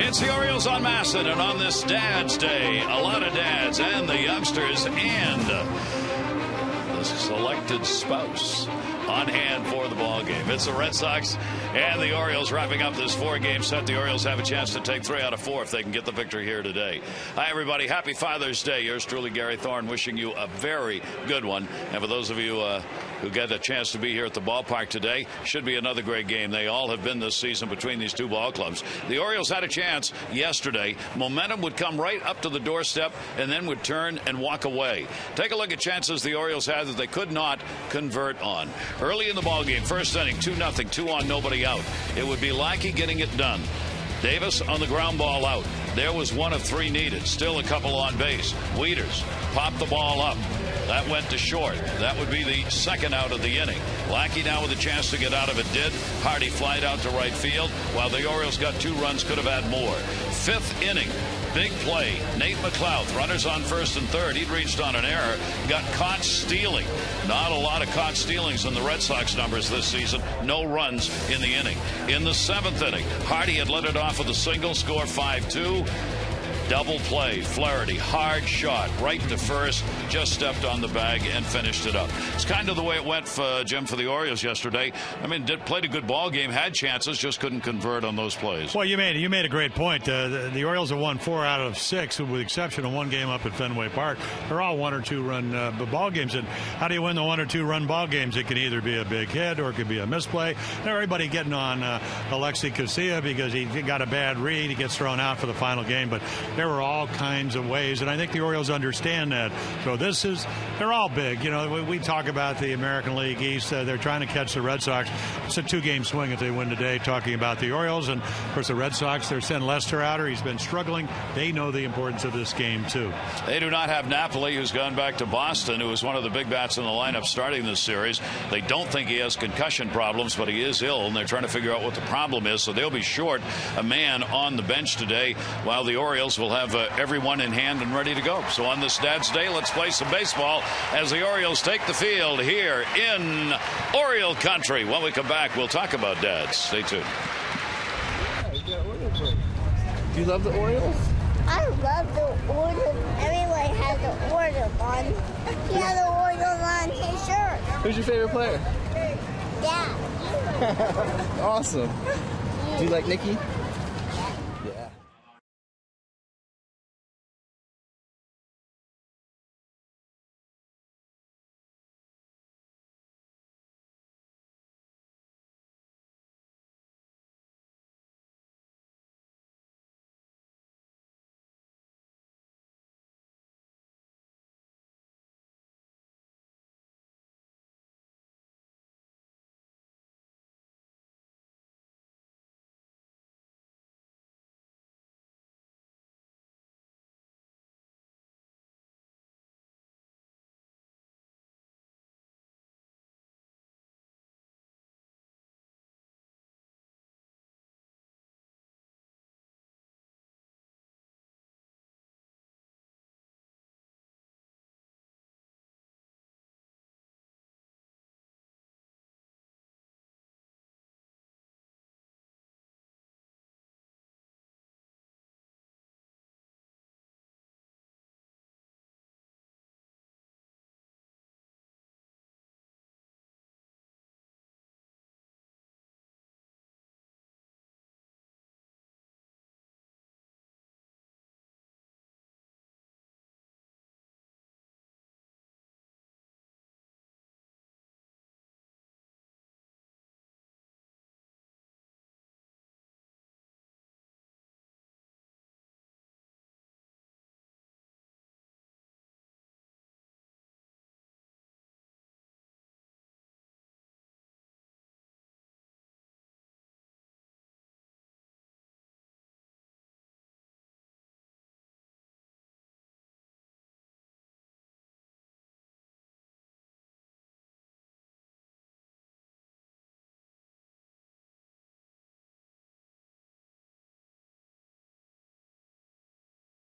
It's the Orioles on Masson, and on this Dad's Day, a lot of dads and the youngsters and the selected spouse on hand for the ball game. It's the Red Sox and the Orioles wrapping up this 4-game set. The Orioles have a chance to take 3 out of 4 if they can get the victory here today. Hi, everybody. Happy Father's Day. Yours truly, Gary Thorne, wishing you a very good one. And for those of you who get a chance to be here at the ballpark today, should be another great game. They all have been this season between these two ball clubs. The Orioles had a chance yesterday. Momentum would come right up to the doorstep and then would turn and walk away. Take a look at chances the Orioles had that they could not convert on. Early in the ball game, first inning, 2-0, 2 on, nobody out. It would be Lackey getting it done. Davis on the ground ball out. There was 1 of 3 needed. Still a couple on base. Wieters popped the ball up. That went to short. That would be the second out of the inning. Lackey now with a chance to get out of it did. Hardy flied out to right field. While the Orioles got 2 runs, could have had more. 5th inning. Big play. Nate McLeod, runners on first and third. He'd reached on an error. Got caught stealing. Not a lot of caught stealings in the Red Sox numbers this season. No runs in the inning. In the 7th inning, Hardy had let it off with a single, score 5-2. Double play, Flaherty, hard shot, right to first, just stepped on the bag and finished it up. It's kind of the way it went for Jim for the Orioles yesterday. I mean, played a good ball game, had chances, just couldn't convert on those plays. Well, you made a great point. The Orioles have won 4 out of 6, with the exception of 1 game up at Fenway Park. They're all 1 or 2 run ball games. And how do you win the 1 or 2 run ball games? It can either be a big hit or it could be a misplay. And everybody getting on Alexi Casilla because he got a bad read. He gets thrown out for the final game. But there were all kinds of ways, and I think the Orioles understand that. So they're all big. You know, we talk about the American League East. They're trying to catch the Red Sox. It's a 2-game swing if they win today, talking about the Orioles. And, of course, the Red Sox, they're sending Lester out. He's been struggling. They know the importance of this game, too. They do not have Napoli, who's gone back to Boston, who was one of the big bats in the lineup starting this series. They don't think he has concussion problems, but he is ill, and they're trying to figure out what the problem is. So they'll be short a man on the bench today, while the Orioles will have everyone in hand and ready to go. So on this Dad's Day, let's play some baseball as the Orioles take the field here in Oriole Country. When we come back, we'll talk about dads. Stay tuned. Do you love the Orioles? I love the Orioles. Everyone has the Orioles on. He has the Orioles on his shirt. Who's your favorite player? Dad. Awesome. Do you like Nikki? Yeah.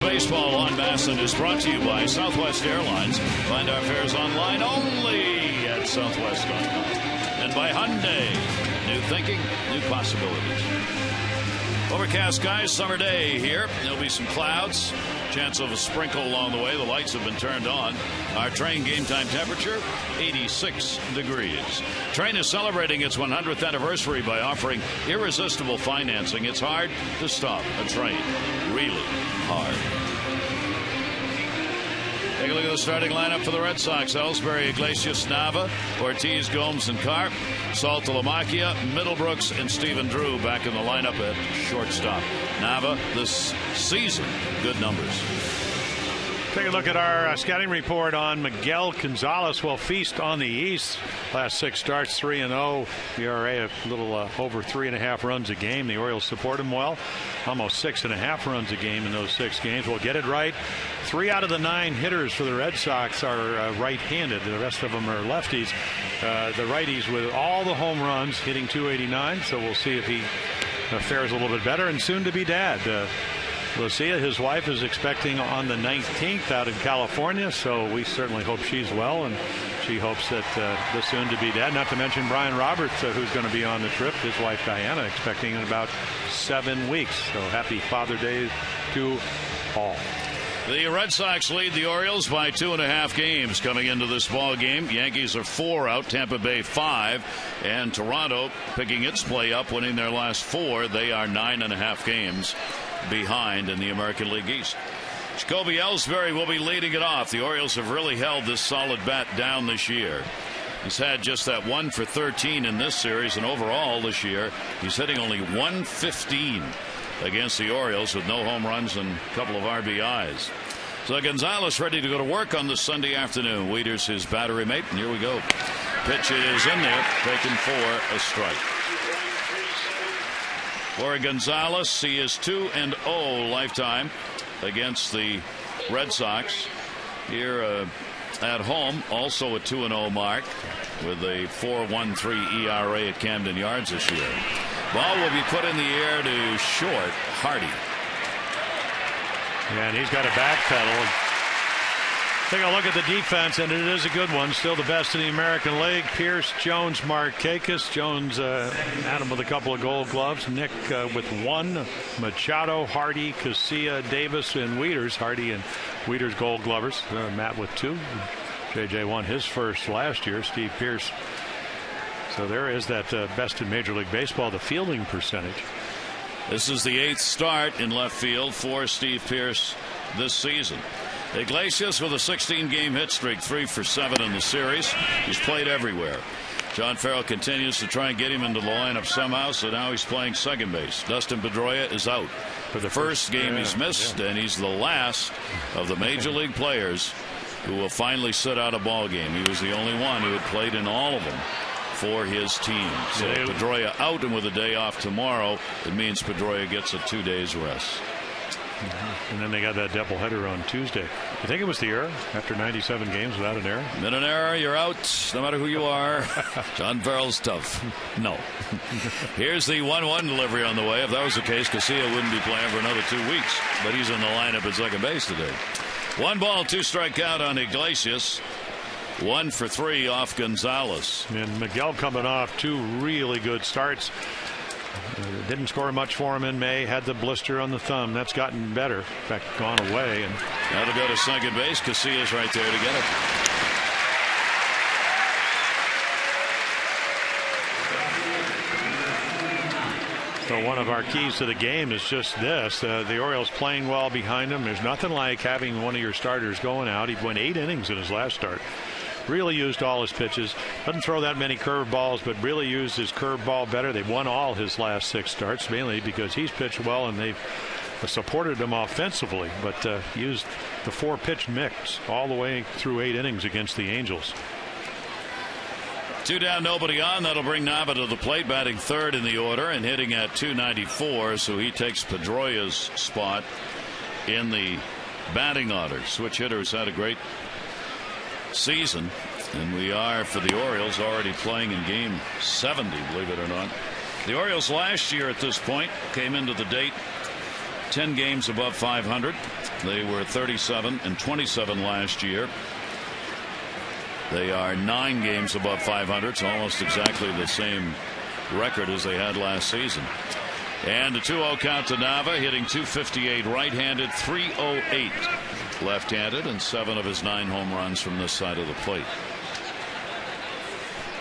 Baseball on Masson is brought to you by Southwest Airlines. Find our fares online only at southwest.com. And by Hyundai. New thinking, new possibilities. Overcast skies, summer day here. There'll be some clouds, chance of a sprinkle along the way. The lights have been turned on. Our Train game time temperature, 86 degrees. Train is celebrating its 100th anniversary by offering irresistible financing. It's hard to stop a train. Really hard. Take a look at the starting lineup for the Red Sox. Ellsbury, Iglesias, Nava, Ortiz, Gomes, and Carp. Saltalamacchia, Middlebrooks, and Stephen Drew back in the lineup at shortstop. Nava, this season, good numbers. Take a look at our scouting report on Miguel Gonzalez. Well, feast on the East. Last 6 starts, 3-0. ERA a little over 3.5 runs a game. The Orioles support him well. Almost 6.5 runs a game in those 6 games. We'll get it right. 3 out of the 9 hitters for the Red Sox are right-handed. The rest of them are lefties. The righties with all the home runs, hitting .289. So we'll see if he fares a little bit better. And soon to be dad. Lucia, his wife, is expecting on the 19th out in California, so we certainly hope she's well, and she hopes that the soon-to-be dad, not to mention Brian Roberts, who's going to be on the trip, his wife Diana, expecting in about 7 weeks. So happy Father Day to all. The Red Sox lead the Orioles by 2.5 games coming into this ball game. Yankees are 4 out, Tampa Bay 5, and Toronto picking its play up, winning their last 4. They are 9.5 games behind in the American League East. Jacoby Ellsbury will be leading it off. The Orioles have really held this solid bat down this year. He's had just that 1 for 13 in this series, and overall this year he's hitting only .115 against the Orioles with no home runs and a couple of RBIs. So Gonzalez ready to go to work on this Sunday afternoon. Wieters his battery mate, and here we go. Pitch is in there, taken for a strike. For Gonzalez, he is 2-0 lifetime against the Red Sox. Here at home, also a 2-0 mark with a 4.13 ERA at Camden Yards this year. Ball will be put in the air to short. Hardy. Yeah, and he's got a backpedal. Take a look at the defense, and it is a good one. Still the best in the American League. Pierce, Jones, Markakis. Jones had him with a couple of Gold Gloves. Nick with 1. Machado, Hardy, Casilla, Davis, and Wieters. Hardy and Wieters Gold Glovers. Matt with 2. JJ won his first last year. Steve Pierce. So there is that best in Major League Baseball, the fielding percentage. This is the 8th start in left field for Steve Pierce this season. Iglesias with a 16-game hit streak, 3 for 7 in the series. He's played everywhere. John Farrell continues to try and get him into the lineup somehow, so now he's playing second base. Dustin Pedroia is out for the first game he's missed, and he's the last of the Major League players who will finally sit out a ball game. He was the only one who had played in all of them for his team. So Pedroia out, and with a day off tomorrow, it means Pedroia gets a 2 days rest. And then they got that doubleheader on Tuesday. I think it was the error after 97 games without an error. In an error, you're out, no matter who you are. John Farrell's tough. No. Here's the 1-1 delivery on the way. If that was the case, Casilla wouldn't be playing for another 2 weeks. But he's in the lineup at second base today. 1 ball, 2 strike out on Iglesias. 1 for 3 off Gonzalez. And Miguel coming off 2 really good starts. Didn't score much for him in May. Had the blister on the thumb. That's gotten better. In fact, gone away. And now to go to second base. Casilla's right there to get it. So one of our keys to the game is just this. The Orioles playing well behind him. There's nothing like having one of your starters going out. He went 8 innings in his last start. Really used all his pitches. Doesn't throw that many curveballs, but really used his curveball better. They've won all his last 6 starts, mainly because he's pitched well and they've supported him offensively, but used the 4-pitch mix all the way through 8 innings against the Angels. 2 down, nobody on. That'll bring Nava to the plate, batting third in the order and hitting at .294. So he takes Pedroia's spot in the batting order. Switch hitters had a great season, and we are, for the Orioles, already playing in game 70, believe it or not. The Orioles last year at this point came into the date 10 games above 500. They were 37-27 last year. They are 9 games above 500. It's almost exactly the same record as they had last season. And a 2-0 count to Nava, hitting .258 right-handed, .308 left-handed, and 7 of his 9 home runs from this side of the plate.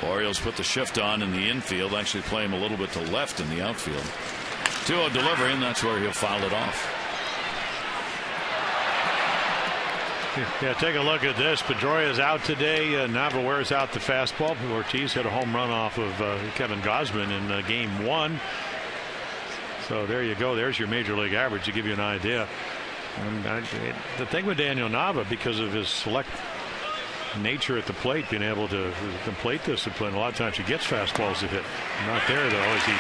Orioles put the shift on in the infield, actually play him a little bit to left in the outfield. 2-0 delivery, and that's where he'll foul it off. Yeah, take a look at this. Pedroia's out today. Nava wears out the fastball. Ortiz hit a home run off of Kevin Gausman in Game 1. So there you go. There's your major league average to give you an idea. And the thing with Daniel Nava, because of his select nature at the plate, being able to plate discipline, a lot of times he gets fastballs to hit. Not there, though, is he?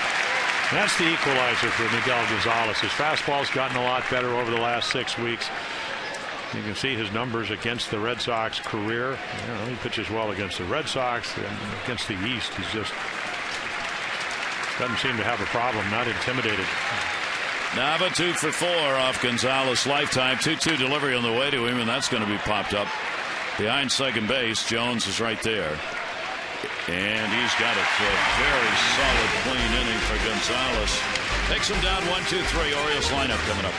That's the equalizer for Miguel Gonzalez. His fastball's gotten a lot better over the last 6 weeks. You can see his numbers against the Red Sox career. He pitches well against the Red Sox, and against the East, he's just doesn't seem to have a problem, not intimidated. Nava 2 for 4 off Gonzalez lifetime. 2-2 delivery on the way to him, and that's going to be popped up behind second base. Jones is right there, and he's got a very solid clean inning for Gonzalez. Takes him down 1-2-3. Orioles lineup coming up.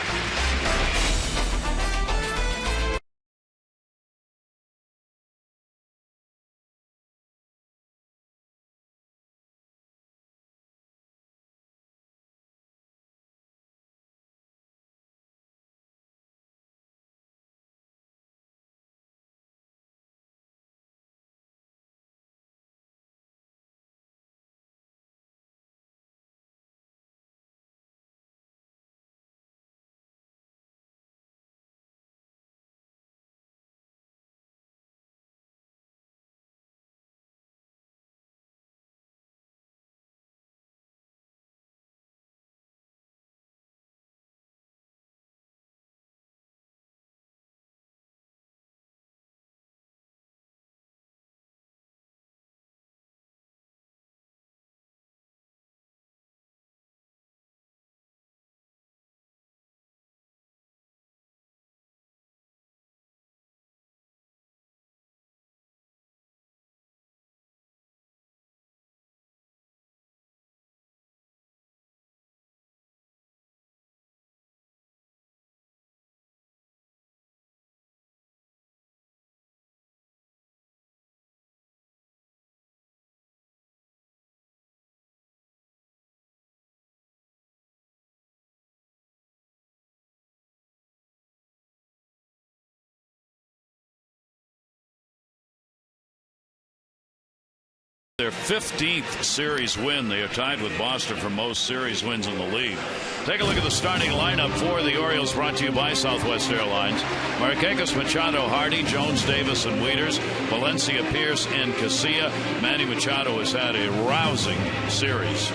Their 15th series win. They are tied with Boston for most series wins in the league. Take a look at the starting lineup for the Orioles, brought to you by Southwest Airlines. Markakis, Machado, Hardy, Jones, Davis, and Wieters, Valencia, Pierce, and Casilla. Manny Machado has had a rousing series.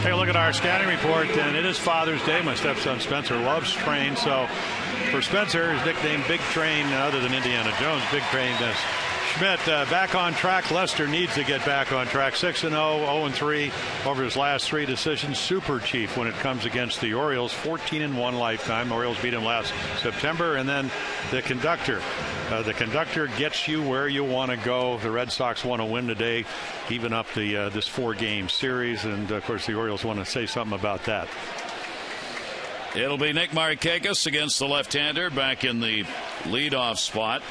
Take a look at our scouting report, and it is Father's Day. My stepson Spencer loves train, so for Spencer, his nickname Big Train, other than Indiana Jones, Big Train. Schmidt back on track. Lester needs to get back on track. 6-0, 0-3 over his last 3 decisions. Super chief when it comes against the Orioles. 14-1 lifetime. Orioles beat him last September. And then the conductor. The conductor gets you where you want to go. The Red Sox want to win today, even up this 4-game series. And, of course, the Orioles want to say something about that. It'll be Nick Markakis against the left-hander back in the leadoff spot.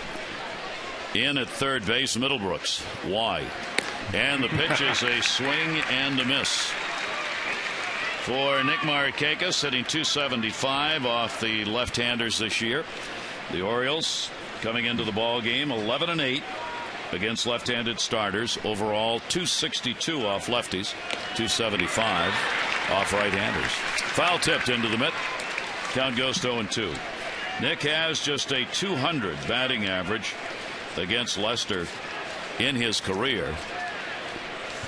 In at third base, Middlebrooks wide, and the pitch is a swing and a miss for Nick Markakis, hitting .275 off the left-handers this year. The Orioles coming into the ball game 11-8 against left-handed starters. Overall, .262 off lefties, .275 off right-handers. Foul tipped into the mitt. Count goes to 0-2. Nick has just a .200 batting average against Lester in his career,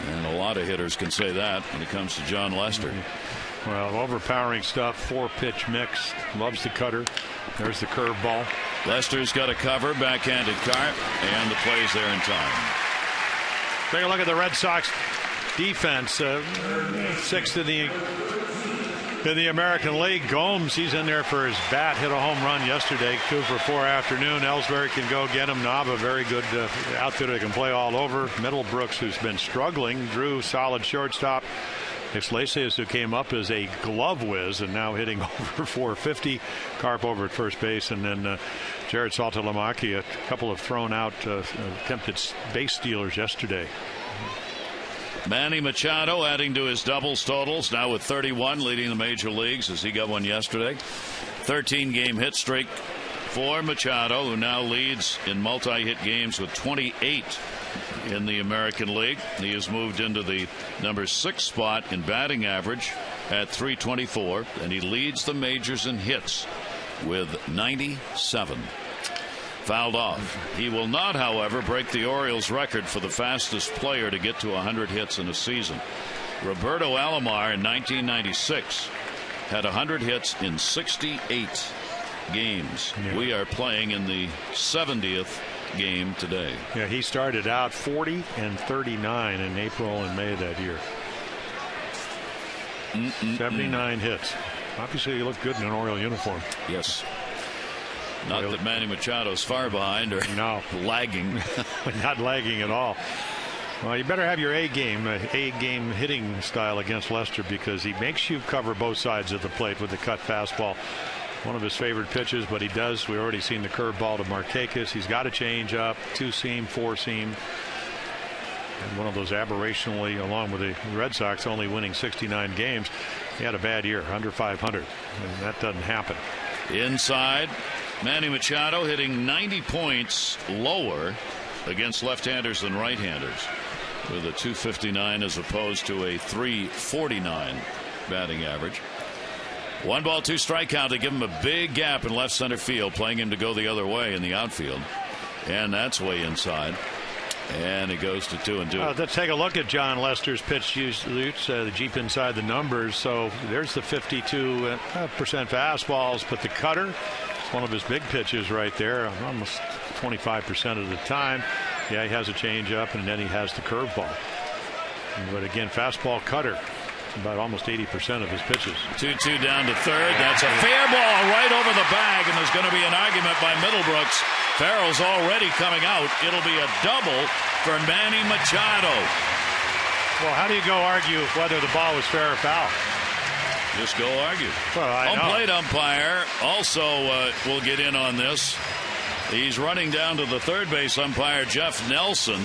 and a lot of hitters can say that when it comes to John Lester. Well, overpowering stuff. 4-pitch mix. Loves the cutter. There's the curveball. Lester's got a cover, backhanded cart, and the play's there in time. Take a look at the Red Sox defense. 6th in the American League. Gomes, he's in there for his bat. Hit a home run yesterday. 2 for 4 afternoon. Ellsbury can go get him. Nava, very good outfitter that can play all over. Middlebrooks, who's been struggling. Drew, solid shortstop. Iglesias, who came up as a glove whiz and now hitting over 450. Carp over at first base, and then Jared Saltalamacchia, a couple of thrown out attempted base stealers yesterday. Manny Machado adding to his doubles totals, now with 31, leading the major leagues as he got one yesterday. 13-game hit streak for Machado, who now leads in multi-hit games with 28 in the American League. He has moved into the number 6 spot in batting average at .324, and he leads the majors in hits with 97. Fouled off. He will not, however, break the Orioles record for the fastest player to get to 100 hits in a season. Roberto Alomar in 1996 had 100 hits in 68 games. Yeah. We are playing in the 70th game today. Yeah, he started out 40 and 39 in April and May of that year. 79 hits. Obviously, he looked good in an Oriole uniform. Yes. Not that Manny Machado's far behind or lagging. Not lagging at all. Well, you better have your A game hitting style against Lester, because he makes you cover both sides of the plate with the cut fastball. One of his favorite pitches, but he does. We've already seen the curveball to Markakis. He's got a change up, 2-seam, 4-seam. And one of those aberrationally, along with the Red Sox only winning 69 games, he had a bad year, under 500. And that doesn't happen. Inside, Manny Machado hitting 90 points lower against left-handers than right-handers, with a .259 as opposed to a .349 batting average. 1 ball, 2 strike count to give him a big gap in left center field, playing him to go the other way in the outfield. And that's way inside. And it goes to 2-2. Let's take a look at John Lester's pitch use, the Jeep inside the numbers. So there's the 52% fastballs, but the cutter, one of his big pitches right there, almost 25% of the time. Yeah, he has a changeup, and then he has the curveball. But again, fastball, cutter, about almost 80% of his pitches. 2-2 down to third. That's a fair ball right over the bag, and there's going to be an argument by Middlebrooks. Farrell's already coming out. It'll be a double for Manny Machado. Well, how do you go argue whether the ball was fair or foul? Just go argue. Well, Home plate umpire also will get in on this. He's running down to the third base umpire, Jeff Nelson,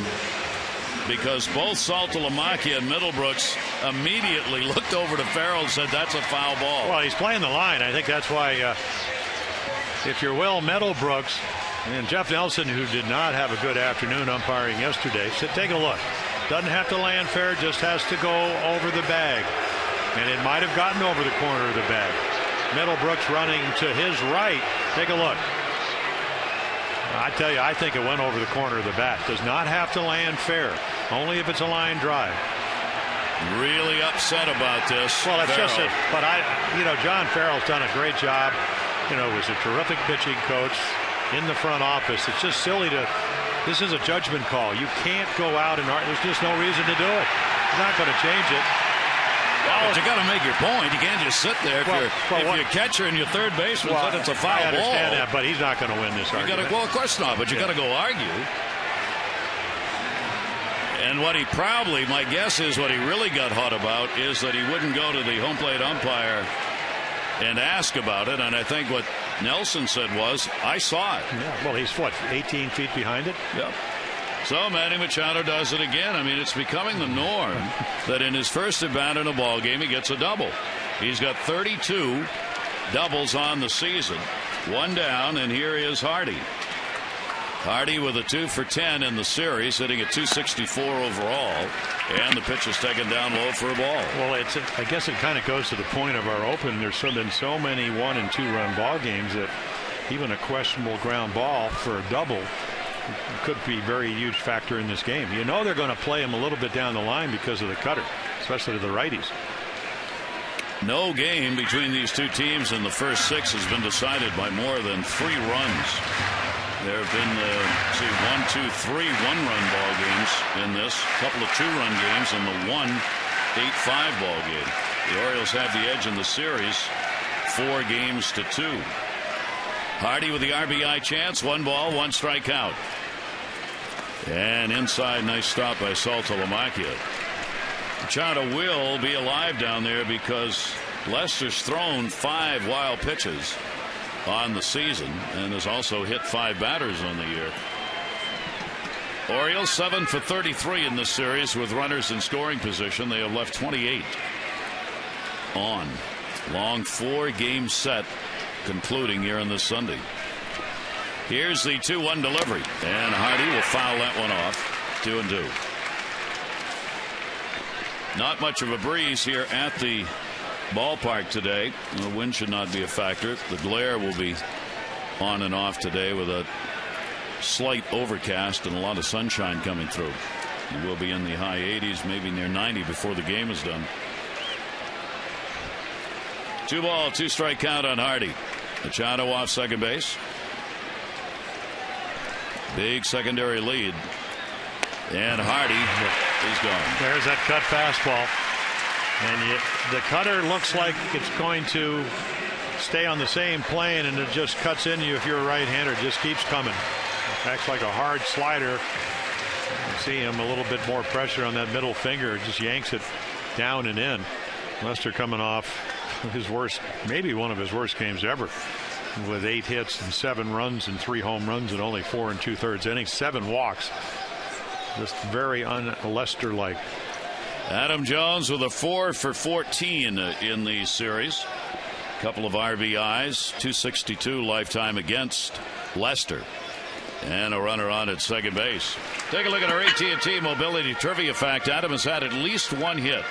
because both Saltalamacchia and Middlebrooks immediately looked over to Farrell and said that's a foul ball. Well, he's playing the line. I think that's why if you're Will Middlebrooks and Jeff Nelson, who did not have a good afternoon umpiring yesterday, so take a look. Doesn't have to land fair, just has to go over the bag. And it might have gotten over the corner of the bag. Middlebrooks running to his right. Take a look. I tell you, I think it went over the corner of the bat. Does not have to land fair. Only if it's a line drive. Really upset about this. Well, it's Farrell. just a, but John Farrell's done a great job. Was a terrific pitching coach in the front office. It's just silly this is a judgment call. You can't go out and there's just no reason to do it. He's not going to change it. Well, but you got to make your point. You can't just sit there if you're catcher and your third baseman said it's a foul ball. I understand that, but he's not going to win this argument. Well, of course not, but you got to go argue. And what he probably, my guess is what he really got hot about is that he wouldn't go to the home plate umpire and ask about it. And I think what Nelson said was, I saw it. Yeah, well, he's 18 feet behind it? Yep. So Manny Machado does it again. I mean, it's becoming the norm that in his first at bat in a ball game, he gets a double. He's got 32 doubles on the season. 1 down, and here is Hardy. Hardy with a 2 for 10 in the series, hitting at .264 overall, and the pitch is taken down low for a ball. Well, I guess it kind of goes to the point of our open. There's been so many 1- and 2-run ball games that even a questionable ground ball for a double could be a very huge factor in this game. They're going to play him a little bit down the line because of the cutter, especially to the righties. No game between these two teams in the first 6 has been decided by more than 3 runs. There have been 1, 2, 3 1-run ball games in this, a couple of 2-run games, and the 1 8-5 ball game. The Orioles have the edge in the series, 4-2. Hardy with the RBI chance. 1 ball, 1 strikeout. And inside, nice stop by Saltalamacchia. Machado will be alive down there because Lester's thrown 5 wild pitches on the season and has also hit 5 batters on the year. Orioles 7 for 33 in this series with runners in scoring position. They have left 28 on. Long 4-game set concluding here on this Sunday. Here's the 2-1 delivery, and Hardy will foul that one off. 2-2. Not much of a breeze here at the ballpark today. The wind should not be a factor. The glare will be on and off today with a slight overcast and a lot of sunshine coming through. And we'll be in the high 80s, maybe near 90 before the game is done. 2-ball, 2-strike count on Hardy. Machado off second base. Big secondary lead. And Hardy is gone. There's that cut fastball. And the cutter looks like it's going to stay on the same plane, and it just cuts into you if you're a right-hander. It just keeps coming. Acts like a hard slider. You see him a little bit more pressure on that middle finger. It just yanks it down and in. Lester coming off his worst, maybe one of his worst games ever, with 8 hits and 7 runs and 3 home runs and only 4 2/3 innings, 7 walks. Just very un-Lester-like. Adam Jones with a 4 for 14 in the series. Couple of RBIs, 262 lifetime against Lester. And a runner on at second base. Take a look at our AT&T Mobility Trivia fact. Adam has had at least 1 hit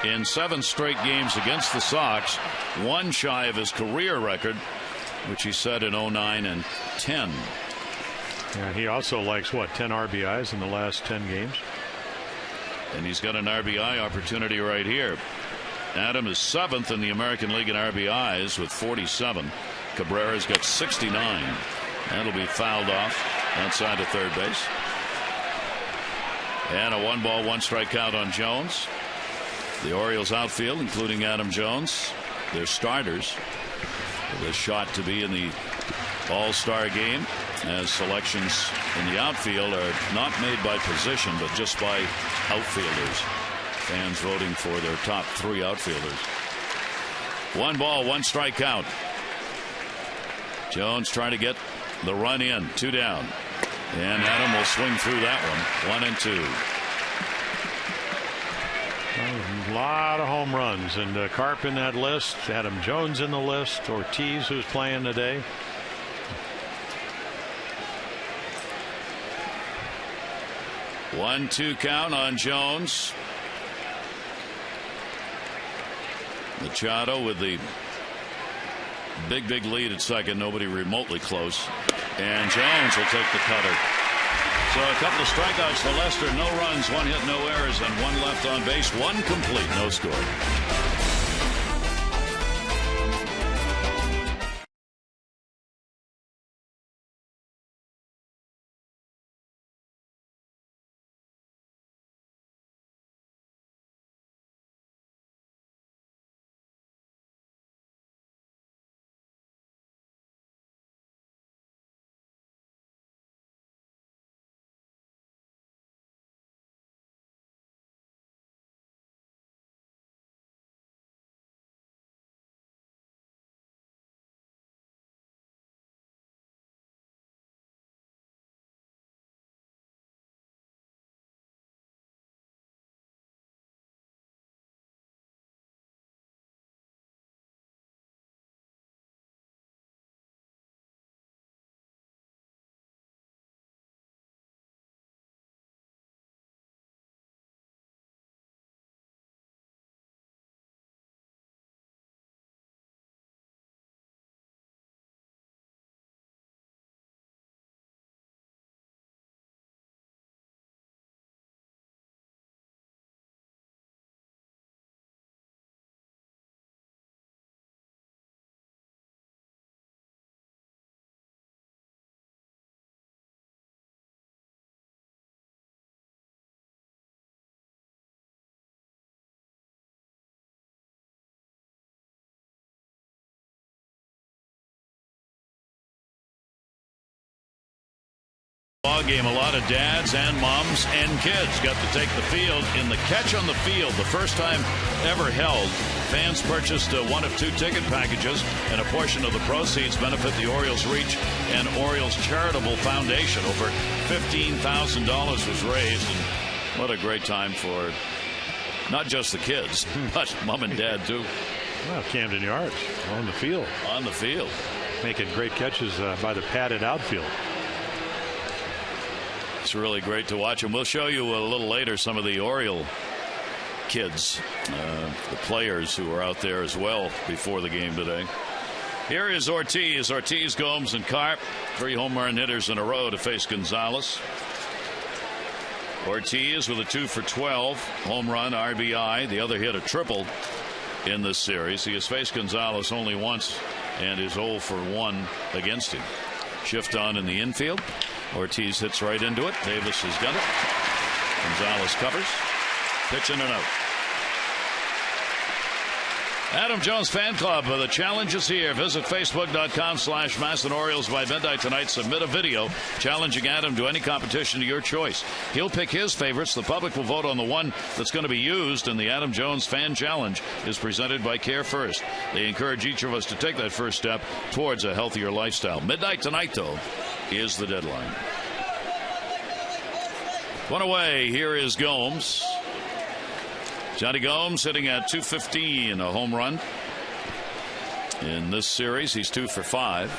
in 7 straight games against the Sox, 1 shy of his career record, which he set in 09 and 10. Yeah, he also likes, 10 RBIs in the last 10 games? And he's got an RBI opportunity right here. Adam is 7th in the American League in RBIs with 47. Cabrera's got 69. That'll be fouled off outside of third base. And a 1-ball, 1-strike count on Jones. The Orioles outfield, including Adam Jones, their starters, with a shot to be in the All-Star game, as selections in the outfield are not made by position but just by outfielders. Fans voting for their top 3 outfielders. 1-ball, 1-strike count. Jones trying to get the run in. 2 down. And Adam will swing through that one. 1 and 2. A lot of home runs, and Carp in that list, Adam Jones in the list, Ortiz, who's playing today. One, 2 count on Jones. Machado with the big lead at second. Nobody remotely close. And Jones will take the cutter. So a couple of strikeouts for Lester. No runs, 1 hit, no errors, and 1 left on base. 1 complete, no score. Ball game, a lot of dads and moms and kids got to take the field in the Catch on the Field, the first time ever held. Fans purchased one of 2 ticket packages, and a portion of the proceeds benefit the Orioles Reach and Orioles Charitable Foundation. Over $15,000 was raised, and what a great time for not just the kids, but mom and dad too. Well, Camden Yards on the field. On the field. Making great catches by the padded outfield. It's really great to watch, and we'll show you a little later some of the Oriole kids, the players who were out there as well before the game today. Here is Ortiz, Gomes, and Carp, 3 home run hitters in a row to face Gonzalez. Ortiz with a 2 for 12 home run RBI. The other hit a triple in this series. He has faced Gonzalez only once and is 0 for 1 against him. Shift on in the infield. Ortiz hits right into it. Davis has got it. Gonzalez covers. Pitch in and out. Adam Jones Fan Club. The challenge is here. Visit Facebook.com/Masson Orioles by midnight tonight. Submit a video challenging Adam to any competition of your choice. He'll pick his favorites. The public will vote on the one that's going to be used, and the Adam Jones Fan Challenge is presented by Care First. They encourage each of us to take that first step towards a healthier lifestyle. Midnight tonight, though, is the deadline. One away. Here is Gomes. Johnny Gomes hitting at .215, a home run. In this series, he's 2 for 5.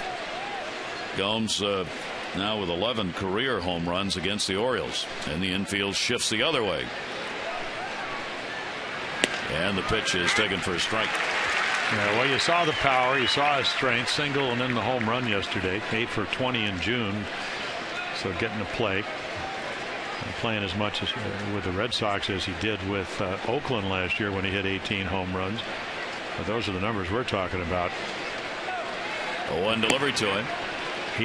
Gomes now with 11 career home runs against the Orioles. And the infield shifts the other way. And the pitch is taken for a strike. Yeah, well, you saw the power, you saw his strength, single and then the home run yesterday. 8 for 20 in June. So getting to play. Playing as much as with the Red Sox as he did with Oakland last year when he hit 18 home runs. But those are the numbers we're talking about. A 1 delivery to him.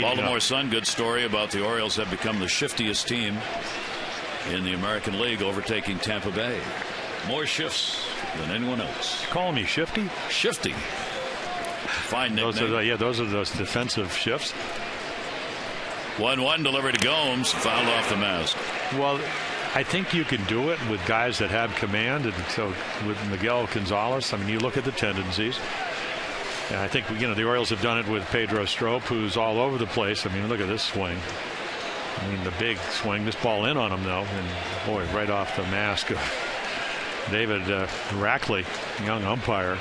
Baltimore Sun, good story about the Orioles have become the shiftiest team in the American League, overtaking Tampa Bay. More shifts than anyone else. You calling me shifty? Shifty. Fine nickname. Those are those defensive shifts. 1-1 delivery to Gomes, fouled off the mask. Well, I think you can do it with guys that have command, and so with Miguel Gonzalez, I mean, you look at the tendencies. And I think the Orioles have done it with Pedro Strop, who's all over the place. I mean, look at this swing. I mean, the big swing. This ball in on him though, and boy, right off the mask of David Rackley, young umpire.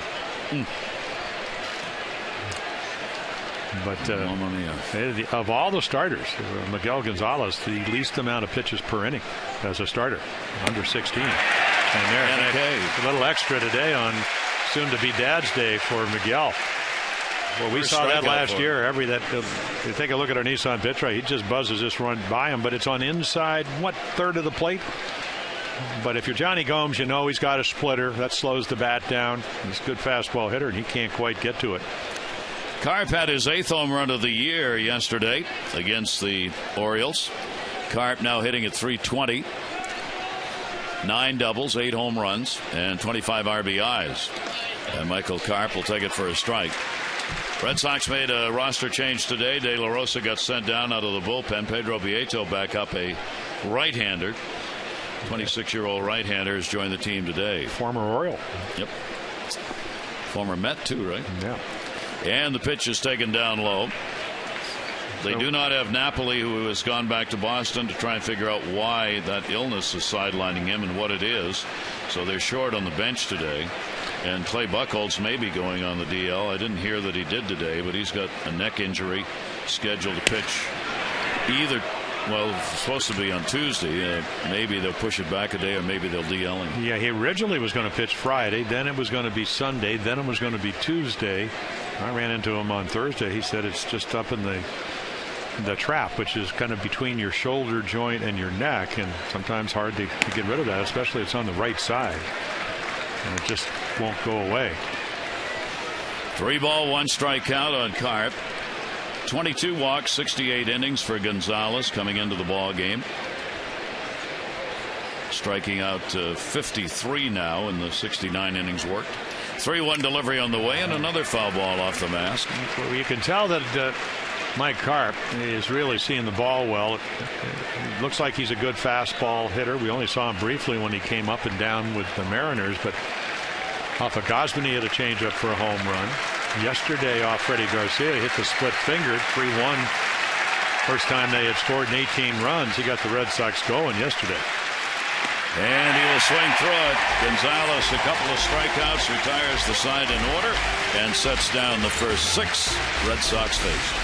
But of all the starters, Miguel Gonzalez, the least amount of pitches per inning as a starter, under 16. And there's a little extra today on soon-to-be Dad's Day for Miguel. Well, we saw that last year. If you take a look at our Nissan Fitra, he just buzzes this run by him, but it's on inside, third of the plate? But if you're Johnny Gomes, you know he's got a splitter. That slows the bat down. He's a good fastball hitter, and he can't quite get to it. Carp had his 8th home run of the year yesterday against the Orioles. Carp now hitting at .320. 9 doubles, 8 home runs, and 25 RBIs. And Michael Carp will take it for a strike. Red Sox made a roster change today. De La Rosa got sent down out of the bullpen. Pedro Vieto back up, a right-hander. 26-year-old right-hander has joined the team today. Former Oriole. Yep. Former Met, too, right? Yeah. And the pitch is taken down low. They do not have Napoli, who has gone back to Boston to try and figure out why that illness is sidelining him and what it is. So they're short on the bench today. And Clay Buchholz may be going on the DL. I didn't hear that he did today, but he's got a neck injury, scheduled to pitch it's supposed to be on Tuesday. Maybe they'll push it back a day, or maybe they'll DL him. Yeah, he originally was going to pitch Friday, then it was going to be Sunday, then it was going to be Tuesday. I ran into him on Thursday. He said it's just up in the trap, which is kind of between your shoulder joint and your neck, and sometimes hard to get rid of that, especially it's on the right side. And it just won't go away. 3 ball, 1 strike count on Carp. 22 walks, 68 innings for Gonzalez coming into the ball game. Striking out 53 now in the 69 innings worked. 3-1 delivery on the way, and another foul ball off the mask. Well, you can tell that Mike Karp is really seeing the ball well. It looks like he's a good fastball hitter. We only saw him briefly when he came up and down with the Mariners, but off of Gausman he hit a changeup for a home run. Yesterday off Freddie Garcia, hit the split fingered 3-1. First time they had scored in 18 runs. He got the Red Sox going yesterday. And he will swing through it. Gonzalez, a couple of strikeouts, retires the side in order, and sets down the first 6 Red Sox face.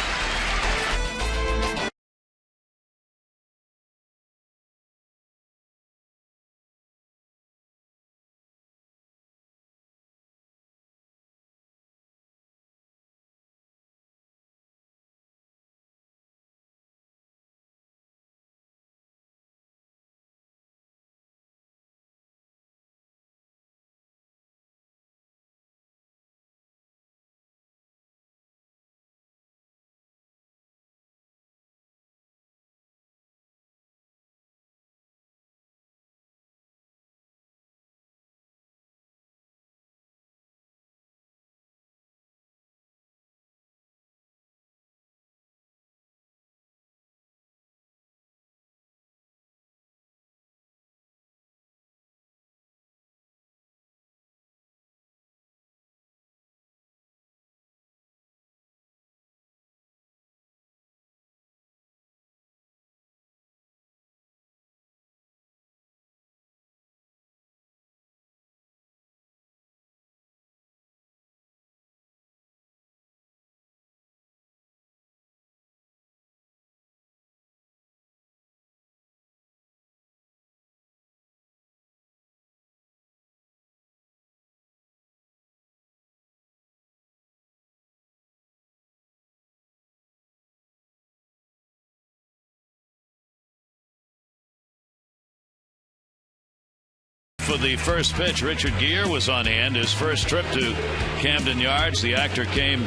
For the first pitch, Richard Gere was on hand. His first trip to Camden Yards. The actor came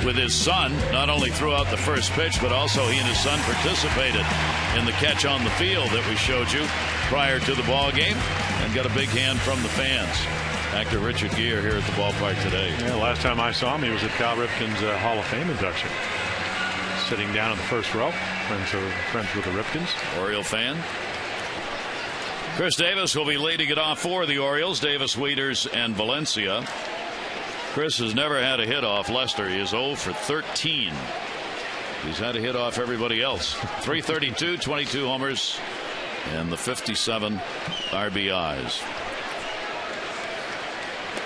with his son, not only threw out the first pitch, but also he and his son participated in the catch on the field that we showed you prior to the ball game, and got a big hand from the fans. Actor Richard Gere here at the ballpark today. Yeah, last time I saw him, he was at Cal Ripken's Hall of Fame induction. Sitting down in the first row, friends with the Ripkens. Oriole fan. Chris Davis will be leading it off for the Orioles. Davis, Wieters, and Valencia. Chris has never had a hit off Lester. He is 0 for 13. He's had a hit off everybody else. 332, 22 homers, and the 57 RBIs.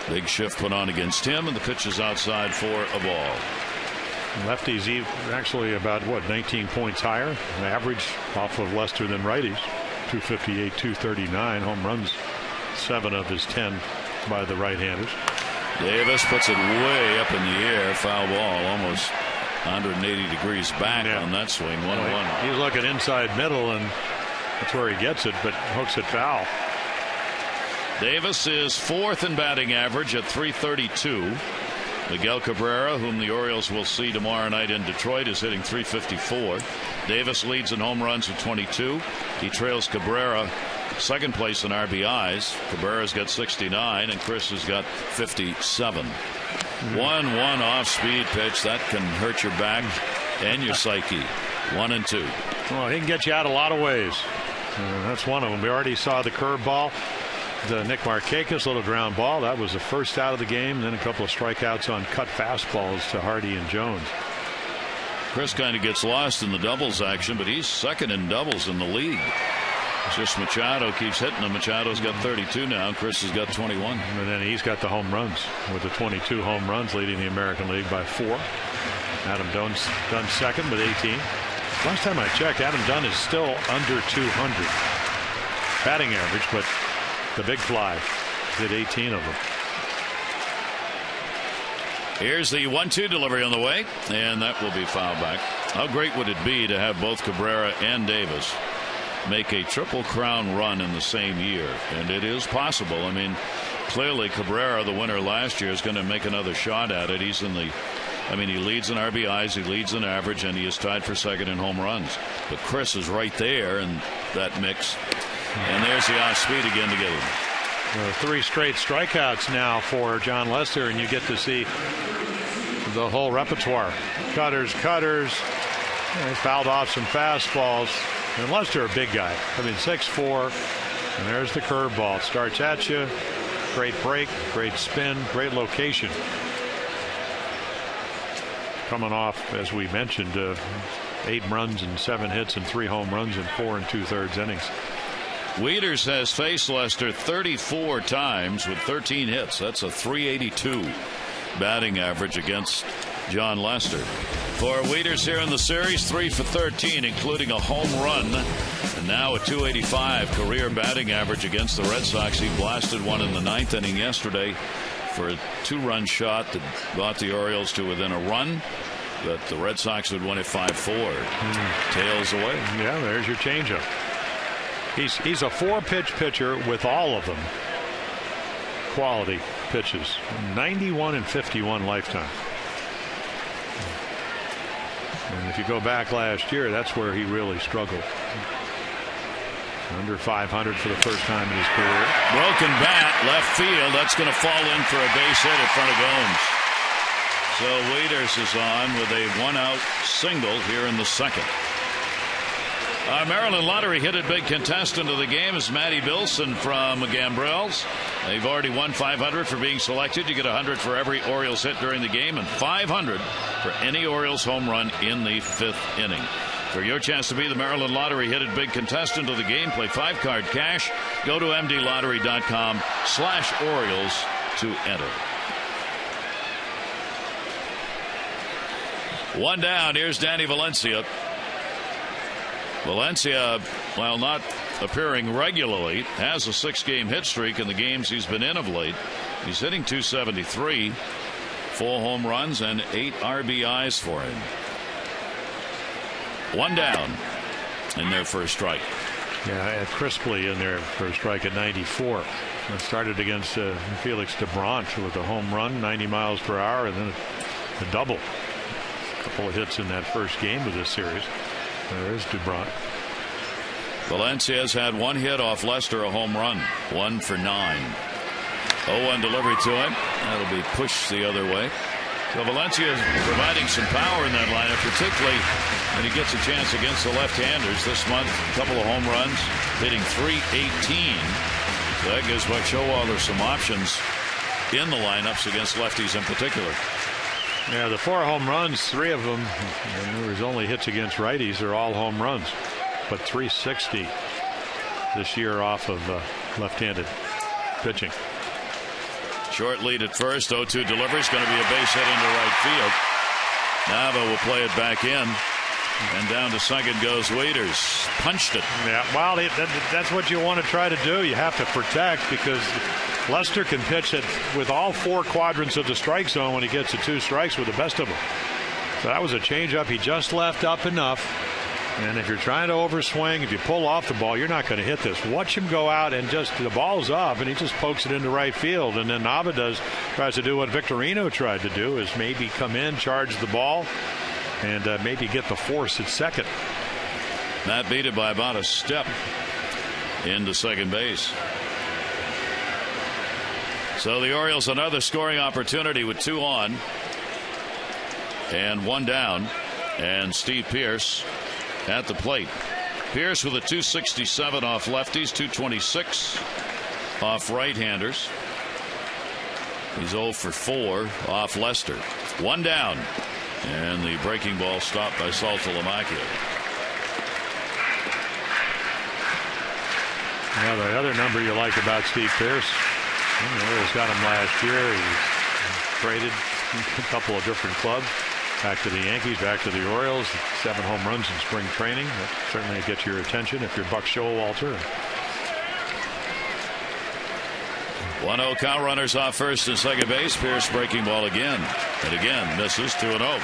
Big shift put on against him, and the pitch is outside for a ball. Lefties actually about, 19 points higher average off of Lester than righties. 258, 239. Home runs 7 of his 10 by the right-handers. Davis puts it way up in the air. Foul ball, almost 180 degrees back on that swing. 1-1. He's looking inside middle, and that's where he gets it, but hooks it foul. Davis is 4th in batting average at 332. Miguel Cabrera, whom the Orioles will see tomorrow night in Detroit, is hitting 354. Davis leads in home runs with 22. He trails Cabrera second place in RBIs. Cabrera's got 69, and Chris has got 57. 1-1 off speed pitch that can hurt your back and your psyche. 1-2. Well, he can get you out a lot of ways. That's one of them. We already saw the curveball. The Nick Markakis little ground ball, that was the first out of the game. Then a couple of strikeouts on cut fastballs to Hardy and Jones. Chris kind of gets lost in the doubles action, but he's second in doubles in the league. It's just Machado keeps hitting him. Machado's got 32 now. Chris has got 21. And then he's got the home runs with the 22 home runs, leading the American League by 4. Adam Dunn's second with 18. Last time I checked, Adam Dunn is still under 200 batting average, but the big fly did 18 of them. Here's the 1-2 delivery on the way, and that will be fouled back. How great would it be to have both Cabrera and Davis make a Triple Crown run in the same year? And it is possible. I mean, clearly Cabrera, the winner last year, is going to make another shot at it. He's in the, he leads in RBIs, he leads in average, and he is tied for second in home runs. But Chris is right there in that mix. And there's the off speed again to get him. 3 straight strikeouts now for John Lester, and you get to see the whole repertoire. Cutters, He's fouled off some fastballs. And Lester, a big guy. I mean, 6'4", and there's the curveball. Starts at you. Great break, great spin, great location. Coming off, as we mentioned, 8 runs and 7 hits and 3 home runs in 4 2/3 innings. Wieters has faced Lester 34 times with 13 hits. That's a .382 batting average against John Lester. For Wieters here in the series, 3 for 13, including a home run, and now a .285 career batting average against the Red Sox. He blasted one in the 9th inning yesterday for a 2-run shot that brought the Orioles to within a run, but the Red Sox would win it 5-4. Tails away. Yeah, there's your changeup. He's a 4-pitch pitcher with all of them quality pitches. 91 and 51 lifetime. And if you go back last year, that's where he really struggled. Under 500 for the first time in his career. Broken bat, left field. That's going to fall in for a base hit in front of Gomes. So Wieters is on with a 1-out single here in the second. Our Maryland Lottery hit it big contestant of the game is Matty Bilson from Gambrels. They've already won $500 for being selected. You get $100 for every Orioles hit during the game and $500 for any Orioles home run in the 5th inning. For your chance to be the Maryland Lottery hit it big contestant of the game, play 5-card cash. Go to mdlottery.com/Orioles to enter. 1 down. Here's Danny Valencia. Valencia, while not appearing regularly, has a 6-game hit streak in the games he's been in of late. He's hitting .273, 4 home runs and 8 RBIs for him. 1 down in their first strike. Yeah, crisply in there for a strike at 94. It started against Felix DeBranch with a home run, 90 miles per hour, and then a double. A couple of hits in that first game of this series. There is DeBranch. Valencia has had 1 hit off Lester, a home run, 1 for 9. 0-1 delivery to him. That'll be pushed the other way. So Valencia is providing some power in that lineup, particularly when he gets a chance against the left-handers this month. A couple of home runs, hitting .318. So that gives Buck Showalter some options in the lineups against lefties in particular. Yeah, the 4 home runs, 3 of them, and there was only hits against righties, are all home runs. But .360 this year off of left-handed pitching. Short lead at first. 0-2 delivery is going to be a base hit into right field. Nava will play it back in. And down to second goes Wieters. Punched it. Yeah, well, that's what you want to try to do. You have to protect because Lester can pitch it with all 4 quadrants of the strike zone when he gets to 2 strikes with the best of them. So that was a changeup. He just left up enough. And if you're trying to overswing, if you pull off the ball, you're not going to hit this. Watch him go out and just the ball's up, and he just pokes it into right field. And then Nava tries to do what Victorino tried to do, is maybe come in, charge the ball, and maybe get the force at second. Matt beat it by about a step into second base. So the Orioles another scoring opportunity with 2 on and 1 down, and Steve Pearce at the plate. Pearce with a .267 off lefties, .226 off right-handers. He's 0 for 4 off Lester. 1 down, and the breaking ball stopped by Saltalamacchia. Yeah, the other number you like about Steve Pearce, the Orioles got him last year. He was traded a couple of different clubs. Back to the Yankees, back to the Orioles. 7 home runs in spring training. That certainly gets your attention if you're Buck Showalter. 1-0 count, runners off first and second base. Pearce breaking ball again. And again misses. 2-0.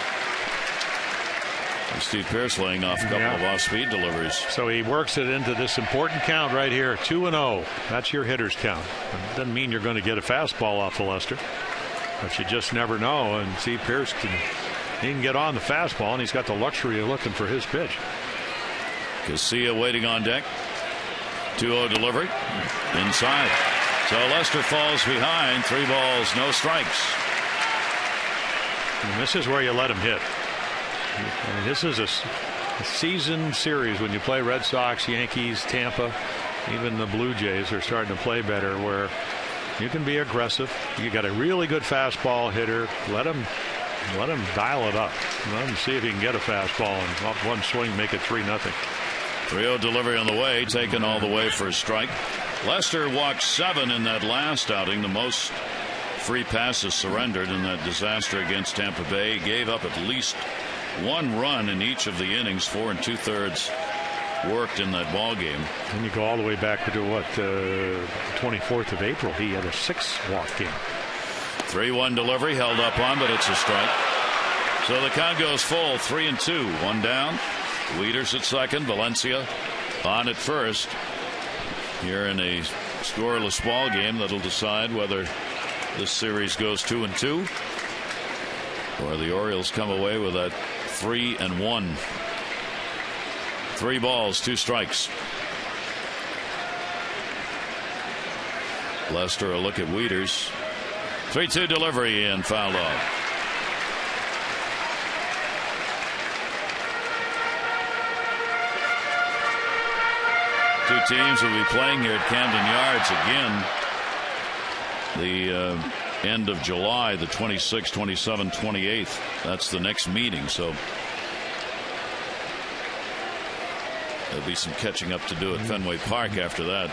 Steve Pearce laying off a couple of off-speed deliveries. So he works it into this important count right here. 2-0. That's your hitter's count. It doesn't mean you're going to get a fastball off of Lester, but you just never know. And Steve Pearce he can get on the fastball, and he's got the luxury of looking for his pitch. Casilla waiting on deck. 2-0 delivery inside. So Lester falls behind. 3 balls, no strikes. And this is where you let him hit. I mean, this is season series when you play Red Sox, Yankees, Tampa, even the Blue Jays are starting to play better, where you can be aggressive. You got a really good fastball hitter. Let him dial it up. Let him see if he can get a fastball and off one swing make it 3-0. 3-0 delivery on the way, taken all the way for a strike. Lester walked 7 in that last outing, the most free passes surrendered in that disaster against Tampa Bay. He gave up at least 1 run in each of the innings. 4 2/3 worked in that ball game. And you go all the way back to what, 24th of April. He had a 6-walk game. 3-1 delivery, held up on, but it's a strike. So the count goes full, 3-2, 1 down. Wieters at second, Valencia on at first. Here in a scoreless ball game that'll decide whether this series goes 2-2 or the Orioles come away with that 3-1. 3 balls, 2 strikes. Lester a look at Wieters. 3-2 delivery and fouled off. Two teams will be playing here at Camden Yards again. The end of July, the 26th, 27th, 28th. That's the next meeting. So there'll be some catching up to do at Fenway Park after that.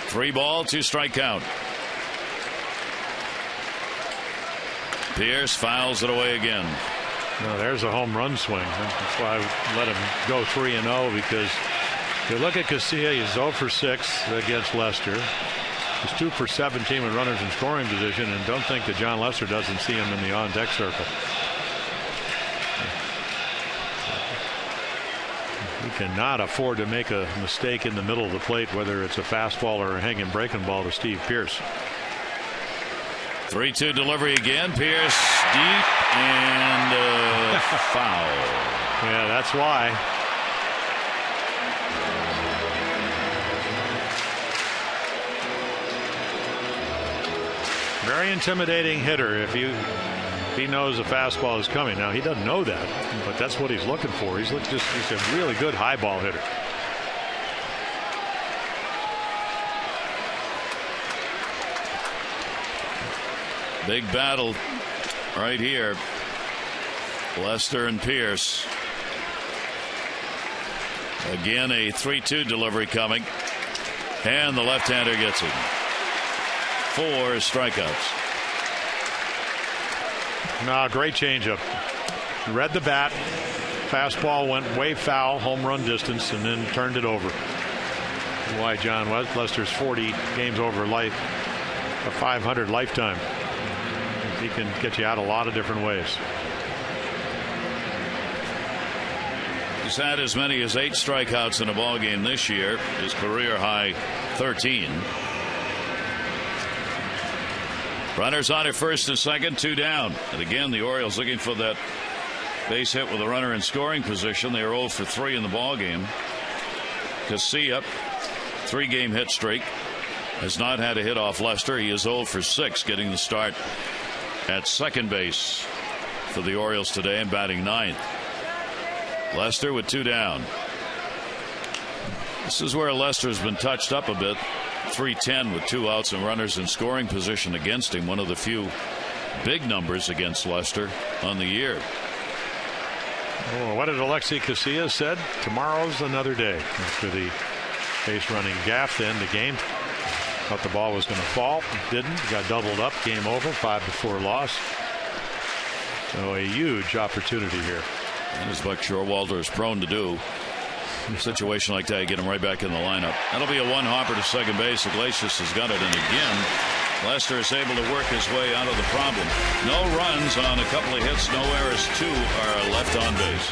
3 ball, 2 strike count. Pierce fouls it away again. No, there's a home run swing. That's why I let him go 3-0, because you look at Casilla, he's 0 for 6 against Lester. He's 2 for 17 with runners in scoring position, and don't think that John Lester doesn't see him in the on-deck circle. He cannot afford to make a mistake in the middle of the plate, whether it's a fastball or a hanging breaking ball to Steve Pierce. 3-2 delivery again. Pierce deep and foul. Yeah, that's why. Very intimidating hitter if he knows a fastball is coming. Now, he doesn't know that, but that's what he's looking for. He's a really good high ball hitter. Big battle right here. Lester and Pierce. Again, a 3-2 delivery coming. And the left-hander gets it. 4 strikeouts. No, great changeup. Read the bat. Fastball went way foul, home run distance, and then turned it over. Why John Lester's 40 games over life, a 500 lifetime. He can get you out a lot of different ways. He's had as many as 8 strikeouts in a ball game this year. His career high 13. Runners on at first and second, 2 down. And again, the Orioles looking for that base hit with a runner in scoring position. They are 0 for 3 in the ball game. Casilla, 3-game hit streak, has not had a hit off Lester. He is 0 for 6, getting the start at second base for the Orioles today and batting 9th. Lester with 2 down. This is where Lester's been touched up a bit. 310 with 2 outs and runners in scoring position against him. One of the few big numbers against Lester on the year. Oh, what did Alexi Casilla said? Tomorrow's another day. After the base running gaff to end the game. Thought the ball was going to fall. It didn't. Got doubled up. Game over. 5-4 loss. So a huge opportunity here. And as Buck Showalter is prone to do, in a situation like that, you get him right back in the lineup. That'll be a 1-hopper to second base. Iglesias has got it. And again, Lester is able to work his way out of the problem. No runs on a couple of hits. No errors. 2 are left on base.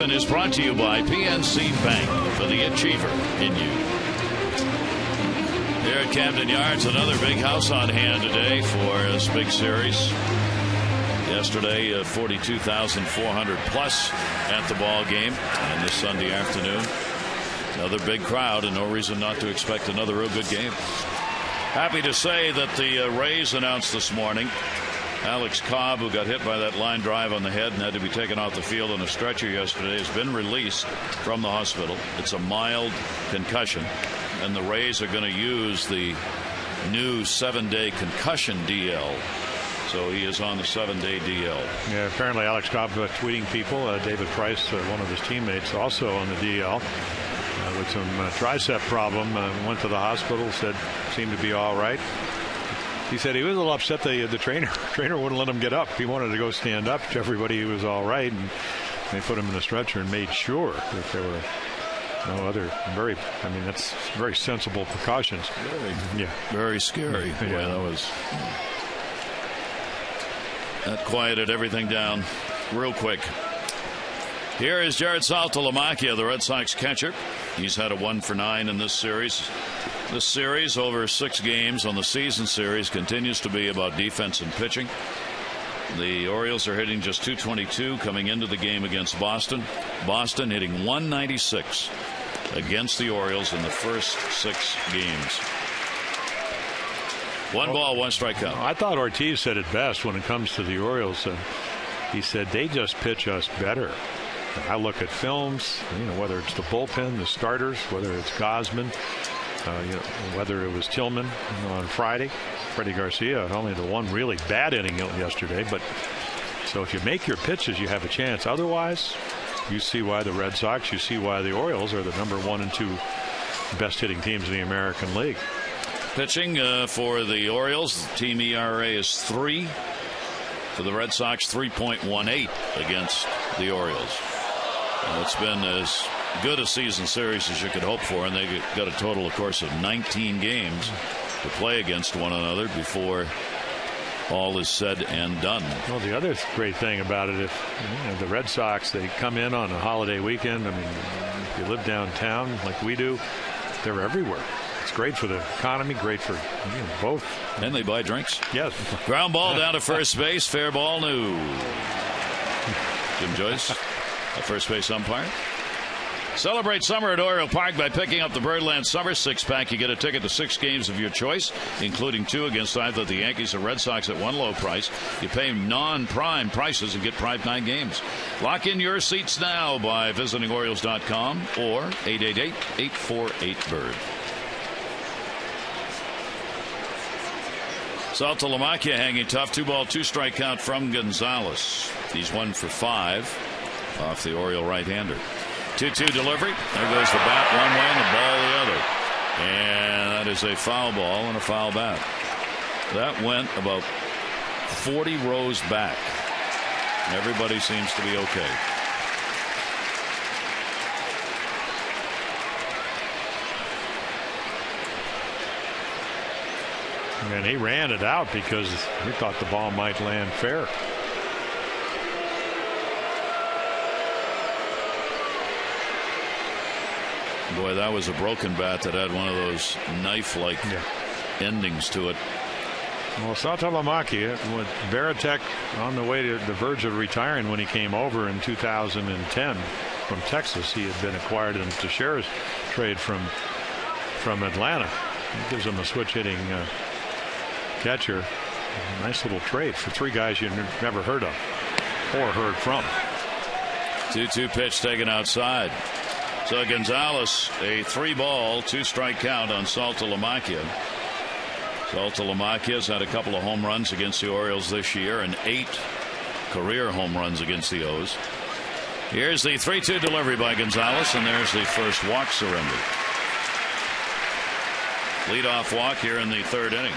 Bullpen is brought to you by PNC Bank, for the achiever in you. Here at Camden Yards, another big house on hand today for this big series. Yesterday, 42,400 plus at the ball game, and this Sunday afternoon, another big crowd, and no reason not to expect another real good game. Happy to say that the Rays announced this morning Alex Cobb, who got hit by that line drive on the head and had to be taken off the field on a stretcher yesterday, has been released from the hospital. It's a mild concussion, and the Rays are going to use the new 7-day concussion DL. So he is on the 7-day DL. Yeah, apparently Alex Cobb tweeting people. David Price, one of his teammates, also on the DL with some tricep problem. Went to the hospital, said seemed to be all right. He said he was a little upset the trainer wouldn't let him get up. He wanted to go stand up to everybody. He was all right, and they put him in a stretcher and made sure that there were no other that's very sensible precautions. Very scary. Yeah, that quieted everything down real quick. Here is Jared Saltalamacchia, the Red Sox catcher. He's had a 1 for 9 in this series. This series, over 6 games on the season series, continues to be about defense and pitching. The Orioles are hitting just .222 coming into the game against Boston. Boston hitting .196 against the Orioles in the first 6 games. 1 ball, 1 strikeout. I thought Ortiz said it best when it comes to the Orioles. He said they just pitch us better. I look at films, whether it's the bullpen, the starters, whether it's Gosman, whether it was Tillman on Friday, Freddie Garcia, only the one really bad inning yesterday. But so if you make your pitches, you have a chance. Otherwise, you see why the Red Sox, you see why the Orioles are the number 1 and 2 best hitting teams in the American League. Pitching for the Orioles, the team ERA is 3. For the Red Sox, 3.18 against the Orioles. It's been as good a season series as you could hope for, and they got a total, of course, of 19 games to play against one another before all is said and done. Well, the other great thing about it, if the Red Sox, they come in on a holiday weekend. If you live downtown like we do, they're everywhere. It's great for the economy, great for both. And they buy drinks. Yes. Ground ball down to first base. Fair ball, no. Jim Joyce, the first base umpire. Celebrate summer at Oriole Park by picking up the Birdland Summer 6-pack. You get a ticket to 6 games of your choice, including 2 against either the Yankees or Red Sox at one low price. You pay non-prime prices and get prime night games. Lock in your seats now by visiting Orioles.com or 888-848-BIRD. Saltalamacchia hanging tough. 2 ball, 2 strike count from Gonzalez. He's 1 for 5 off the Oriole right-hander. 2-2 delivery. There goes the bat one way and the ball the other. And that is a foul ball and a foul bat. That went about 40 rows back. Everybody seems to be okay. And he ran it out because he thought the ball might land fair. Boy, that was a broken bat that had one of those knife-like endings to it. Well, Saltalamacchia with Veritek on the way to the verge of retiring when he came over in 2010 from Texas. He had been acquired in Teixeira's trade from Atlanta. It gives him a switch-hitting catcher. Nice little trade for 3 guys you never heard of or heard from. 2-2 pitch taken outside. So Gonzalez, a 3 ball, 2 strike count on Saltalamacchia. Saltalamacchia's had a couple of home runs against the Orioles this year and 8 career home runs against the O's. Here's the 3-2 delivery by Gonzalez, and there's the first walk surrender. Leadoff walk here in the 3rd inning.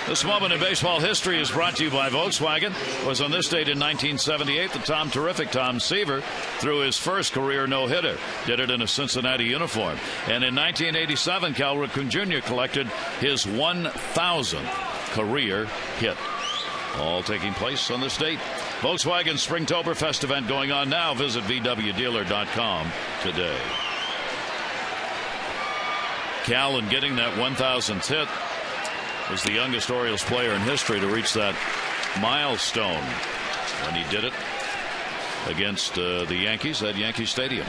This moment in baseball history is brought to you by Volkswagen. It was on this date in 1978 that terrific Tom Seaver threw his first career no-hitter. Did it in a Cincinnati uniform. And in 1987, Cal Ripken Jr. collected his 1,000th career hit. all taking place on this date. Volkswagen Springtoberfest event going on now. Visit VWDealer.com today. Callen getting that 1,000th hit, was the youngest Orioles player in history to reach that milestone when he did it against the Yankees at Yankee Stadium.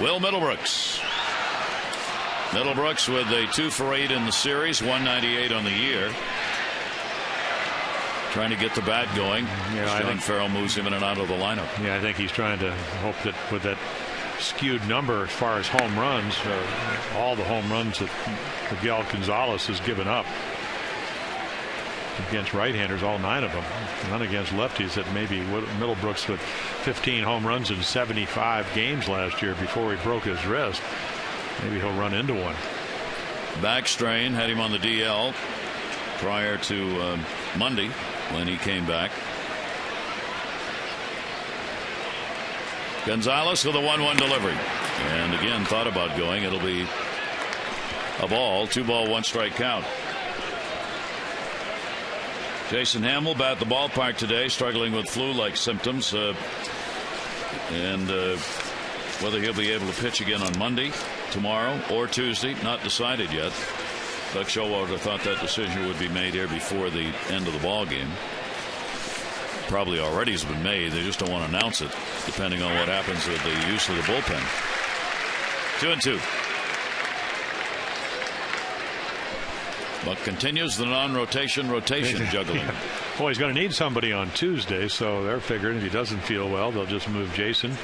Will Middlebrooks. Middlebrooks with a 2 for 8 in the series, 198 on the year. Trying to get the bat going. Yeah, John Farrell moves him in and out of the lineup. Yeah, I think he's trying to hope that with that skewed number as far as home runs, all the home runs that Miguel Gonzalez has given up against right-handers, all 9 of them, none against lefties, that maybe Middlebrooks with 15 home runs in 75 games last year before he broke his wrist, maybe he'll run into one. Back strain had him on the DL prior to Monday when he came back. Gonzalez with a 1-1 delivery, and again thought about going. It'll be a ball. 2 ball 1 strike count. Jason Hamill bat the ballpark today, struggling with flu-like symptoms, and whether he'll be able to pitch again on Monday, tomorrow, or Tuesday, not decided yet. Buck Showalter thought that decision would be made here before the end of the ball game. Probably already has been made. They just don't want to announce it, depending on what happens with the use of the bullpen. 2-2. Buck continues the non-rotation juggling. Yeah. Well, he's going to need somebody on Tuesday, so they're figuring if he doesn't feel well, they'll just move Jason.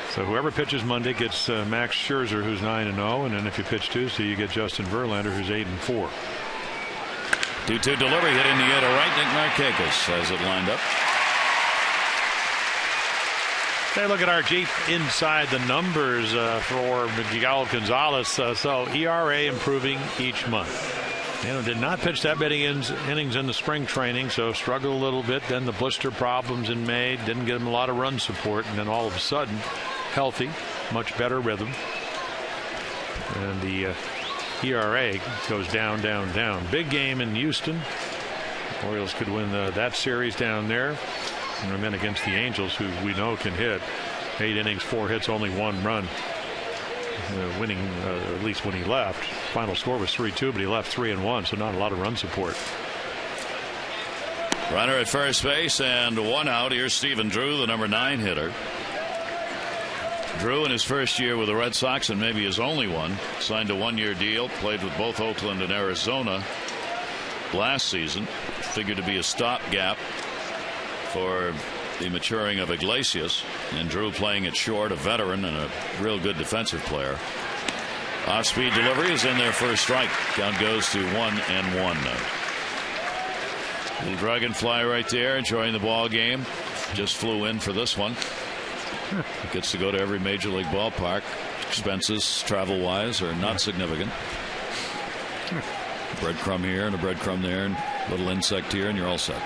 So whoever pitches Monday gets Max Scherzer, who's 9-0, and then if you pitch Tuesday, you get Justin Verlander, who's 8-4. 2-2 delivery hit in the air to right. Nick Markakis has it lined up. Hey, look at our Jeep inside the numbers for Miguel Gonzalez. So ERA improving each month. Did not pitch that many innings in the spring training, so struggled a little bit. Then the blister problems in May didn't get him a lot of run support, and then all of a sudden, healthy, much better rhythm, and the ERA goes down, down, down. Big game in Houston. Orioles could win that series down there, and then against the Angels, who we know can hit. 8 innings, 4 hits, only 1 run. Winning, at least when he left. Final score was 3-2, but he left 3-1, so not a lot of run support. Runner at first base and 1 out. Here's Stephen Drew, the number 9 hitter. Drew in his first year with the Red Sox, and maybe his only one, signed a 1-year deal, played with both Oakland and Arizona last season. Figured to be a stopgap for the maturing of Iglesias, and Drew playing at short, a veteran and a real good defensive player. Off-speed delivery is in there for a strike. Count goes to 1-1 now. Little dragonfly right there, enjoying the ball game. Just flew in for this one. Gets to go to every major league ballpark. Expenses, travel-wise, are not significant. Breadcrumb here and a breadcrumb there, and a little insect here, and you're all set.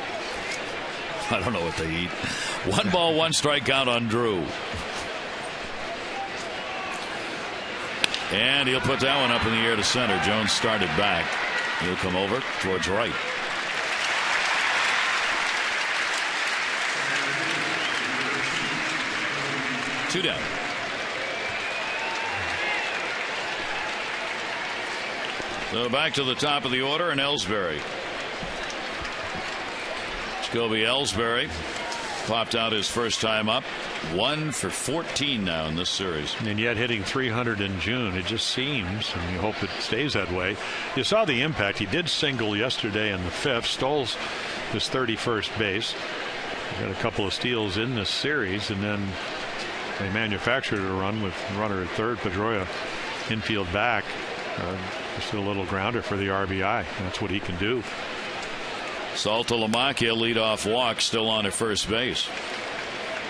I don't know what they eat. 1 ball, 1 strike count on Drew. And he'll put that one up in the air to center. Jones started back. He'll come over towards right. Two down. So back to the top of the order, and Ellsbury. Jacoby Ellsbury popped out his first time up. 1 for 14 now in this series. And yet hitting 300 in June. It just seems, and you hope it stays that way. You saw the impact. He did single yesterday in the 5th. Stole his 31st base. He got a couple of steals in this series, and then they manufactured a run with runner at third. Pedroia infield back. Just a little grounder for the RBI. That's what he can do. Saltalamacchia leadoff walk, still on at first base.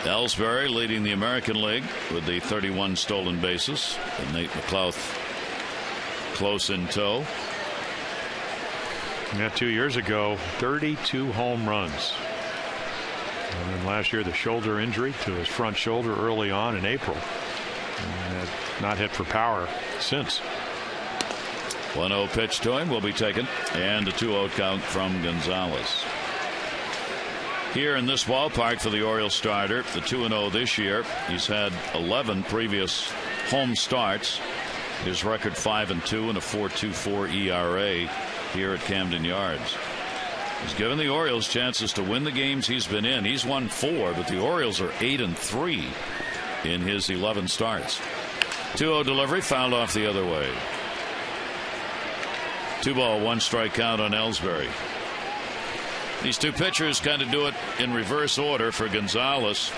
Ellsbury leading the American League with the 31 stolen bases, and Nate McLouth close in tow. Yeah, 2 years ago, 32 home runs. And then last year, the shoulder injury to his front shoulder early on in April. And not hit for power since. 1-0 pitch to him will be taken, and a 2-0 count from Gonzalez. Here in this ballpark for the Orioles starter, the 2-0 this year. He's had 11 previous home starts. His record 5-2 and a 4.24 ERA here at Camden Yards. He's given the Orioles chances to win the games he's been in. He's won 4, but the Orioles are 8-3 in his 11 starts. 2-0 delivery, fouled off the other way. 2-1 strike count on Ellsbury. These two pitchers kind of do it in reverse order. For Gonzalez,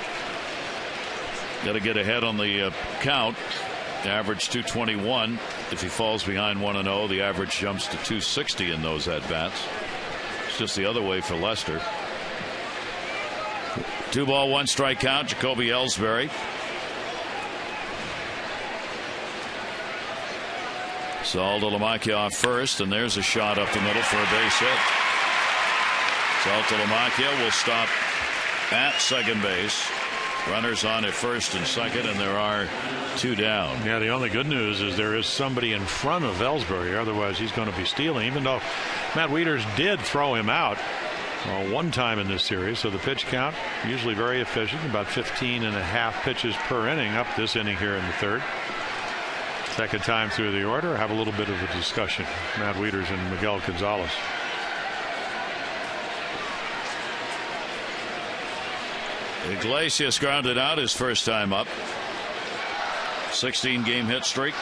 got to get ahead on the count. Average 221. If he falls behind 1-0, the average jumps to 260 in those at bats. It's just the other way for Lester. 2-1 strike count. Jacoby Ellsbury. Saltalamacchia off first, and there's a shot up the middle for a base hit. Saltalamacchia will stop at second base. Runners on at first and second, and there are 2 down. Yeah, the only good news is there is somebody in front of Ellsbury. Otherwise, he's going to be stealing, even though Matt Wieters did throw him out one time in this series. So the pitch count usually very efficient, about 15.5 pitches per inning, up this inning here in the third. Second time through the order. Have a little bit of a discussion. Matt Wieters and Miguel Gonzalez. Iglesias grounded out his first time up. 16-game hit streak.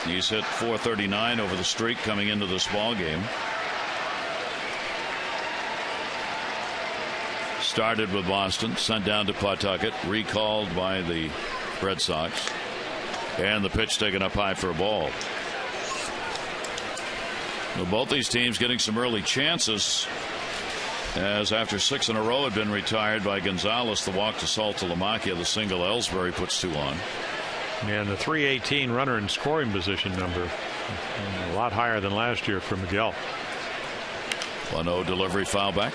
He's hit .439 over the streak coming into this ball game. Started with Boston, sent down to Pawtucket, recalled by the Red Sox, and the pitch taken up high for a ball. Well, both these teams getting some early chances, as after 6 in a row had been retired by Gonzalez. The walk to Saltalamacchia, the single Ellsbury puts 2 on. And the 318 runner in scoring position number, a lot higher than last year for Miguel. 1-0 delivery, foul back.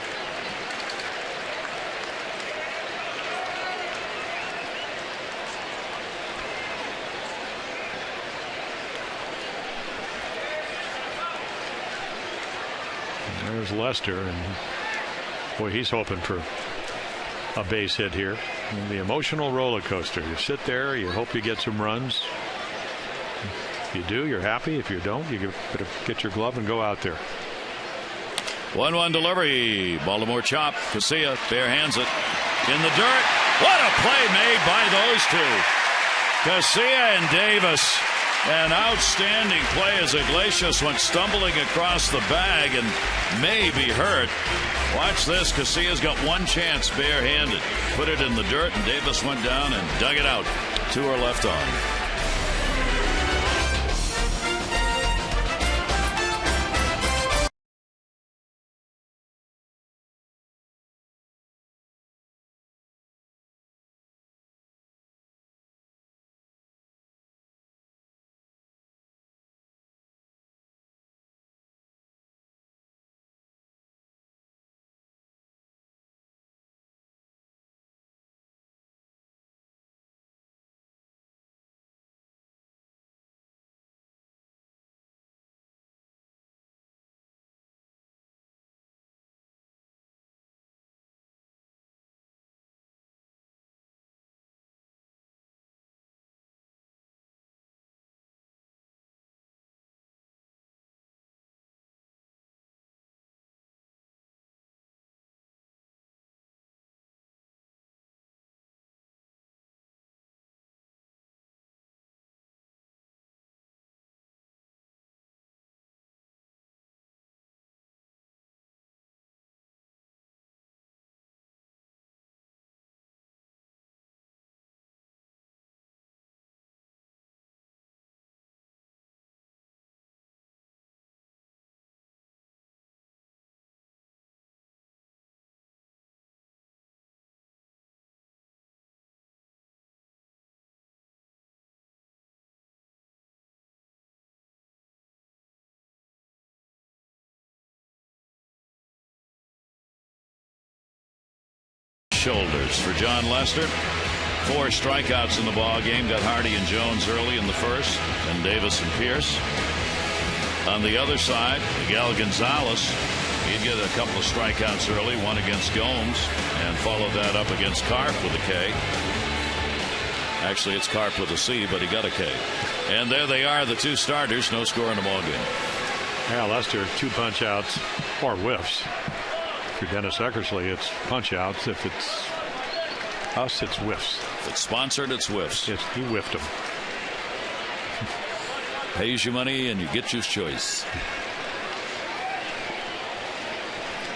There's Lester, and boy, he's hoping for a base hit here. And the emotional roller coaster. You sit there, you hope you get some runs. If you do, you're happy. If you don't, you better get your glove and go out there. 1-1 delivery. Baltimore chop. Casilla bare hands it in the dirt. What a play made by those two. Casilla and Davis. An outstanding play as Iglesias went stumbling across the bag and may be hurt. Watch this. Casilla's got one chance barehanded. Put it in the dirt, and Davis went down and dug it out. 2 are left on. Shoulders for John Lester. 4 strikeouts in the ball game. Got Hardy and Jones early in the first, and Davis and Pierce. On the other side, Miguel Gonzalez, he'd get a couple of strikeouts early, one against Gomes, and followed that up against Karp with a K. Actually, it's Karp with a C, but he got a K. And there they are, the two starters, no score in the ball game. Yeah, Lester, 2 punch outs or whiffs. For Dennis Eckersley, it's punch outs. If it's us, it's whiffs. If it's sponsored, it's whiffs. Yes, he whiffed them. Pays you money and you get your choice.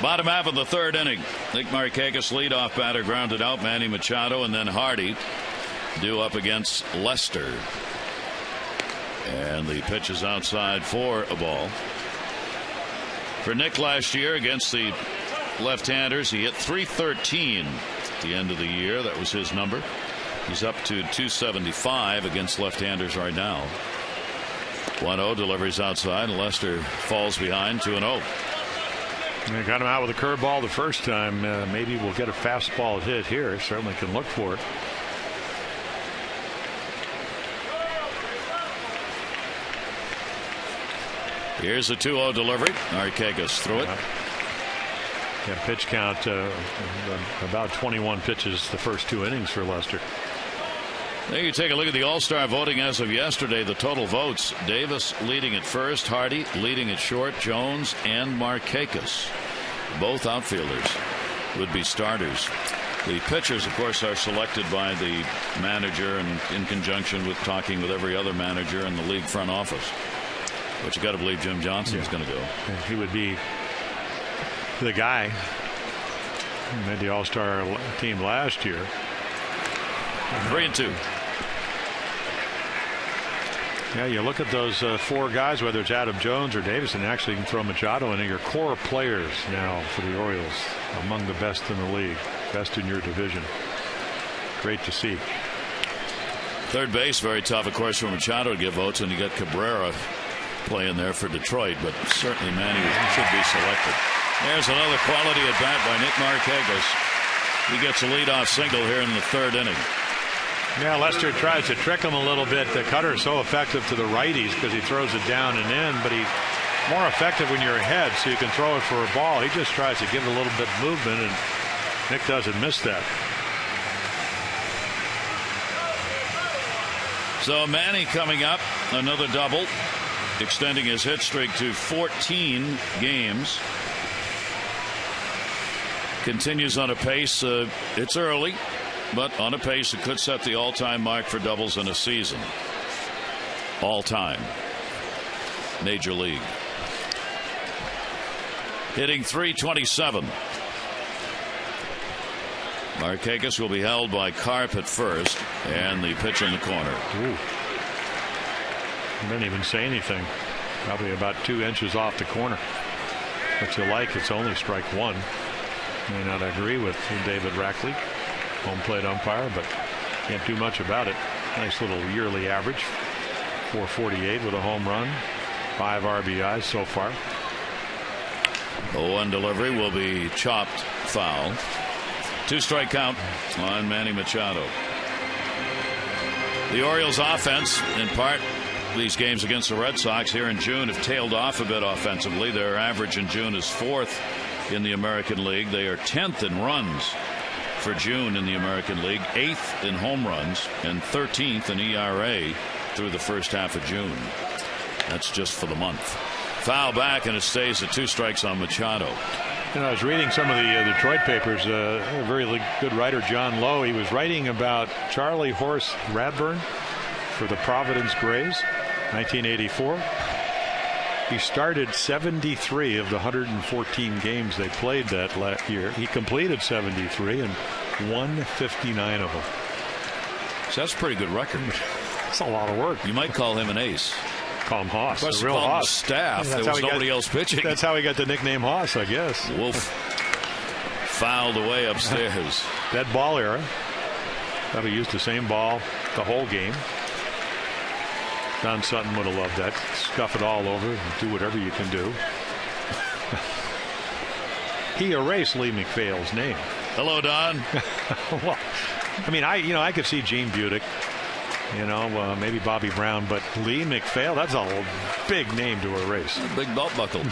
Bottom half of the third inning. Nick Markakis, leadoff batter, grounded out. Manny Machado and then Hardy due up against Lester. And the pitch is outside for a ball. For Nick last year against the left-handers, he hit .313 at the end of the year. That was his number. He's up to .275 against left-handers right now. 1-0, deliveries outside, and Lester falls behind 2-0. They got him out with a curveball the first time. Maybe we'll get a fastball hit here. Certainly can look for it. Here's a 2-0 delivery. Markakis threw it. Yeah, pitch count about 21 pitches the first 2 innings for Lester. There you take a look at the All-Star voting as of yesterday. The total votes: Davis leading at first, Hardy leading at short, Jones and Markakis. Both outfielders would be starters. The pitchers, of course, are selected by the manager and in conjunction with talking with every other manager in the league front office. But you got to believe Jim Johnson's going to go. He would be the guy who made the All-Star team last year. 3-2. Yeah, you look at those 4 guys, whether it's Adam Jones or Davis, and actually you can throw Machado in. Your core players now for the Orioles, among the best in the league, best in your division. Great to see. Third base, very tough, of course, for Machado to get votes, and you got Cabrera playing there for Detroit, but certainly Manny should be selected. There's another quality at bat by Nick Markakis. He gets a leadoff single here in the third inning. Yeah, Lester tries to trick him a little bit. The cutter is so effective to the righties because he throws it down and in, but he's more effective when you're ahead, so you can throw it for a ball. He just tries to give it a little bit of movement, and Nick doesn't miss that. So Manny coming up, another double, extending his hit streak to 14 games. Continues on a pace. It's early, but on a pace that could set the all-time mark for doubles in a season. All-time. Major League. Hitting .327. Markakis will be held by Karp at first, and the pitch in the corner. Ooh. Didn't even say anything. Probably about 2 inches off the corner. But you like, it's only strike 1. May not agree with David Rackley, home plate umpire, but can't do much about it. Nice little yearly average. .448 with a home run. 5 RBIs so far. 0-1 delivery will be chopped foul. 2-strike count on Manny Machado. The Orioles offense, in part, these games against the Red Sox here in June have tailed off a bit offensively. Their average in June is 4th in the American League. They are 10th in runs for June in the American League, 8th in home runs, and 13th in ERA through the first half of June. That's just for the month. Foul back, and it stays at 2 strikes on Machado. You know, I was reading some of the Detroit papers. A very good writer, John Lowe, he was writing about Charlie Horse Radburn for the Providence Grays, 1984. He started 73 of the 114 games they played that year. He completed 73 and won 59 of them. So that's a pretty good record. That's a lot of work. You might call him an ace. Call him Hoss. Of course, the real Hoss. Staff. There was nobody else pitching. That's how he got the nickname Hoss, I guess. Wolf fouled away upstairs. Dead ball era. Probably used the same ball the whole game. Don Sutton would have loved that. Scuff it all over and do whatever you can do. He erased Lee McPhail's name. Hello, Don. Well, I mean, I could see Gene Budick You know, maybe Bobby Brown, but Lee McPhail, that's a big name to erase. Big belt buckle.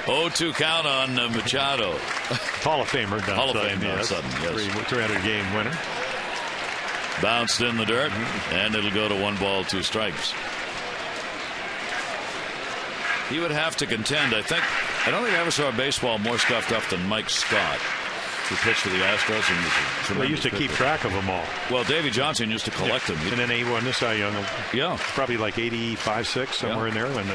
0-2 count on Machado. Hall of Famer. Hall of Fame, yes. Sudden, yes. 300 game winner. Bounced in the dirt, and it'll go to 1 ball, 2 strikes. He would have to contend, I don't think I ever saw a baseball more scuffed up than Mike Scott, who pitched for the Astros. And they used to keep track of them all. Well, Davey Johnson used to collect them. And then he won the Cy Young. Yeah. Probably like 85, 6, somewhere in there, when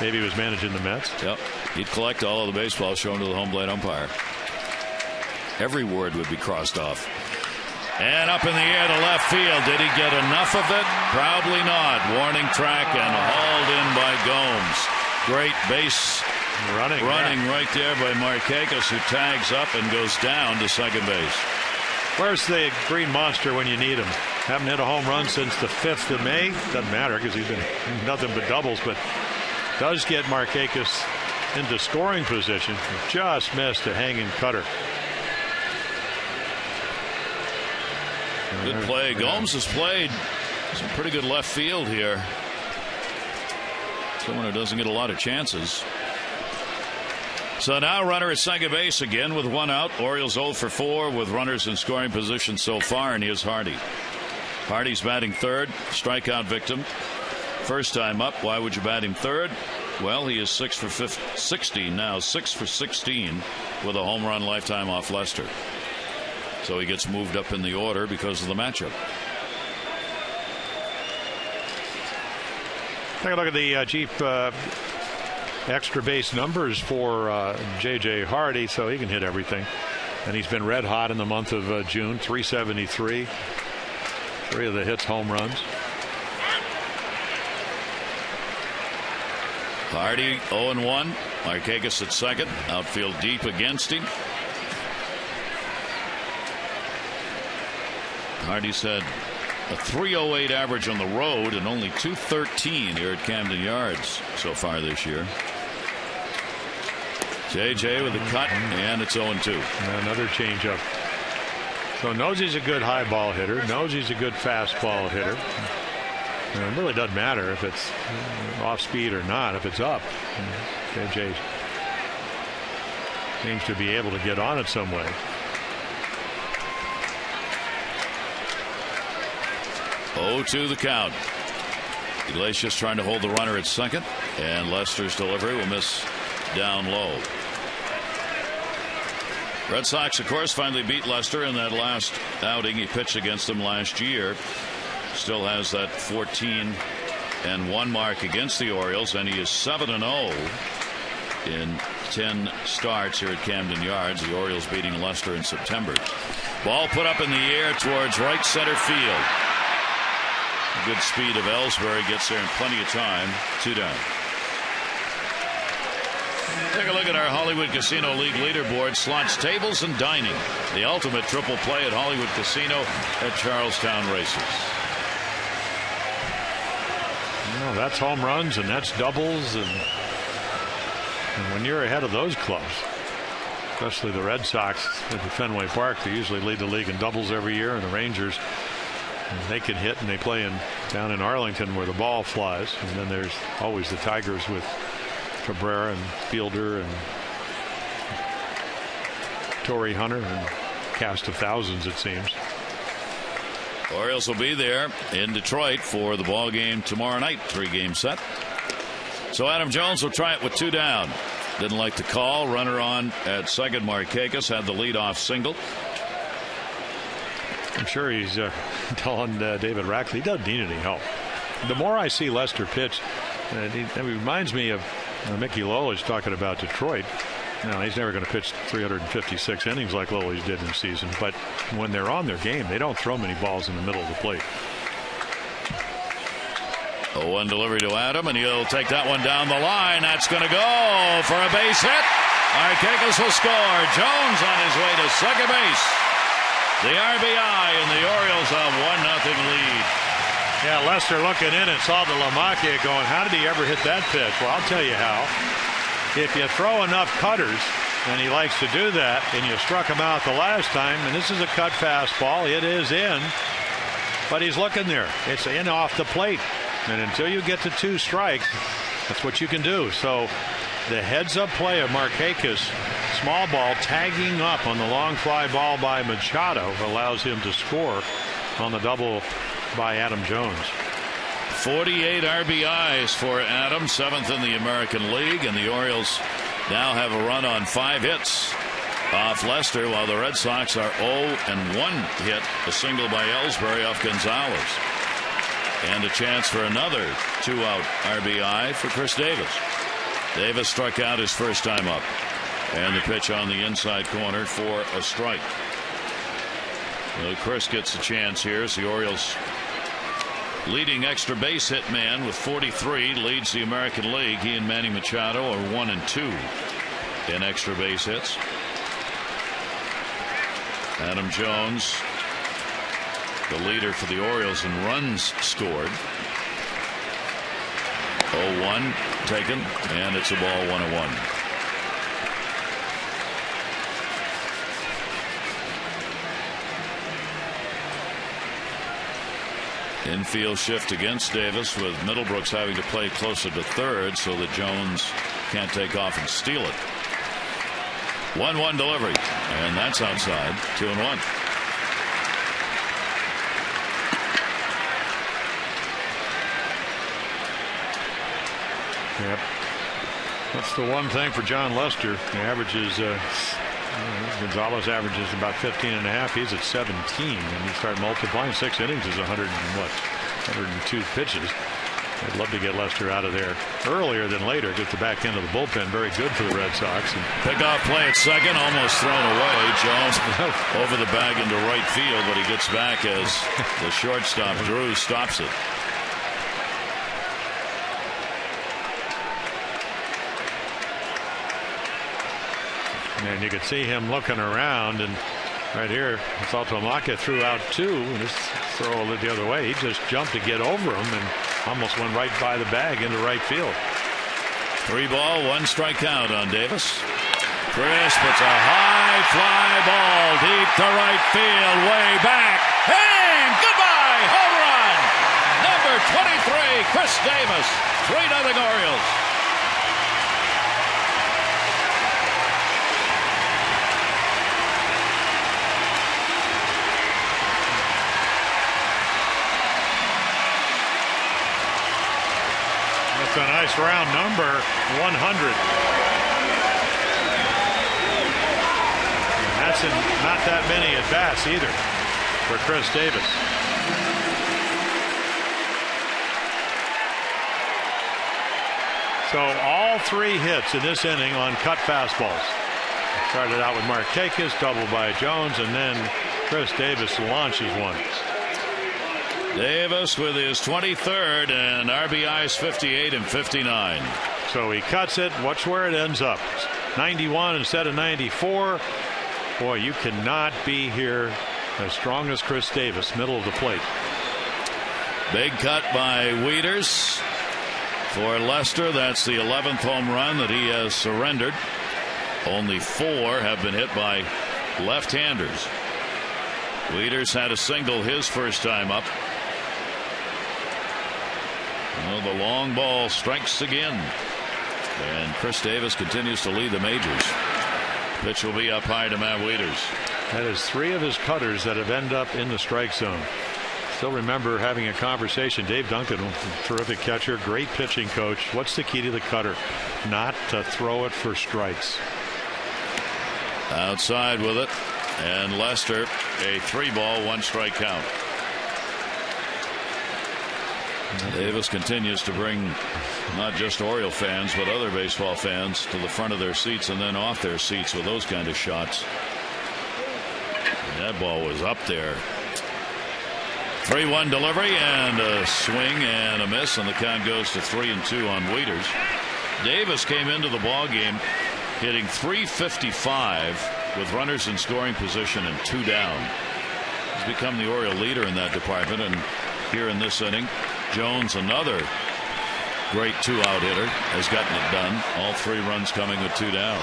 maybe he was managing the Mets. Yep. He'd collect all of the baseballs shown to the home plate umpire. Every word would be crossed off. And up in the air to left field. Did he get enough of it? Probably not. Warning track and hauled in by Gomes. Great base running right there by Markakis, who tags up and goes down to second base. Where's the Green Monster when you need him? Haven't hit a home run since the 5th of May. Doesn't matter because he's been nothing but doubles, but does get Markakis into scoring position. Just missed a hanging cutter. Good play. Gomes has played some pretty good left field here. Someone who doesn't get a lot of chances. So now runner at second base again with 1 out. Orioles 0 for 4 with runners in scoring position so far, and here's Hardy. Hardy's batting third, strikeout victim. First time up. Why would you bat him third? Well, he is 6 for 16 now, 6 for 16 with a home run lifetime off Lester. So he gets moved up in the order because of the matchup. Take a look at the Jeep extra base numbers for J.J. Hardy, so he can hit everything. And he's been red hot in the month of June. 373. 3 of the hits home runs. Hardy 0-1. Markakis at second. Outfield deep against him. Hardy's had a 308 average on the road and only 213 here at Camden Yards so far this year. JJ with a cut, and it's 0-2. Another changeup. So knows he's a good high ball hitter. Knows he's a good fastball hitter. And it really doesn't matter if it's off speed or not. If it's up, JJ seems to be able to get on it some way. To the count. Iglesias trying to hold the runner at second, and Lester's delivery will miss down low. Red Sox, of course, finally beat Lester in that last outing. He pitched against them last year. Still has that 14-1 mark against the Orioles, and he is 7-0 in 10 starts here at Camden Yards. The Orioles beating Lester in September. Ball put up in the air towards right center field. Good speed of Ellsbury gets there in plenty of time. 2 down. Take a look at our Hollywood Casino League leaderboard. Slots, tables, and dining. The ultimate triple play at Hollywood Casino at Charlestown Races. Well, that's home runs and that's doubles. And when you're ahead of those clubs, especially the Red Sox at the Fenway Park, they usually lead the league in doubles every year, and the Rangers, they can hit, and they play down in Arlington where the ball flies. And then there's always the Tigers with Cabrera and Fielder and Torrey Hunter and cast of thousands, it seems. Orioles will be there in Detroit for the ball game tomorrow night. 3-game set. So Adam Jones will try it with 2 down. Didn't like the call. Runner on at second. Markakis had the leadoff single. I'm sure he's telling David Rackley he doesn't need any help. The more I see Lester pitch, it reminds me of Mickey Lolish talking about Detroit. Now, he's never going to pitch 356 innings like Lolish did in the season, but when they're on their game, they don't throw many balls in the middle of the plate. 0-1 delivery to Adam, and he'll take that one down the line. That's going to go for a base hit. Markakis will score. Jones on his way to second base. The RBI, and the Orioles have 1-0 lead. Yeah, Lester looking in and saw the LaMacchia going, how did he ever hit that pitch? Well, I'll tell you how. If you throw enough cutters, and he likes to do that, and you struck him out the last time, and this is a cut fastball, it is in. but he's looking there. It's in off the plate. And until you get to 2 strikes, that's what you can do. So the heads-up play of Markakis, small ball tagging up on the long fly ball by Machado, allows him to score on the double by Adam Jones. 48 RBIs for Adam, 7th in the American League, and the Orioles now have a run on 5 hits off Lester, while the Red Sox are 0-1 hit, a single by Ellsbury off Gonzalez. And a chance for another 2-out RBI for Chris Davis. Davis struck out his first time up. And the pitch on the inside corner for a strike. Well, Chris gets a chance here as the Orioles leading extra base hit man with 43 leads the American League. He and Manny Machado are 1 and 2 in extra base hits. Adam Jones, the leader for the Orioles in runs scored. 0-1 taken, and it's a ball, 1-1. Infield shift against Davis, with Middlebrooks having to play closer to third so that Jones can't take off and steal it. 1-1 delivery, and that's outside. 2-1. Yep. That's the one thing for John Lester. The average is Gonzalez averages about 15.5. He's at 17. And you start multiplying, 6 innings is 102 pitches. I'd love to get Lester out of there earlier than later. Get the back end of the bullpen. Very good for the Red Sox. And pickoff play at second, almost thrown away. Jones over the bag into right field, but he gets back as the shortstop Drew stops it. And you could see him looking around, and right here, Saltalamacca threw out 2, and this throw the other way. He just jumped to get over him and almost went right by the bag into right field. 3 ball, 1 strike count on Davis. Chris puts a high fly ball deep to right field, way back. And goodbye, home run. Number 23, Chris Davis. 3-0 Orioles. That's a nice round number, 100. And that's not that many at bats either for Chris Davis. So all 3 hits in this inning on cut fastballs. Started out with Markakis, double by Jones, and then Chris Davis launches one. Davis with his 23rd, and RBIs 58 and 59. So he cuts it. Watch where it ends up. 91 instead of 94. Boy, you cannot be here as strong as Chris Davis, middle of the plate. Big cut by Wieters for Lester. That's the 11th home run that he has surrendered. Only 4 have been hit by left-handers. Wieters had a single his first time up. Well, the long ball strikes again, and Chris Davis continues to lead the majors. Pitch will be up high to Matt Wieters. That is 3 of his cutters that have ended up in the strike zone. Still remember having a conversation. Dave Duncan, terrific catcher, great pitching coach. What's the key to the cutter? Not to throw it for strikes. Outside with it, and Lester, a 3-ball, 1 strike count. Davis continues to bring not just Oriole fans but other baseball fans to the front of their seats and then off their seats with those kind of shots. And that ball was up there. 3-1 delivery and a swing and a miss, and the count goes to 3-2 on Wieters. Davis came into the ball game hitting .355 with runners in scoring position and 2 down. He's become the Oriole leader in that department, and here in this inning, Jones, another great 2-out hitter, has gotten it done. All 3 runs coming with 2 down.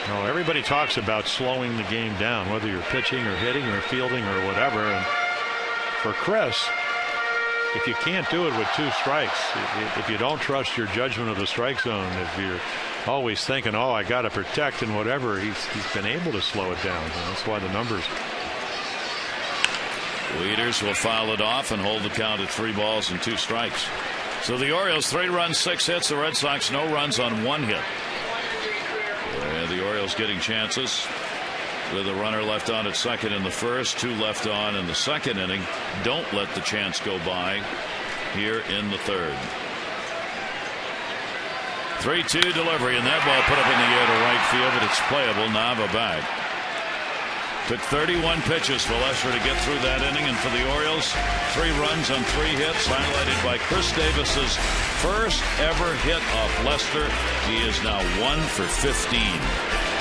No, everybody talks about slowing the game down, whether you're pitching or hitting or fielding or whatever. And for Chris, if you can't do it with 2 strikes, if you don't trust your judgment of the strike zone, if you're always thinking, oh, I got to protect and whatever, he's been able to slow it down. And that's why the numbers. Leaders will foul it off and hold the count at 3 balls and 2 strikes. So the Orioles 3 runs, 6 hits. The Red Sox no runs on 1 hit. And the Orioles getting chances with a runner left on at second in the first, 2 left on in the second inning. Don't let the chance go by here in the third. 3-2 delivery, and that ball put up in the air to right field, but it's playable. Nava back. Took 31 pitches for Lester to get through that inning, and for the Orioles, 3 runs on 3 hits, highlighted by Chris Davis's first ever hit off Lester. He is now 1 for 15.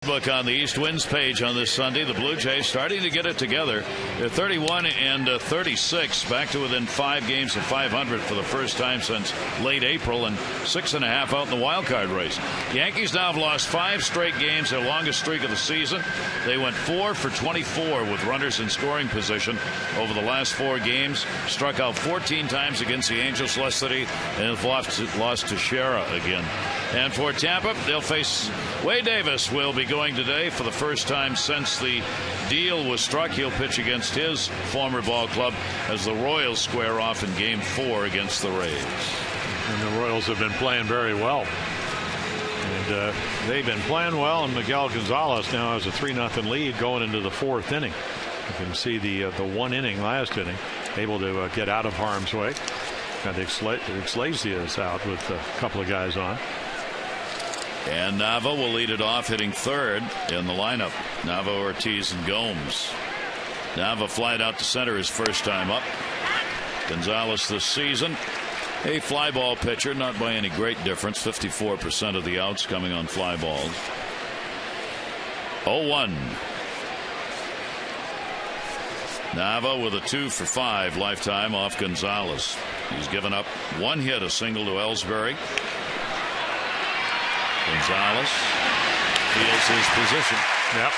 Book on the East Winds page on this Sunday. The Blue Jays starting to get it together. They're 31 and 36, back to within 5 games of 500 for the first time since late April, and 6.5 out in the wild card race. Yankees now have lost 5 straight games, their longest streak of the season. They went 4 for 24 with runners in scoring position over the last 4 games. Struck out 14 times against the Angels yesterday, and have lost to Shera again. And for Tampa, they'll face Wade Davis. Will be going today for the first time since the deal was struck. He'll pitch against his former ball club as the Royals square off in Game 4 against the Rays. And the Royals have been playing very well. And they've been playing well, and Miguel Gonzalez now has a 3-0 lead going into the 4th inning. You can see the 1 inning last inning, able to get out of harm's way. And Iglesias out with a couple of guys on. And Nava will lead it off, hitting third in the lineup. Nava, Ortiz, and Gomes. Nava flied out to center his first time up. Gonzalez this season, a fly ball pitcher, not by any great difference. 54% of the outs coming on fly balls. 0-1. Nava with a 2 for 5 lifetime off Gonzalez. He's given up 1 hit, a single to Ellsbury. Gonzalez feels his position. Yep.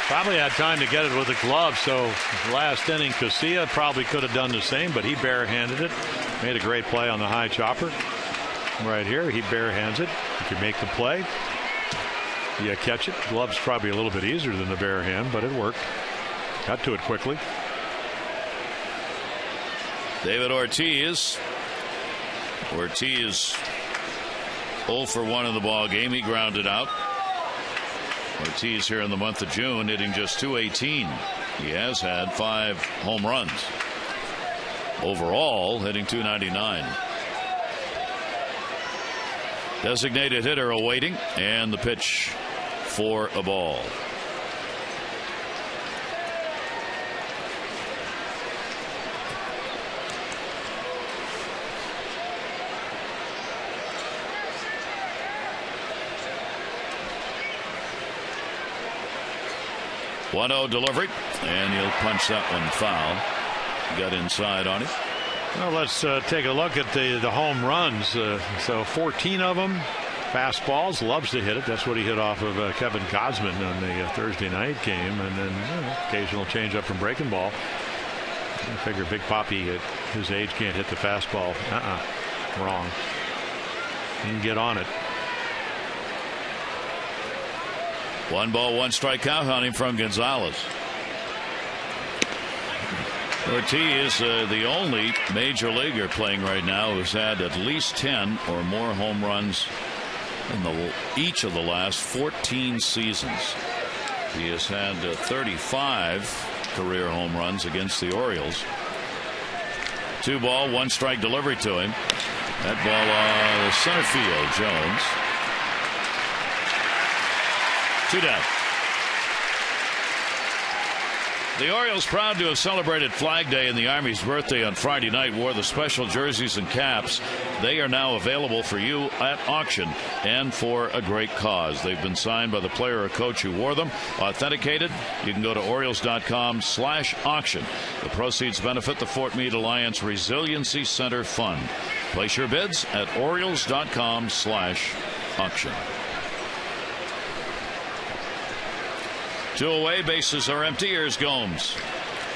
Probably had time to get it with the glove, so last inning Casilla probably could have done the same, but he barehanded it. Made a great play on the high chopper. Right here, he barehands it. If you make the play, you catch it. Glove's probably a little bit easier than the bare hand, but it worked. Got to it quickly. David Ortiz. Ortiz 0 for 1 in the ball game. He grounded out. Ortiz here in the month of June hitting just .218. He has had 5 home runs. Overall hitting .299. Designated hitter awaiting, and the pitch for a ball. 1-0 delivery, and he'll punch that one foul. Got inside on him. Well, let's take a look at the home runs. So 14 of them. Fastballs, loves to hit it. That's what he hit off of Kevin Cosman on the Thursday night game. And then occasional changeup from breaking ball. I figure Big Papi at his age can't hit the fastball. Wrong. He can get on it. 1 ball, 1 strike count on him from Gonzalez. Ortiz, the only major leaguer playing right now who's had at least 10 or more home runs in each of the last 14 seasons. He has had 35 career home runs against the Orioles. 2 ball, 1 strike delivery to him. That ball center field, Jones. 2 down. The Orioles, proud to have celebrated Flag Day and the Army's birthday on Friday night, wore the special jerseys and caps. They are now available for you at auction and for a great cause. They've been signed by the player or coach who wore them, authenticated. You can go to Orioles.com/auction. The proceeds benefit the Fort Meade Alliance Resiliency Center Fund. Place your bids at Orioles.com/auction. 2 away, bases are empty. Here's Gomes.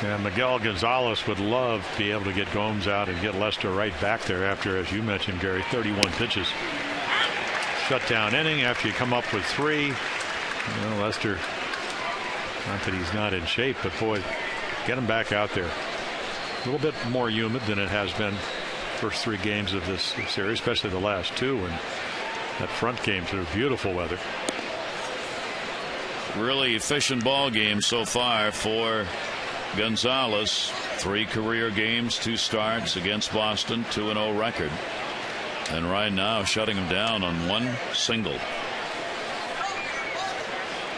Yeah, Miguel Gonzalez would love to be able to get Gomes out and get Lester right back there after, as you mentioned, Gary, 31 pitches. Shutdown inning after you come up with 3. Lester, not that he's not in shape, but boy, get him back out there. A little bit more humid than it has been first 3 games of this series, especially the last 2, and that front game through beautiful weather. Really efficient ball game so far for Gonzalez. 3 career games, 2 starts against Boston, 2-0 record. And right now shutting him down on 1 single.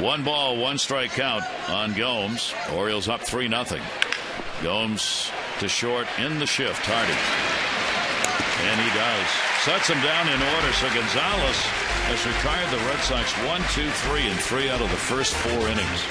1 ball, 1 strike count on Gomes. Orioles up 3-0. Gomes to short in the shift. Hardy. And he does. Sets him down in order. So Gonzalez has retired the Red Sox 1, 2, 3 in 3 out of the first 4 innings.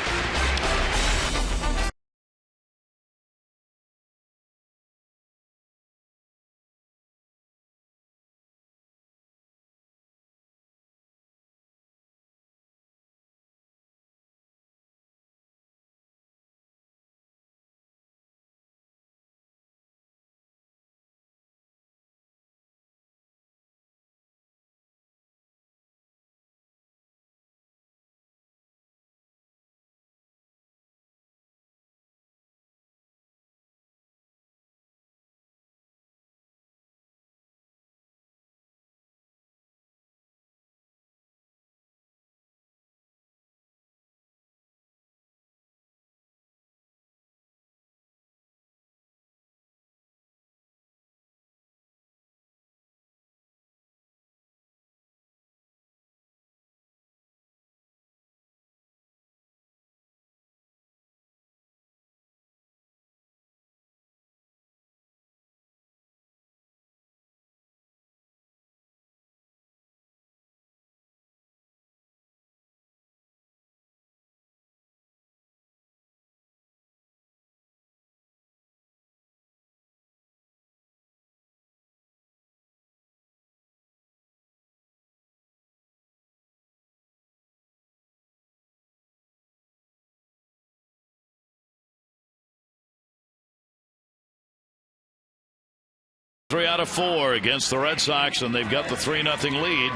Three out of 4 against the Red Sox, and they've got the 3-0 lead.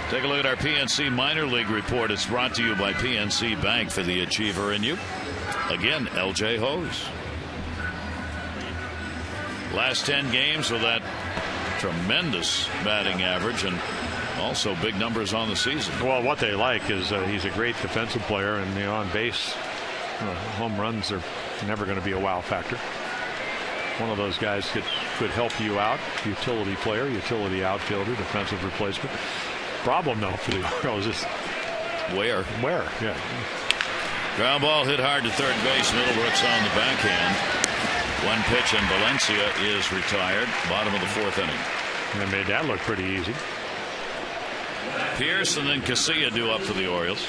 Take a look at our PNC minor league report. It's brought to you by PNC Bank, for the achiever in you. Again, LJ Hose. Last 10 games with that tremendous batting average and also big numbers on the season. Well, what they like is he's a great defensive player, and on base home runs are never going to be a wow factor. One of those guys that could help you out. Utility player, utility outfielder, defensive replacement. Problem though for the Orioles is where, yeah. Ground ball hit hard to third base. Middlebrooks on the backhand. 1 pitch and Valencia is retired. Bottom of the 4th inning. And they made that look pretty easy. Pierce and then Casilla due up for the Orioles.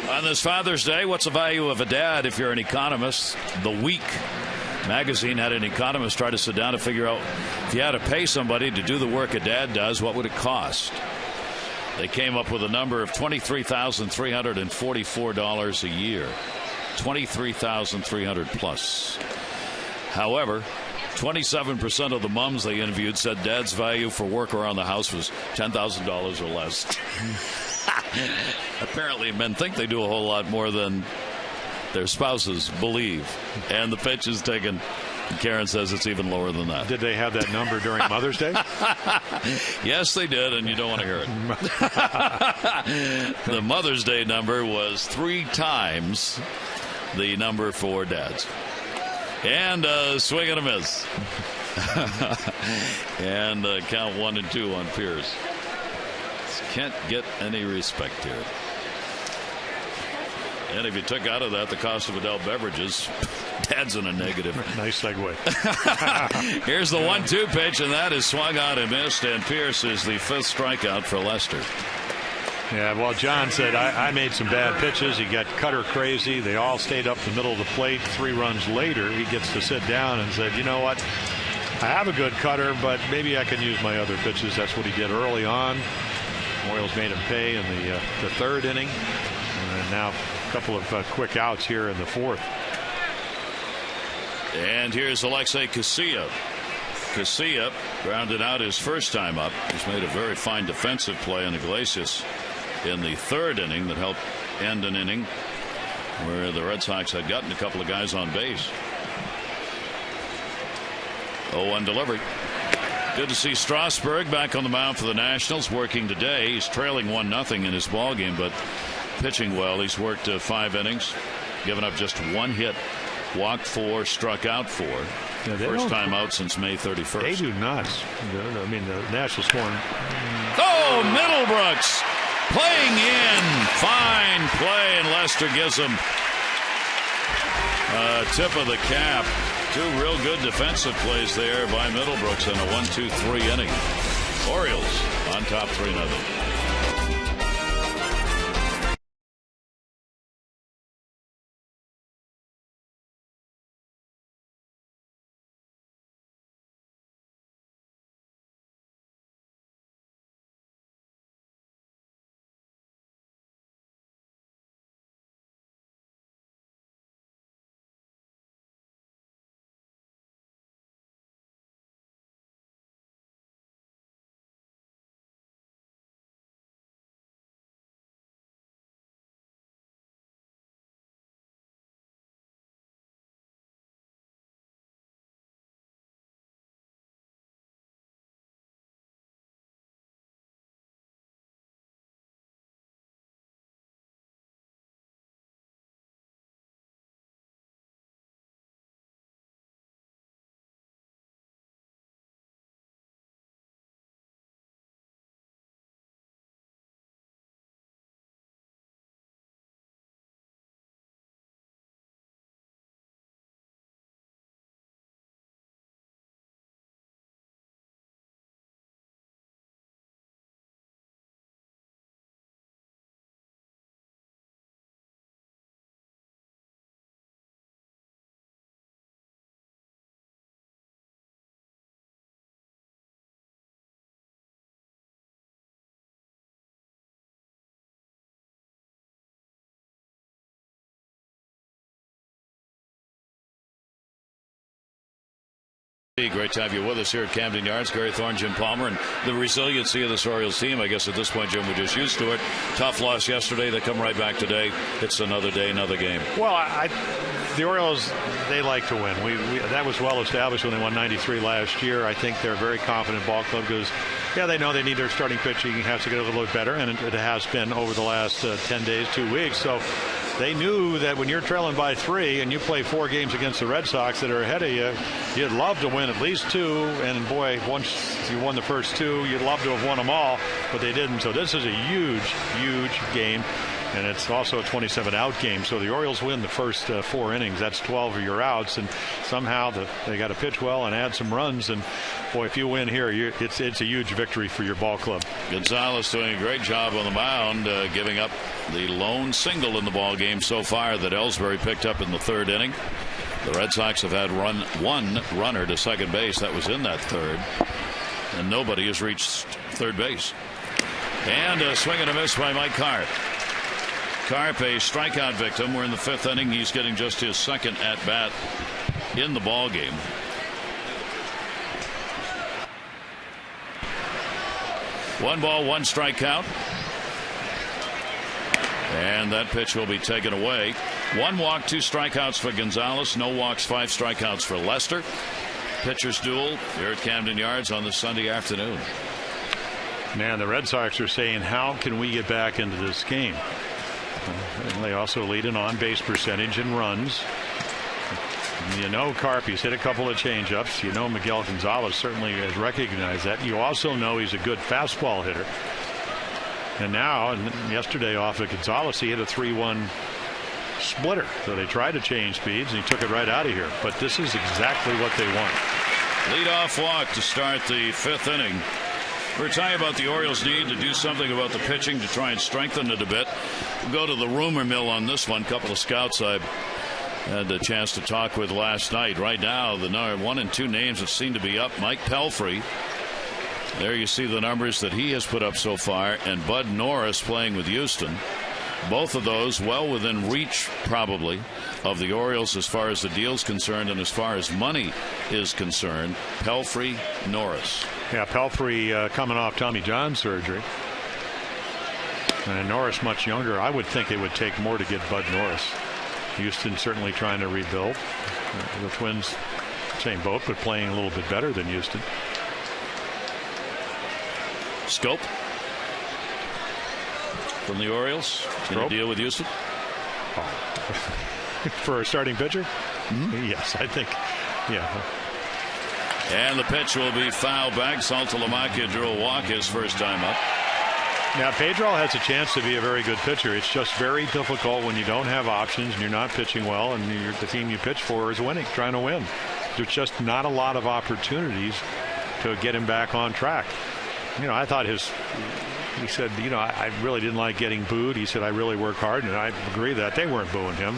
On this Father's Day, what's the value of a dad if you're an economist? The Week magazine had an economist try to sit down to figure out if you had to pay somebody to do the work a dad does, what would it cost? They came up with a number of $23,344 a year. $23,300 plus. However, 27% of the moms they interviewed said dad's value for work around the house was $10,000 or less. Apparently, men think they do a whole lot more than their spouses believe. And the pitch is taken. Karen says it's even lower than that. Did they have that number during Mother's Day? Yes, they did, and you don't want to hear it. The Mother's Day number was 3 times the number for dads. And swing and a miss. And count 1 and 2 on Pierce. Can't get any respect here. And if you took out of that the cost of adult beverages, dad's in a negative. Nice segue. Here's the 1-2 pitch, and that is swung out and missed, and Pierce is the 5th strikeout for Lester. Yeah, well, John said, I made some bad pitches. He got cutter crazy. They all stayed up the middle of the plate. 3 runs later, he gets to sit down and said, you know what? I have a good cutter, but maybe I can use my other pitches. That's what he did early on. Orioles made him pay in the 3rd inning. And now a couple of quick outs here in the 4th. And here's Alexei Casilla. Casilla grounded out his first time up. He's made a very fine defensive play on Iglesias in the 3rd inning that helped end an inning where the Red Sox had gotten a couple of guys on base. 0-1 delivery. Good to see Strasburg back on the mound for the Nationals, working today. He's trailing 1-0 in his ball game, but pitching well. He's worked 5 innings, given up just 1 hit, walked 4, struck out 4. Yeah, first time out since May 31st. They do not. I mean, the Nationals scoring. Oh, Middlebrooks playing in. Fine play, and Lester gives him a tip of the cap. 2 real good defensive plays there by Middlebrooks in a 1-2-3 inning. Orioles on top 3-0. Great to have you with us here at Camden Yards. Gary Thorne, Jim Palmer, and the resiliency of this Orioles team. I guess at this point, Jim, we're just used to it. Tough loss yesterday. They come right back today. It's another day, another game. Well, the Orioles, they like to win. That was well established when they won 93 last year. I think they're a very confident ball club because, yeah, they know they need their starting pitching has to get a little bit better, and it has been over the last 10 days, 2 weeks. So they knew that when you're trailing by 3 and you play 4 games against the Red Sox that are ahead of you, you'd love to win at least 2. And boy, once you won the first 2, you'd love to have won them all, but they didn't. So this is a huge, huge game. And it's also a 27-out game. So the Orioles win the first 4 innings. That's 12 of your outs. And somehow they got to pitch well and add some runs. And, boy, if you win here, it's a huge victory for your ball club. Gonzalez doing a great job on the mound, giving up the lone single in the ball game so far that Ellsbury picked up in the 3rd inning. The Red Sox have had one runner to second base. That was in that 3rd. And nobody has reached 3rd base. And a swing and a miss by Mike Carp. Carp, a strikeout victim. We're in the 5th inning. He's getting just his 2nd at bat in the ball game. One ball, 1 strikeout. And that pitch will be taken away. 1 walk, 2 strikeouts for Gonzalez. No walks, 5 strikeouts for Lester. Pitchers duel here at Camden Yards on this Sunday afternoon. Man, the Red Sox are saying, how can we get back into this game? And they also lead in on-base percentage and runs. You know Carp, he's hit a couple of changeups. You know Miguel Gonzalez certainly has recognized that. You also know he's a good fastball hitter. And now, and yesterday off of Gonzalez, he hit a 3-1 splitter. So they tried to change speeds, and he took it right out of here. But this is exactly what they want. Leadoff walk to start the 5th inning. We're talking about the Orioles need to do something about the pitching to try and strengthen it a bit. We'll go to the rumor mill on this one. A couple of scouts I had a chance to talk with last night. Right now, the number 1 and 2 names that seem to be up: Mike Pelfrey. There you see the numbers that he has put up so far, and Bud Norris playing with Houston. Both of those well within reach, probably, of the Orioles as far as the deal's concerned and as far as money is concerned. Pelfrey, Norris. Yeah, Pelfrey coming off Tommy John surgery. And Norris much younger. I would think it would take more to get Bud Norris. Houston certainly trying to rebuild. The Twins, same boat, but playing a little bit better than Houston. Scope from the Orioles in a deal with Houston. For a starting pitcher? Yes, I think. Yeah. And the pitch will be fouled back. Saltalamacchia drew a walk his first time up. Now, Pedro has a chance to be a very good pitcher. It's just very difficult when you don't have options and you're not pitching well, and the team you pitch for is winning, trying to win. There's just not a lot of opportunities to get him back on track. You know, I thought he said, you know, I really didn't like getting booed. He said, I really work hard, and I agree that they weren't booing him.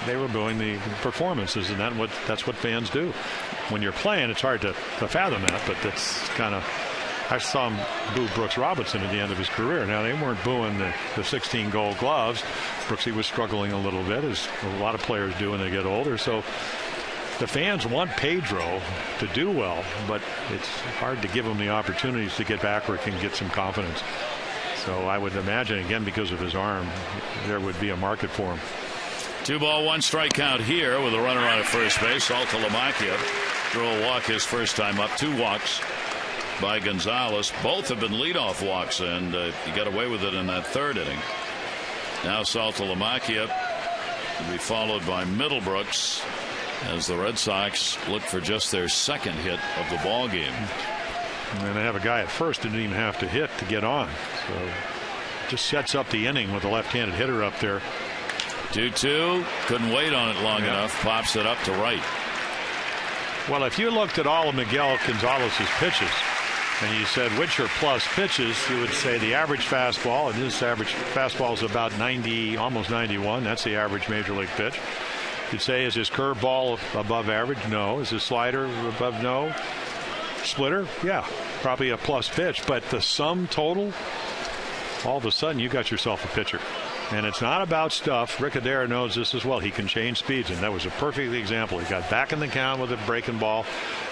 They were booing the performances, and that's what fans do. When you're playing, it's hard to fathom that, but that's kind of, I saw him boo Brooks Robinson at the end of his career. Now, they weren't booing the 16 gold gloves. Brooksy was struggling a little bit, as a lot of players do when they get older. So the fans want Pedro to do well, but it's hard to give him the opportunities to get back where he can get some confidence. So I would imagine, again, because of his arm, there would be a market for him. 2 ball, 1 strikeout here with a runner on at first base. Saltalamacchia drew a walk his first time up. 2 walks by Gonzalez. Both have been leadoff walks, and he got away with it in that 3rd inning. Now Saltalamacchia will be followed by Middlebrooks as the Red Sox look for just their 2nd hit of the ball game. And they have a guy at first who didn't even have to hit to get on. So just sets up the inning with a left-handed hitter up there. 2-2. Couldn't wait on it long enough. Pops it up to right. Well, if you looked at all of Miguel Gonzalez's pitches and you said which are plus pitches, you would say the average fastball, and his average fastball is about 90, almost 91. That's the average major league pitch. You'd say, is his curveball above average? No. Is his slider above? No. Splitter? Yeah, probably a plus pitch. But the sum total, all of a sudden you got yourself a pitcher. And it's not about stuff. Rick Adair knows this as well. He can change speeds, and that was a perfect example. He got back in the count with a breaking ball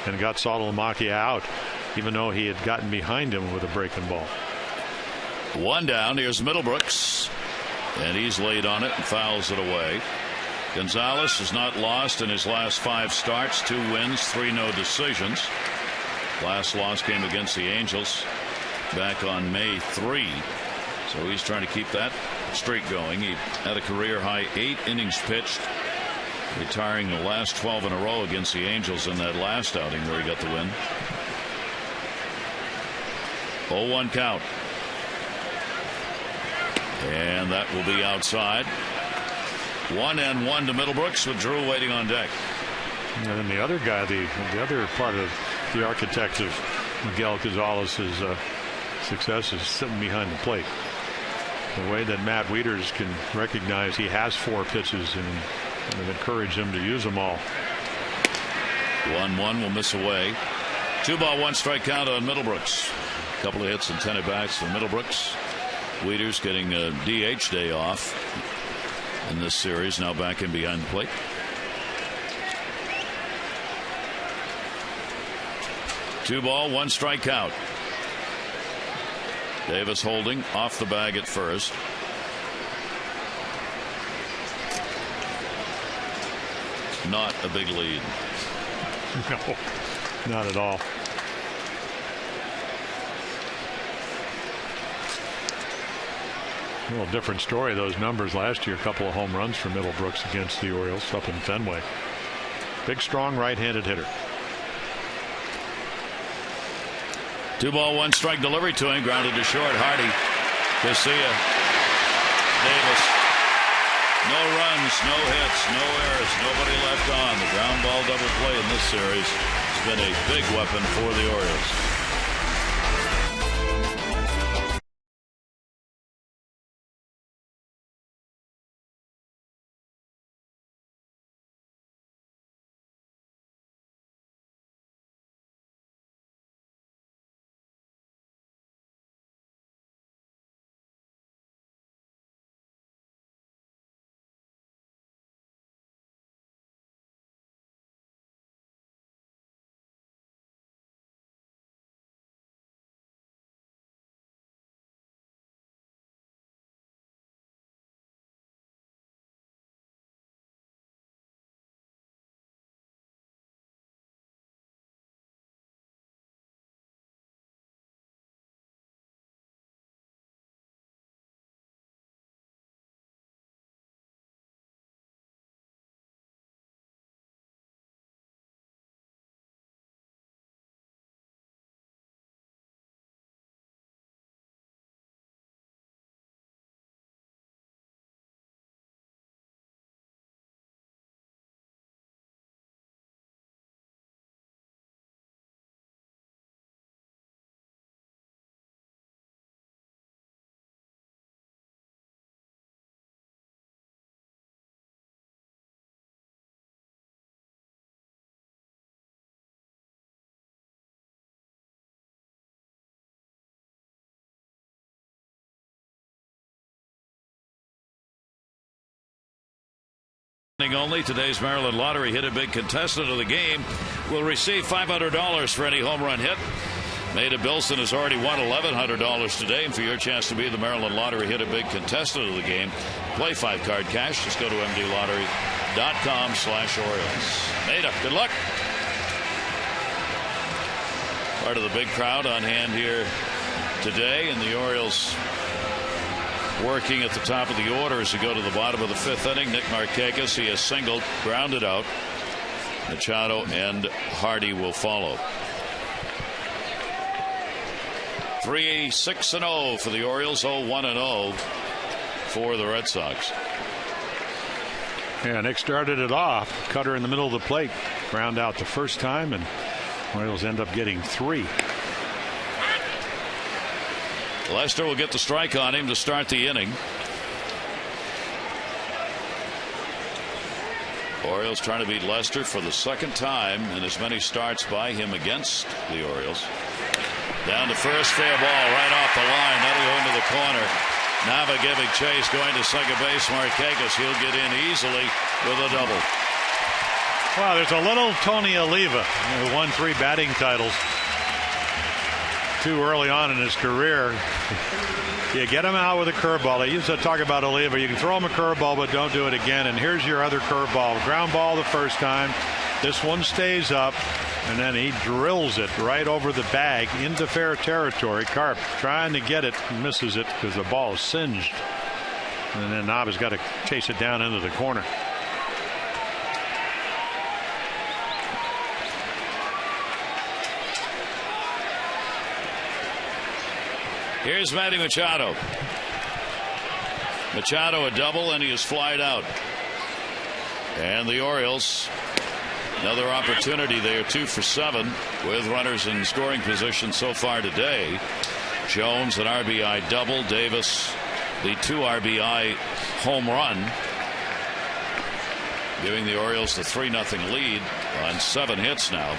and got Saltalamacchia out, even though he had gotten behind him with a breaking ball. 1 down. Here's Middlebrooks, and he's laid on it and fouls it away. Gonzalez has not lost in his last 5 starts. 2 wins, 3 no decisions. Last loss came against the Angels back on May 3. So he's trying to keep that streak going. He had a career high 8 innings pitched, retiring the last 12 in a row against the Angels in that last outing where he got the win. 0-1 count. And that will be outside. 1-1 to Middlebrooks with Drew waiting on deck. And then the other guy, the other part of the architect of Miguel Gonzalez's success is sitting behind the plate. The way that Matt Wieters can recognize he has 4 pitches and kind of encourage him to use them all. 1-1 will miss away. 2 ball 1 strike count on Middlebrooks. A couple of hits and 10 at bats for Middlebrooks. Wieters getting a DH day off in this series, now back in behind the plate. Two ball 1 strike count. Davis holding off the bag at first. Not a big lead. No, not at all. A little different story. Those numbers last year, a couple of home runs for Middlebrooks against the Orioles up in Fenway. Big, strong right-handed hitter. 2 ball 1 strike delivery to him, grounded to short. Hardy, Garcia, Davis. No runs, no hits, no errors, nobody left on. The ground ball double play in this series has been a big weapon for the Orioles. Only today's Maryland Lottery Hit a Big contestant of the game will receive $500 for any home run hit. Maida Bilson has already won $1,100 today, and for your chance to be the Maryland Lottery Hit a Big contestant of the game, play 5-card cash. Just go to mdlottery.com/Orioles. Maida, good luck. Part of the big crowd on hand here today, and the Orioles working at the top of the order as we go to the bottom of the 5th inning. Nick Markakis, he has singled, grounded out. Machado and Hardy will follow. 3-6-0 for the Orioles, 0-1-0 for the Red Sox. Yeah, Nick started it off. Cutter in the middle of the plate. Ground out the first time, and Orioles end up getting 3. Lester will get the strike on him to start the inning. Orioles trying to beat Lester for the 2nd time in as many starts by him against the Orioles. Down to first, fair ball right off the line. That'll go into the corner. Nava giving chase, going to second base. Markakis, he'll get in easily with a double. Wow, there's a little Tony Oliva, who won 3 batting titles too early on in his career. You get him out with a curveball. They used to talk about Oliva. You can throw him a curveball, but don't do it again. And here's your other curveball. Ground ball the first time. This one stays up. And then he drills it right over the bag into fair territory. Karp trying to get it, misses it because the ball is singed. And then Nava's got to chase it down into the corner. Here's Manny Machado. Machado a double, and he is flied out. And the Orioles, another opportunity. They are 2 for 7 with runners in scoring position so far today. Jones an RBI double. Davis the 2 RBI home run, giving the Orioles the 3-0 lead on 7 hits now.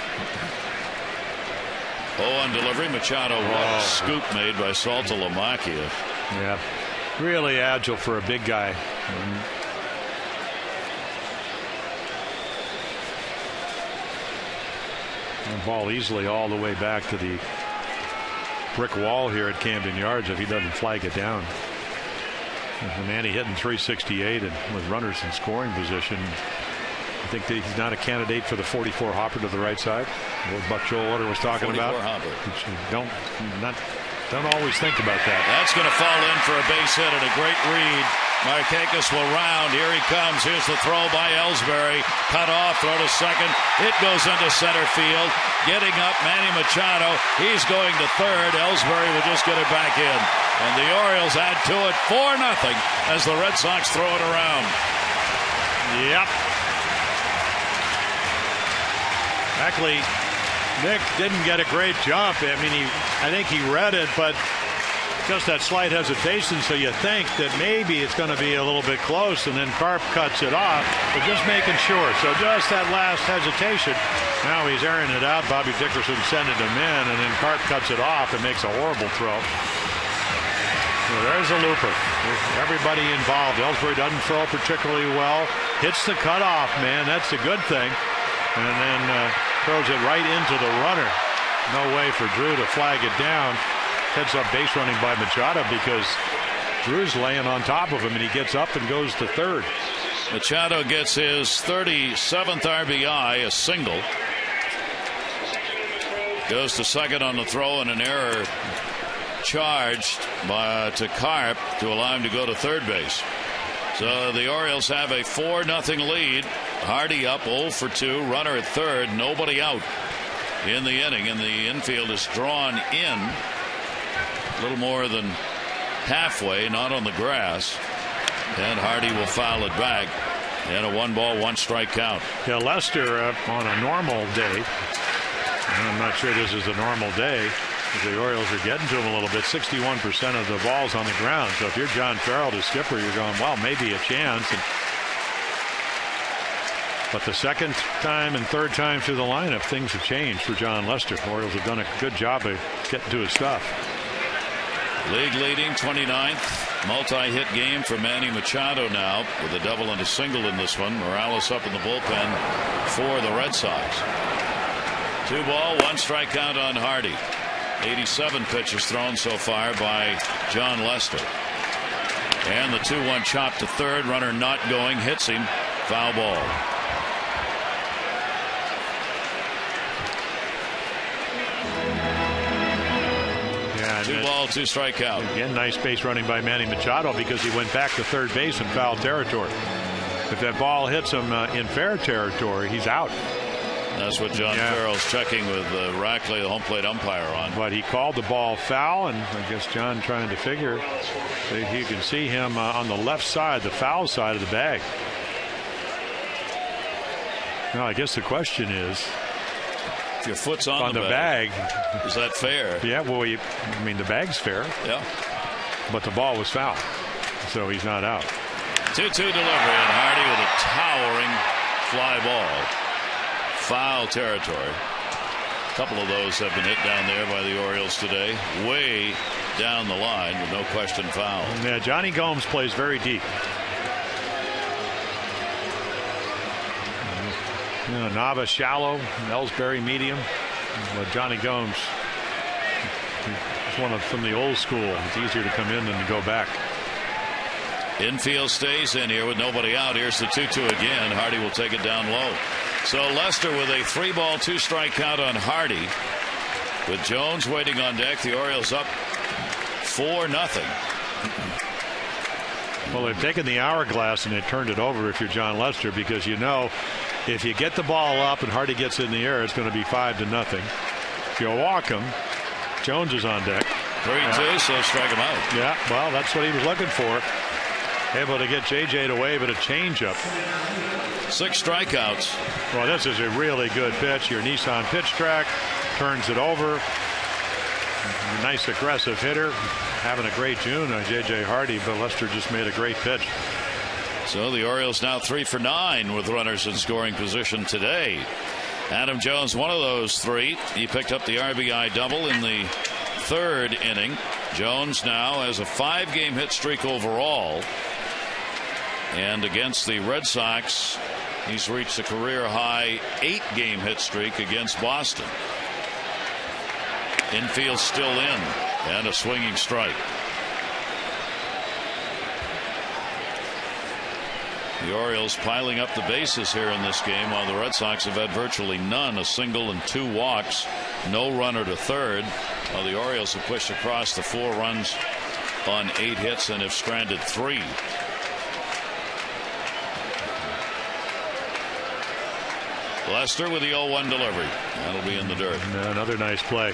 On delivery, Machado, what a scoop made by Saltalamacchia. Yeah, really agile for a big guy. The ball easily all the way back to the brick wall here at Camden Yards if he doesn't flag it down. Manny hitting 368 and with runners in scoring position. I think that he's not a candidate for the 44 hopper to the right side. What Buck Joelwater was talking about. Don't always think about that. That's going to fall in for a base hit and a great read. Markakis will round. Here he comes. Here's the throw by Ellsbury. Cut off. Throw to second. It goes into center field. Getting up, Manny Machado. He's going to third. Ellsbury will just get it back in. And the Orioles add to it 4-0 as the Red Sox throw it around. Yep. Actually, Nick didn't get a great jump. I mean, I think he read it, but just that slight hesitation, so you think that maybe it's going to be a little bit close, and then Karp cuts it off, but just making sure. So just that last hesitation. Now he's airing it out. Bobby Dickerson sending him in, and then Karp cuts it off and makes a horrible throw. So there's a looper. Everybody involved. Ellsbury doesn't throw particularly well. Hits the cutoff, man. That's a good thing. And then throws it right into the runner. No way for Drew to flag it down. Heads up base running by Machado because Drew's laying on top of him, and he gets up and goes to third. Machado gets his 37th RBI, a single. Goes to second on the throw, and an error charged to Karp to allow him to go to third base. So the Orioles have a 4-0 lead. Hardy up 0 for 2. Runner at third. Nobody out in the inning, and the infield is drawn in a little more than halfway, not on the grass. And Hardy will foul it back. And a 1-ball, 1-strike count. Yeah, Lester on a normal day. I'm not sure this is a normal day. The Orioles are getting to him a little bit. 61% of the balls on the ground. So if you're John Farrell, the skipper, you're going, well, maybe a chance. But the second time and third time through the lineup, things have changed for John Lester. The Orioles have done a good job of getting to his stuff. League leading 29th multi-hit game for Manny Machado now with a double and a single in this one. Morales up in the bullpen for the Red Sox. 2-ball, 1-strike count on Hardy. 87 pitches thrown so far by John Lester. And the 2-1 chop to third. Runner not going. Hits him. Foul ball. Yeah, 2-ball, 2-strike count. Again, nice base running by Manny Machado because he went back to third base in foul territory. If that ball hits him in fair territory, he's out. That's what John Farrell's checking with Rackley, the home plate umpire, on. But he called the ball foul, and I guess John trying to figure. You can see him on the left side, the foul side of the bag. Now, I guess the question is, if your foot's on the bag, is that fair? Yeah, well, I mean, the bag's fair. Yeah. But the ball was foul, so he's not out. 2-2 delivery, and Hardy with a towering fly ball. Foul territory. A couple of those have been hit down there by the Orioles today. Way down the line, with no question foul. Yeah, Johnny Gomes plays very deep. You know, Nava shallow, Ellsbury medium. Johnny Gomes is one from the old school. It's easier to come in than to go back. Infield stays in here with nobody out. Here's the 2-2 again. Hardy will take it down low. So Lester with a 3-ball, 2-strike count on Hardy. With Jones waiting on deck, the Orioles up 4-0. Well, they've taken the hourglass and they turned it over if you're John Lester, because you know if you get the ball up and Hardy gets in the air, it's going to be 5-0. If you walk him, Jones is on deck. 3-2, so strike him out. Yeah, well, that's what he was looking for. Able to get JJ to wave at a changeup. 6 strikeouts. Well, this is a really good pitch. Your Nissan pitch track turns it over. Nice aggressive hitter. Having a great June on JJ Hardy, but Lester just made a great pitch. So the Orioles now 3 for 9 with runners in scoring position today. Adam Jones, one of those 3. He picked up the RBI double in the 3rd inning. Jones now has a 5-game hit streak overall. And against the Red Sox, he's reached a career high 8-game hit streak against Boston. Infield still in, and a swinging strike. The Orioles piling up the bases here in this game, while the Red Sox have had virtually none. A single and 2 walks, no runner to third, while the Orioles have pushed across the 4 runs on 8 hits and have stranded 3. Lester with the 0-1 delivery. That'll be in the dirt. Another nice play.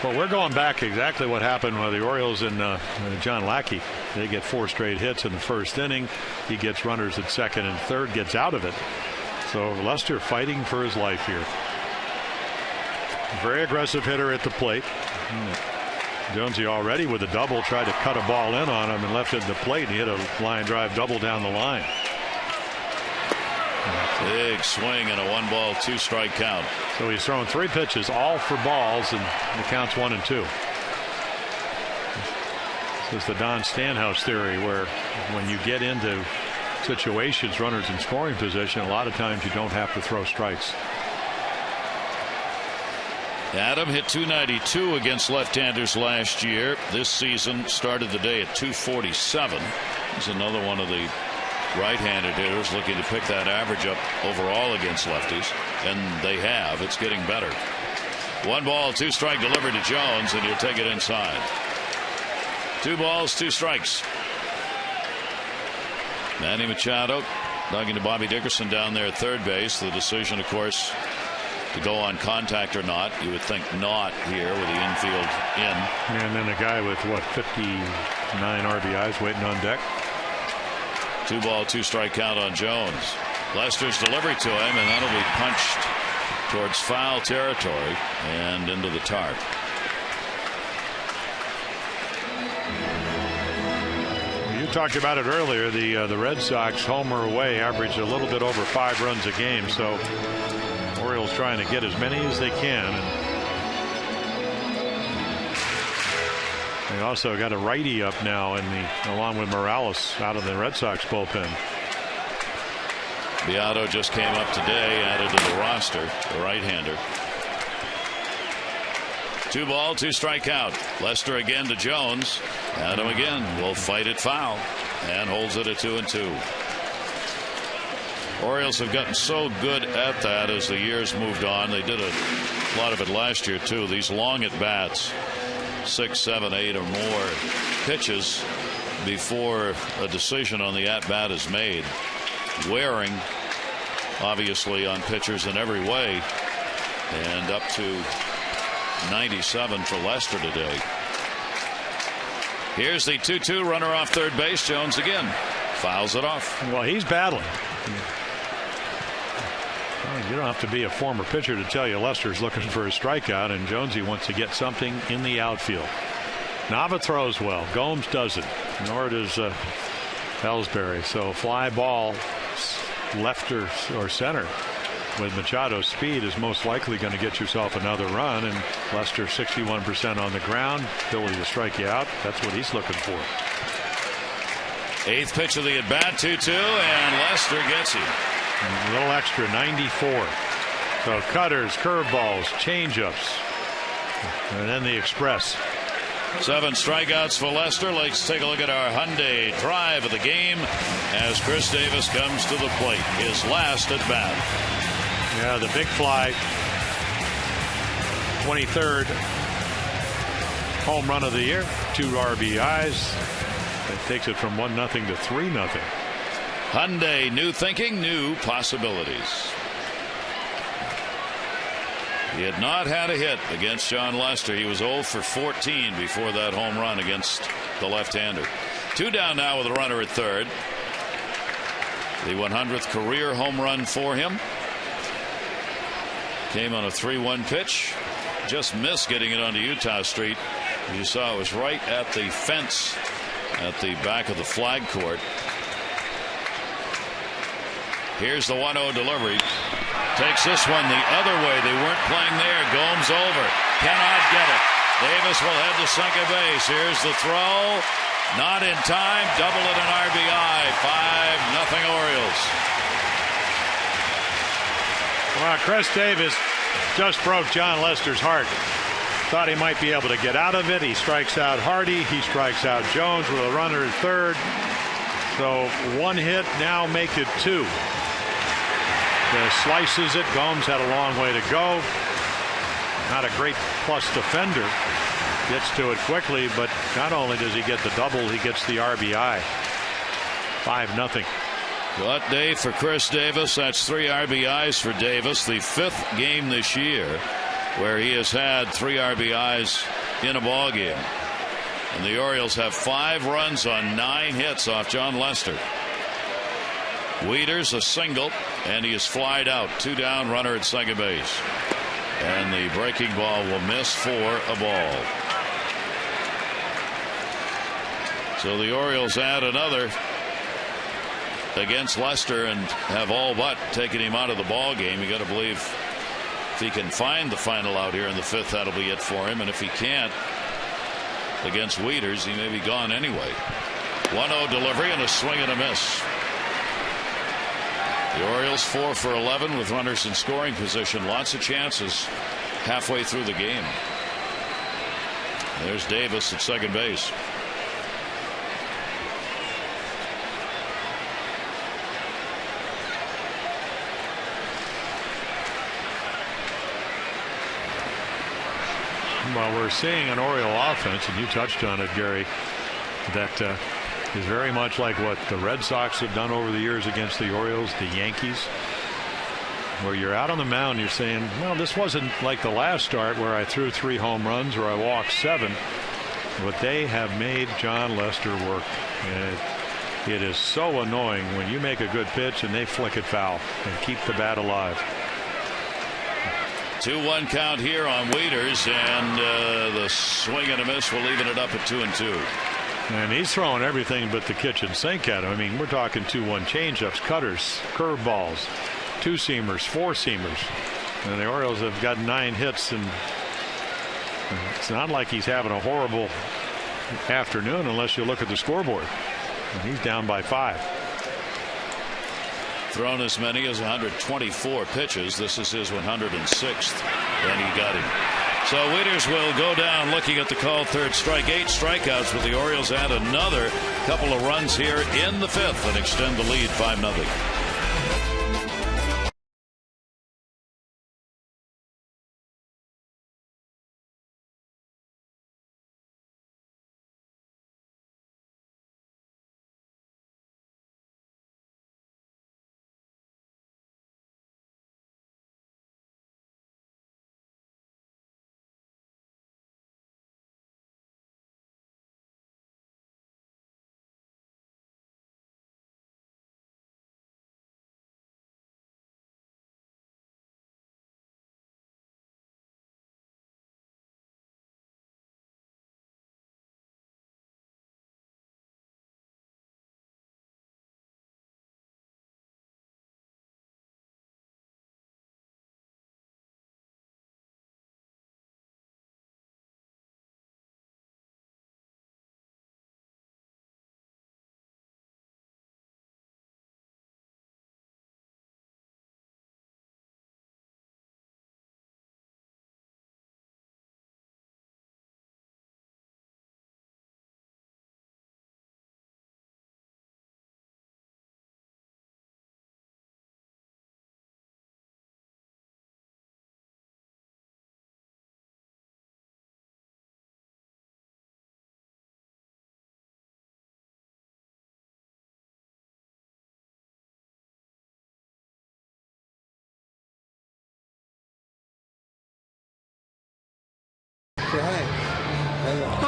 Well, we're going back exactly what happened with the Orioles and John Lackey. They get 4 straight hits in the 1st inning. He gets runners at 2nd and 3rd, gets out of it. So Lester fighting for his life here. Very aggressive hitter at the plate. Jonesy already with a double tried to cut a ball in on him and left it at the plate, and he hit a line drive double down the line. Big swing and a 1-ball, 2-strike count. So he's thrown 3 pitches, all for balls, and the count's 1-2. This is the Don Stanhouse theory, where when you get into situations, runners in scoring position, a lot of times you don't have to throw strikes. Adam hit .292 against left-handers last year. This season started the day at .247. He's another one of the right-handed hitters looking to pick that average up overall against lefties, and they have. It's getting better. 1-ball, 2-strike delivery to Jones, and he'll take it inside. 2 balls, 2 strikes. Manny Machado talking to Bobby Dickerson down there at third base. The decision, of course, to go on contact or not. You would think not here with the infield in. And then a guy with, 59 RBIs waiting on deck. 2-ball, 2-strike count on Jones. Lester's delivery to him, and that'll be punched towards foul territory and into the tarp. You talked about it earlier. The Red Sox, home or away, average a little bit over 5 runs a game. So Orioles trying to get as many as they can. They also got a righty up now along with Morales out of the Red Sox bullpen. Beato just came up today, added to the roster, the right-hander. 2-ball, 2-strike count. Lester again to Jones. Adam again will fight it foul and holds it at 2-2. Orioles have gotten so good at that as the years moved on. They did a lot of it last year too. These long at bats, 6, 7, 8 or more pitches before a decision on the at bat is made, wearing obviously on pitchers in every way, and up to 97 for Lester today. Here's the 2-2 runner off third base. Jones again fouls it off. Well, he's battling. You don't have to be a former pitcher to tell you Lester's looking for a strikeout, and Jonesy wants to get something in the outfield. Nava throws well. Gomes doesn't, nor does Ellsbury. So fly ball left or center with Machado's speed is most likely going to get yourself another run, and Lester 61% on the ground, ability to strike you out. That's what he's looking for. 8th pitch of the at bat, 2-2, and Lester gets him. A little extra, 94. So cutters, curveballs, changeups, and then the express. 7 strikeouts for Lester. Let's take a look at our Hyundai drive of the game as Chris Davis comes to the plate. His last at bat. Yeah, the big fly. 23rd home run of the year. 2 RBIs. That takes it from 1-0 to 3-0. Hyundai, new thinking, new possibilities. He had not had a hit against John Lester. He was 0 for 14 before that home run against the left-hander. 2 down now with a runner at third. The 100th career home run for him. Came on a 3-1 pitch. Just missed getting it onto Utah Street. You saw it was right at the fence at the back of the flag court. Here's the 1-0 delivery. Takes this one the other way. They weren't playing there. Gomes over. Cannot get it. Davis will head to second base. Here's the throw. Not in time. Double it an RBI. 5-0 Orioles. Well, Chris Davis just broke John Lester's heart. Thought he might be able to get out of it. He strikes out Hardy. He strikes out Jones with a runner at third. So 1 hit, now make it 2. Slices it. Gomes had a long way to go. Not a great plus defender. Gets to it quickly, but not only does he get the double, he gets the RBI. 5-0. What day for Chris Davis? That's 3 RBIs for Davis. The 5th game this year where he has had 3 RBIs in a ball game. And the Orioles have 5 runs on 9 hits off John Lester. Wieters a single, and he is flied out. 2 down, runner at second base. And the breaking ball will miss for a ball. So the Orioles add another against Lester and have all but taken him out of the ball game. You got to believe if he can find the final out here in the 5th, that'll be it for him. And if he can't against Wieters, he may be gone anyway. 1-0 delivery and a swing and a miss. The Orioles 4 for 11 with runners in scoring position. Lots of chances halfway through the game. There's Davis at second base. Well, we're seeing an Oriole offense, and you touched on it, Gary, that is very much like what the Red Sox have done over the years against the Orioles, the Yankees, where you're out on the mound, you're saying, well, this wasn't like the last start where I threw 3 home runs or I walked 7. But they have made John Lester work. And it is so annoying when you make a good pitch and they flick it foul and keep the bat alive. 2-1 count here on Wieters, and the swing and a miss will even it up at 2-2. And he's throwing everything but the kitchen sink at him. I mean, we're talking 2-1 changeups, cutters, curveballs, 2-seamers, 4-seamers. And the Orioles have got 9 hits, and it's not like he's having a horrible afternoon unless you look at the scoreboard. And he's down by 5. Thrown as many as 124 pitches. This is his 106th, and he got him. So Wieters will go down looking at the called third strike. 8 strikeouts, but the Orioles add another couple of runs here in the 5th and extend the lead 5-0.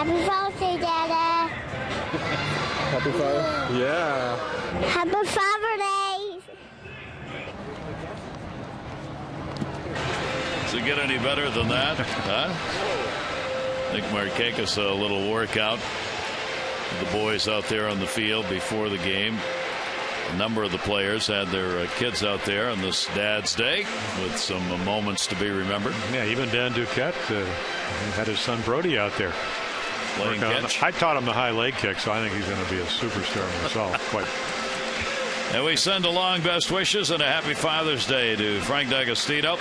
Happy Father's Day, Dada. Happy Father? Yeah. Happy Father's Day. Does it get any better than that? Huh? Nick Markakis, a little workout. The boys out there on the field before the game. A number of the players had their kids out there on this Dad's Day with some moments to be remembered. Yeah, even Dan Duquette had his son Brody out there. Playing catch. I taught him the high leg kick, so I think he's going to be a superstar himself. And we send along best wishes and a happy Father's Day to Frank D'Agostino.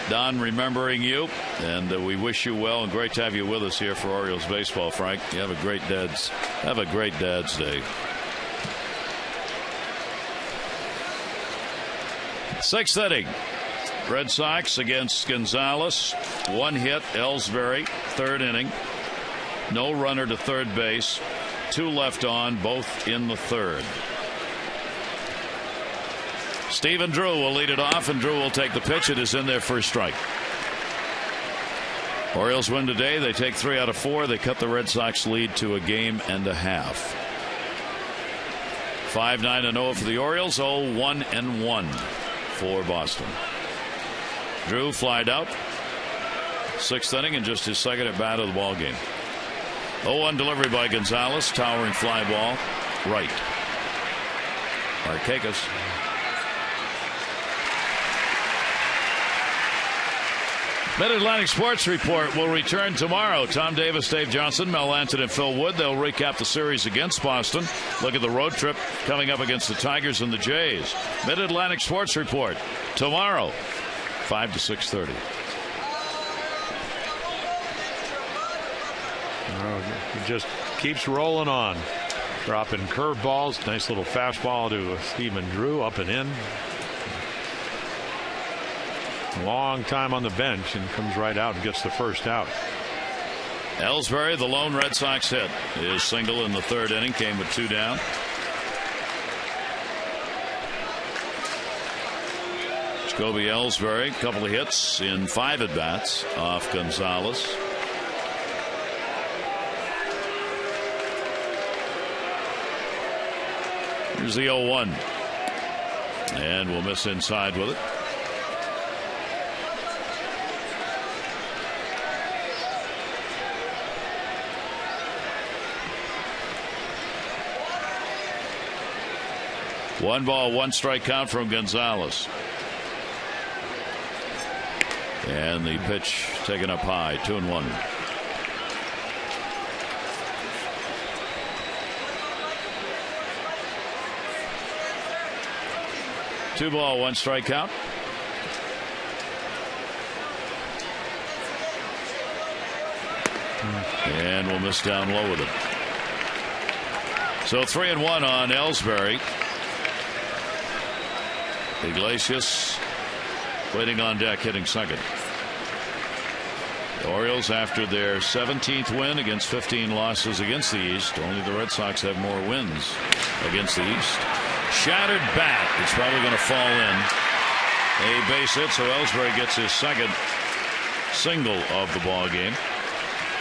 Don, remembering you, and we wish you well, and great to have you with us here for Orioles baseball, Frank. You have a great Dad's Day. Sixth inning. Red Sox against Gonzalez. One hit, Ellsbury, third inning. No runner to third base. Two left on, both in the third. Stephen Drew will lead it off, and Drew will take the pitch. It is in there for a strike. Orioles win today. They take 3 out of 4. They cut the Red Sox lead to a game and a half. 5-9-0 for the Orioles. 0-1-1 for Boston. Drew flied out. Sixth inning and just his second at bat of the ball game. 0-1 delivery by Gonzalez. Towering fly ball right. Markakis. Mid-Atlantic Sports Report will return tomorrow. Tom Davis, Dave Johnson, Mel Lanton, and Phil Wood. They'll recap the series against Boston. Look at the road trip coming up against the Tigers and the Jays. Mid-Atlantic Sports Report tomorrow, 5 to 6:30. He just keeps rolling on. Dropping curveballs. Nice little fastball to Stephen Drew, up and in. Long time on the bench and comes right out and gets the first out. Ellsbury, the lone Red Sox hit. His single in the third inning came with 2 down. Jacoby Ellsbury, a couple of hits in 5 at bats off Gonzalez. Here's the 0-1, and we'll miss inside with it. One ball, one strike count from Gonzalez. And the pitch taken up high, 2-1. Two ball, one strike count. And we'll miss down low with it. So 3-1 on Ellsbury. Iglesias waiting on deck, hitting second. The Orioles, after their 17th win against 15 losses against the East, only the Red Sox have more wins against the East. Shattered bat. It's probably going to fall in. A base hit, so Ellsbury gets his second single of the ball game.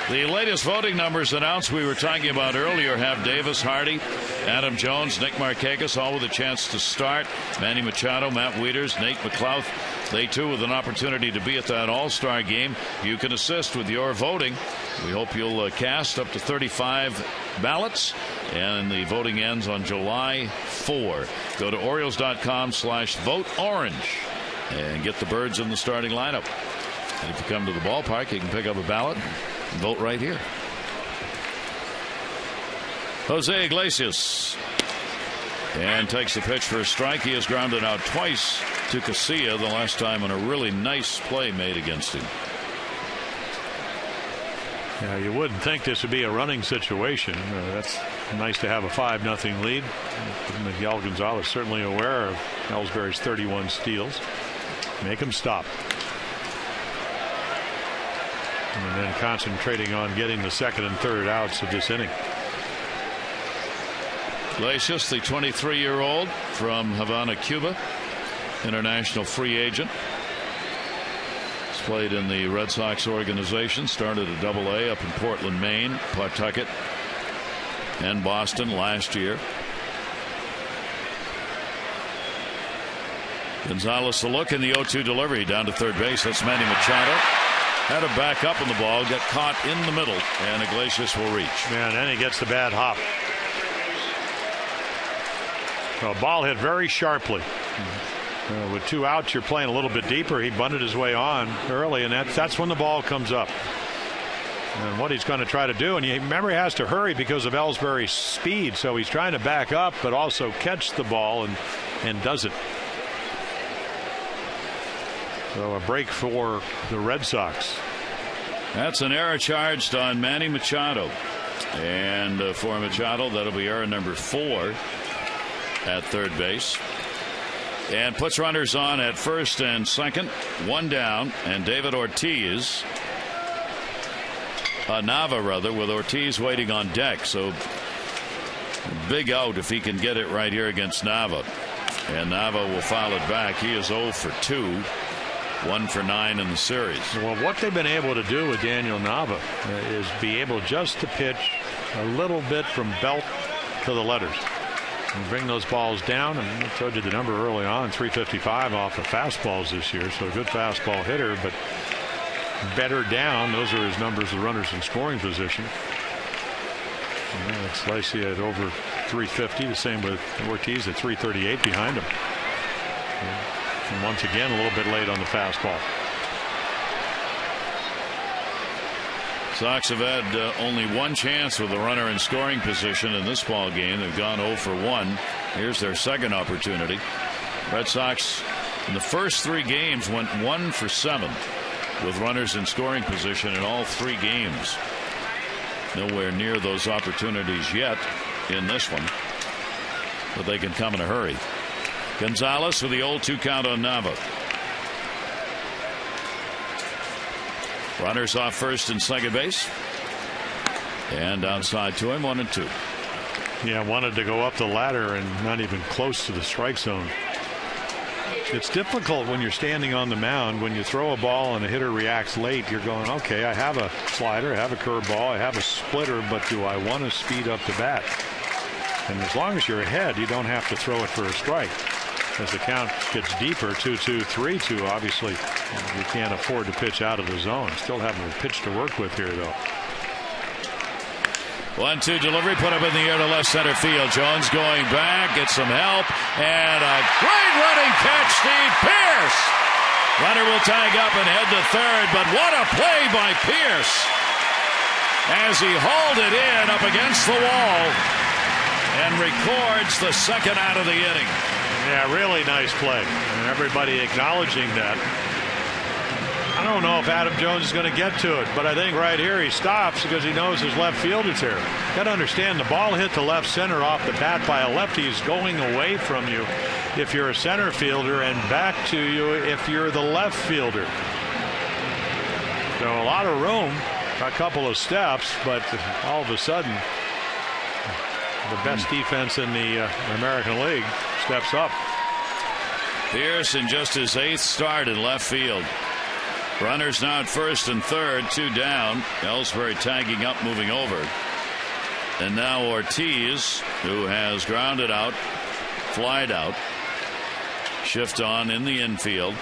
The latest voting numbers announced we were talking about earlier have Davis, Hardy, Adam Jones, Nick Markakis, all with a chance to start. Manny Machado, Matt Wieters, Nate McLouth. They too with an opportunity to be at that All-Star game. You can assist with your voting. We hope you'll cast up to 35 ballots, and the voting ends on July 4. Go to Orioles.com/vote-orange and get the Birds in the starting lineup. And if you come to the ballpark, you can pick up a ballot and vote right here. Jose Iglesias, and takes the pitch for a strike. He has grounded out twice to Casilla, the last time on a really nice play made against him. Yeah, you wouldn't think this would be a running situation. That's nice to have a 5-0 lead. Miguel Gonzalez certainly aware of Ellsbury's 31 steals. Make him stop. And then concentrating on getting the second and third outs of this inning. Iglesias, the 23-year-old from Havana, Cuba, international free agent. Played in the Red Sox organization, started at AA up in Portland, Maine, Pawtucket, and Boston last year. Gonzalez the look in the 0-2 delivery down to third base. That's Manny Machado. Had to back up in the ball, got caught in the middle, and Iglesias will reach. Yeah, and then he gets the bad hop. So ball hit very sharply. With 2 outs, you're playing a little bit deeper. He bunted his way on early, and that's when the ball comes up. And what he's going to try to do, and you remember he has to hurry because of Ellsbury's speed, so he's trying to back up but also catch the ball and does it. So a break for the Red Sox. That's an error charged on Manny Machado. And for Machado, that'll be error number 4 at third base. And puts runners on at first and second. 1 down. And David Ortiz. Nava, rather, with Ortiz waiting on deck. So big out if he can get it right here against Nava. And Nava will foul it back. He is 0 for 2. 1 for 9 in the series. Well, what they've been able to do with Daniel Nava is be able just to pitch a little bit from belt to the letters and bring those balls down. And I told you the number early on, 355 off of fastballs this year. So a good fastball hitter, but better down. Those are his numbers of runners in scoring position. It's Lacy at over 350. The same with Ortiz at 338 behind him. And once again, a little bit late on the fastball. Sox have had only 1 chance with a runner in scoring position in this ball game. They've gone 0 for 1. Here's their second opportunity. Red Sox in the first 3 games went 1 for 7 with runners in scoring position in all 3 games. Nowhere near those opportunities yet in this one, but they can come in a hurry. Gonzalez with the 0-2 count on Nava. Runners off first and second base. And outside to him, 1 and 2. Yeah, wanted to go up the ladder and not even close to the strike zone. It's difficult when you're standing on the mound. When you throw a ball and a hitter reacts late, you're going, okay, I have a slider, I have a curveball, I have a splitter, but do I want to speed up the bat? And as long as you're ahead, you don't have to throw it for a strike. As the count gets deeper, 2-2, 3-2, obviously you can't afford to pitch out of the zone. Still having a pitch to work with here, though. 1-2 delivery put up in the air to left center field. Jones going back, gets some help, and a great running catch, Steve Pearce. Runner will tag up and head to third, but what a play by Pearce as he hauled it in up against the wall and records the second out of the inning. Yeah, really nice play, and everybody acknowledging that. I don't know if Adam Jones is going to get to it, but I think right here he stops because he knows his left fielder's here. Got to understand, the ball hit the left center off the bat by a lefty. He's going away from you if you're a center fielder and back to you if you're the left fielder. So a lot of room, a couple of steps, but all of a sudden the best defense in the American League steps up. Pearce in just his 8th start in left field. Runners now at first and third, 2 down. Ellsbury tagging up, moving over. And now Ortiz, who has grounded out, flied out, shift on in the infield.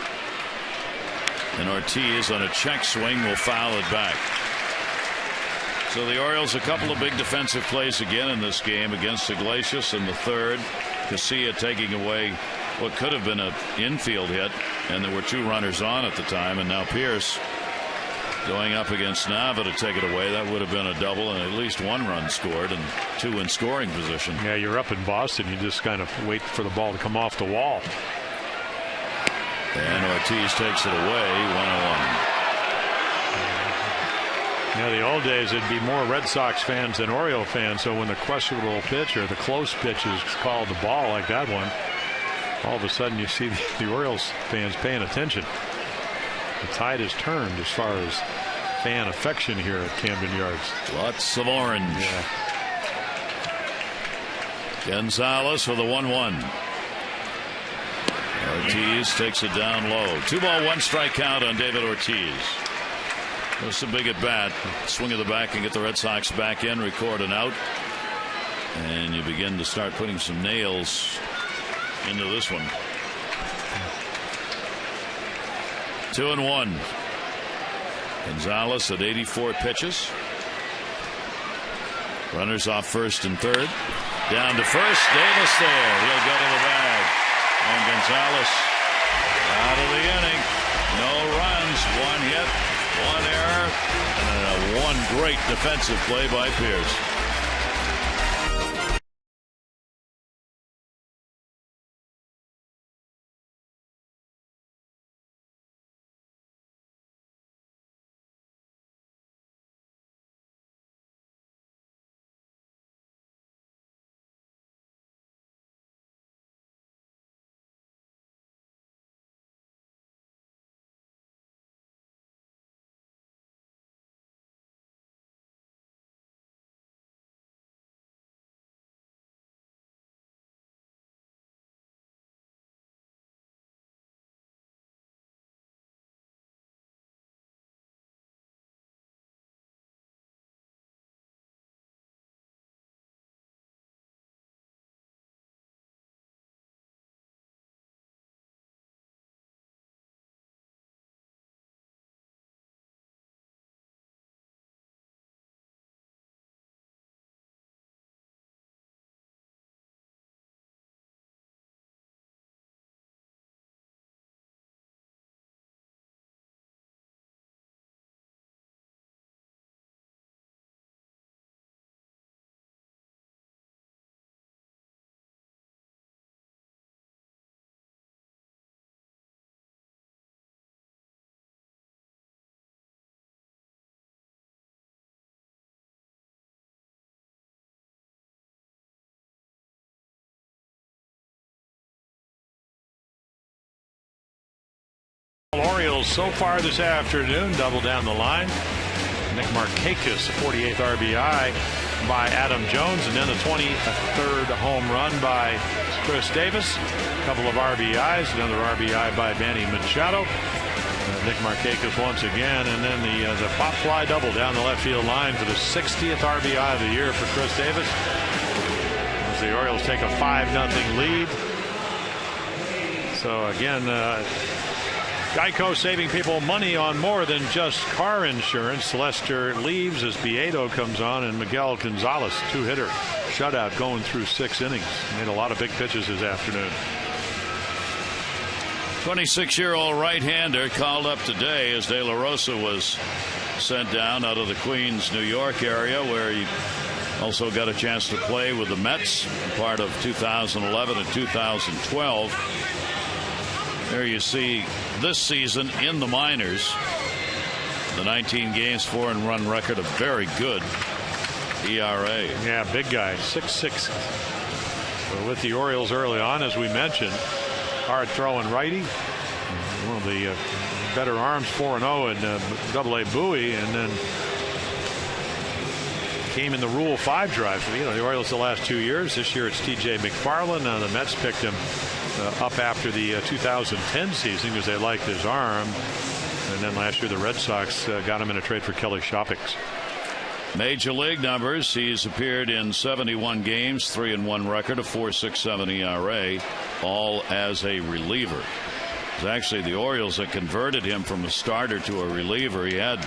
And Ortiz on a check swing will foul it back. So the Orioles, a couple of big defensive plays again in this game against Iglesias in the third. Casilla taking away what could have been an infield hit, and there were 2 runners on at the time, and now Pearce going up against Nava to take it away. That would have been a double and at least 1 run scored and 2 in scoring position. Yeah, you're up in Boston. You just kind of wait for the ball to come off the wall. And Ortiz takes it away, 1-1. Yeah, the old days it'd be more Red Sox fans than Oriole fans, so when the questionable pitch or the close pitch is called the ball like that one, all of a sudden you see the Orioles fans paying attention. The tide has turned as far as fan affection here at Camden Yards. Lots of orange. Yeah. Gonzalez with a 1-1. Ortiz takes it down low. 2-ball, 1 strike count on David Ortiz. That's a big at bat. Swing of the back and get the Red Sox back in, record an out. And you begin to start putting some nails into this one. 2-1. Gonzalez at 84 pitches. Runners off first and third. Down to first. Davis there. He'll go to the bag. And Gonzalez out of the inning. No runs. 1 hit. 1 error. And 1 great defensive play by Pierce. Orioles so far this afternoon, double down the line. Nick Markakis, 48th RBI by Adam Jones, and then the 23rd home run by Chris Davis. A couple of RBIs, another RBI by Manny Machado. Nick Markakis once again, and then the pop fly double down the left field line for the 60th RBI of the year for Chris Davis. As the Orioles take a 5-0 lead. So again, Geico saving people money on more than just car insurance. Lester leaves as Beato comes on, and Miguel Gonzalez, 2-hitter shutout going through 6 innings. Made a lot of big pitches this afternoon. 26-year-old right-hander called up today as De La Rosa was sent down out of the Queens, New York area, where he also got a chance to play with the Mets, part of 2011 and 2012. There you see this season in the minors, the 19 games, 4-run record, a very good ERA. Yeah, big guy, 6'6". With the Orioles early on, as we mentioned, hard throwing righty, one of the better arms, 4-0 in Double-A Bowie, and then came in the Rule 5 drive. You know, the Orioles the last 2 years. This year it's T.J. McFarland. Now the Mets picked him up after the 2010 season because they liked his arm. And then last year the Red Sox got him in a trade for Kelly Shoppings. Major league numbers. He's appeared in 71 games, 3-1 record, a 4.67 ERA, all as a reliever. It was actually the Orioles that converted him from a starter to a reliever. He had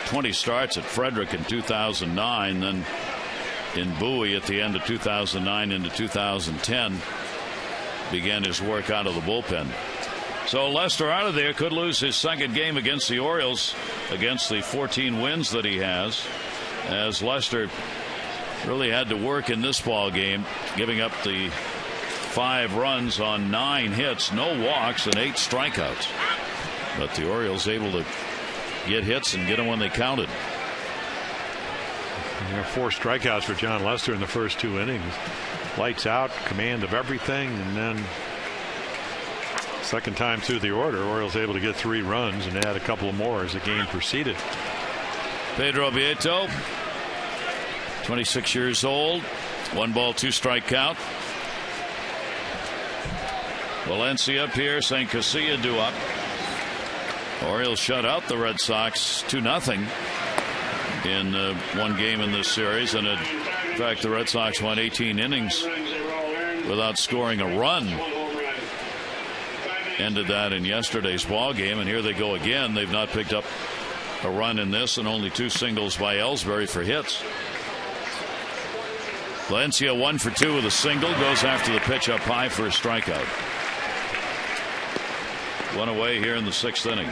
20 starts at Frederick in 2009, then in Bowie at the end of 2009 into 2010 began his work out of the bullpen. So Lester out of there could lose his second game against the Orioles, against the 14 wins that he has, as Lester really had to work in this ball game, giving up the 5 runs on 9 hits, no walks, and 8 strikeouts. But the Orioles able to get hits and get them when they counted. There are 4 strikeouts for John Lester in the first 2 innings. Lights out, command of everything, and then second time through the order, Orioles able to get 3 runs and add a couple of more as the game proceeded. Pedro Beato, 26 years old, 1 ball, 2 strike count. Valencia, Pierce, and Casilla due up. Orioles shut out the Red Sox 2-0 in one game in this series, and in fact the Red Sox won 18 innings without scoring a run. Ended that in yesterday's ball game, and here they go again. They've not picked up a run in this, and only 2 singles by Ellsbury for hits. Valencia 1 for 2 with a single, goes after the pitch up high for a strikeout. One away here in the 6th inning.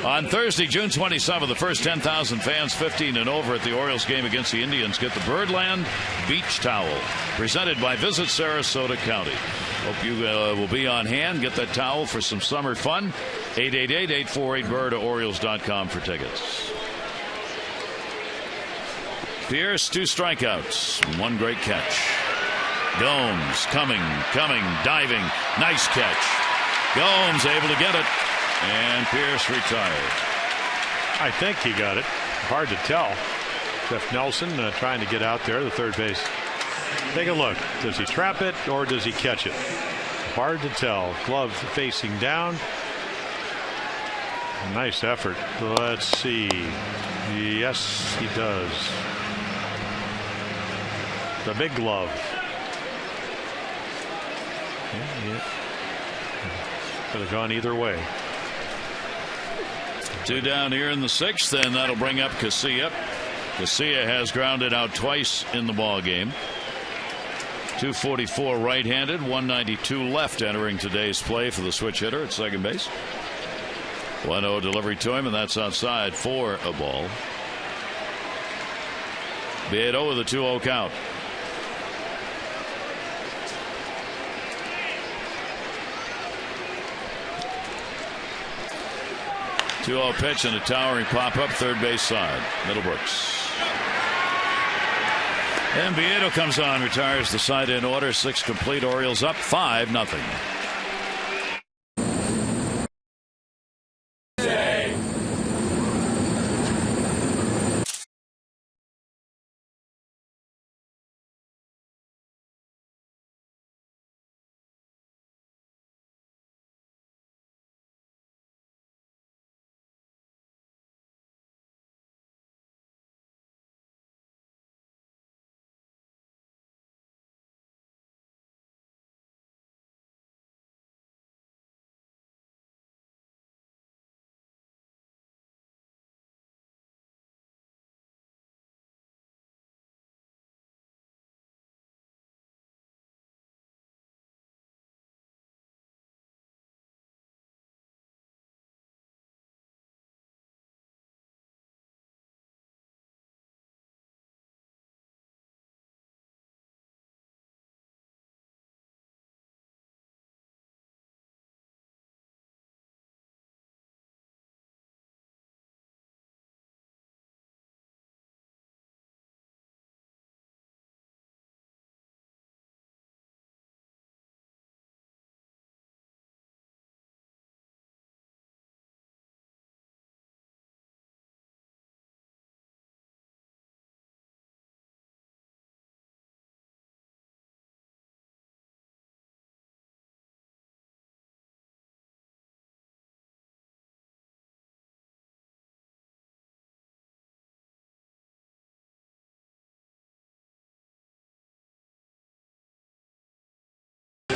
On Thursday, June 27th, the first 10,000 fans 15 and over at the Orioles game against the Indians get the Birdland Beach Towel, presented by Visit Sarasota County. Hope you will be on hand. Get that towel for some summer fun. 888-848-BIRD or Orioles.com for tickets. Pierce, 2 strikeouts, 1 great catch. Gomes coming, diving. Nice catch. Gomes able to get it. And Pierce retired. I think he got it. Hard to tell. Jeff Nelson trying to get out there, the third base. Take a look. Does he trap it or does he catch it? Hard to tell. Glove facing down. Nice effort. Let's see. Yes, he does. The big glove. Yeah. Could have gone either way. 2 down here in the 6th, and that'll bring up Casilla. Casilla has grounded out twice in the ball game. 244 right-handed, 192 left entering today's play for the switch hitter at second base. 1-0 delivery to him, and that's outside for a ball. Beato with a 2-0 count. Two-0 pitch and a towering pop-up third base side. Middlebrooks. And Beato comes on, retires the side in order. 6 complete. Orioles up 5-0.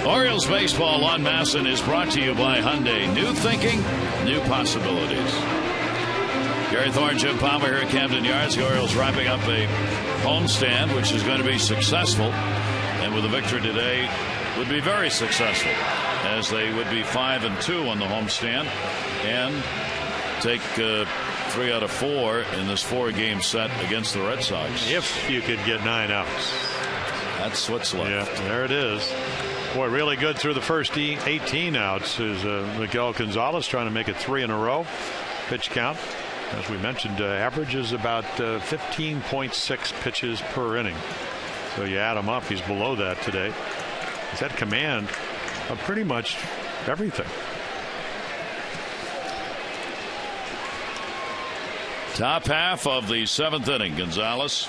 Orioles baseball on Masson is brought to you by Hyundai. New thinking, new possibilities. Gary Thorne, Jim Palmer here at Camden Yards. The Orioles wrapping up a homestand, which is going to be successful. And with a victory today, would be very successful, as they would be 5-2 on the homestand and take 3 out of 4 in this 4-game set against the Red Sox. If you could get 9 outs. That's what's left. Yeah, there it is. Boy, really good through the first 18 outs is Miguel Gonzalez trying to make it 3 in a row. Pitch count, as we mentioned, averages about 15.6 pitches per inning. So you add him up, he's below that today. He's had command of pretty much everything. Top half of the 7th inning. Gonzalez.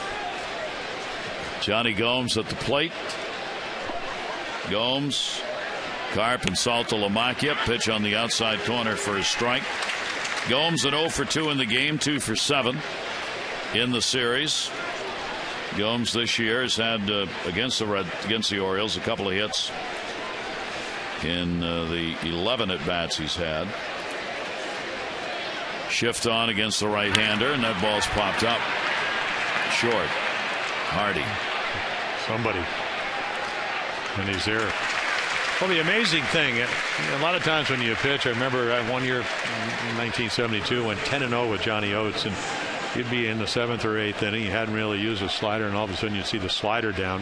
Johnny Gomes at the plate. Gomes, Carp, and Saltalamacchia. Pitch on the outside corner for a strike. Gomes at 0 for 2 in the game, 2 for 7 in the series. Gomes this year has had against the Orioles a couple of hits in the 11 at bats he's had. Shift on against the right-hander, and that ball's popped up short. Hardy. Somebody. And he's there. Well, the amazing thing, a lot of times when you pitch, I remember one year in 1972 went 10-0 with Johnny Oates, and you'd be in the 7th or 8th inning. You hadn't really used a slider, and all of a sudden you'd see the slider down.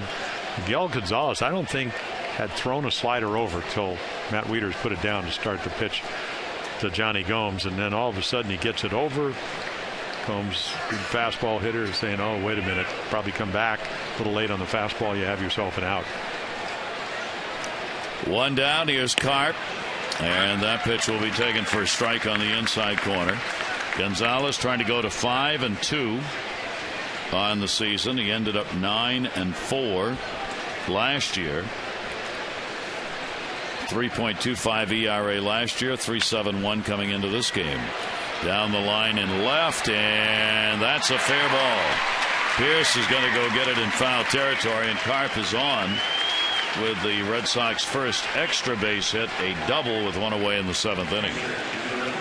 Miguel Gonzalez, I don't think, had thrown a slider over till Matt Wieters put it down to start the pitch to Johnny Gomes, and then all of a sudden he gets it over. Gomes, fastball hitter, is saying, oh, wait a minute, probably come back a little late on the fastball. You have yourself an out. 1 down. Here's Carp, and that pitch will be taken for a strike on the inside corner. Gonzalez trying to go to 5-2 on the season. He ended up 9-4 last year. 3.25 ERA last year, 3.71 coming into this game. Down the line and left, and that's a fair ball. Pierce is going to go get it in foul territory, and Carp is on with the Red Sox first extra base hit, a double with 1 away in the 7th inning.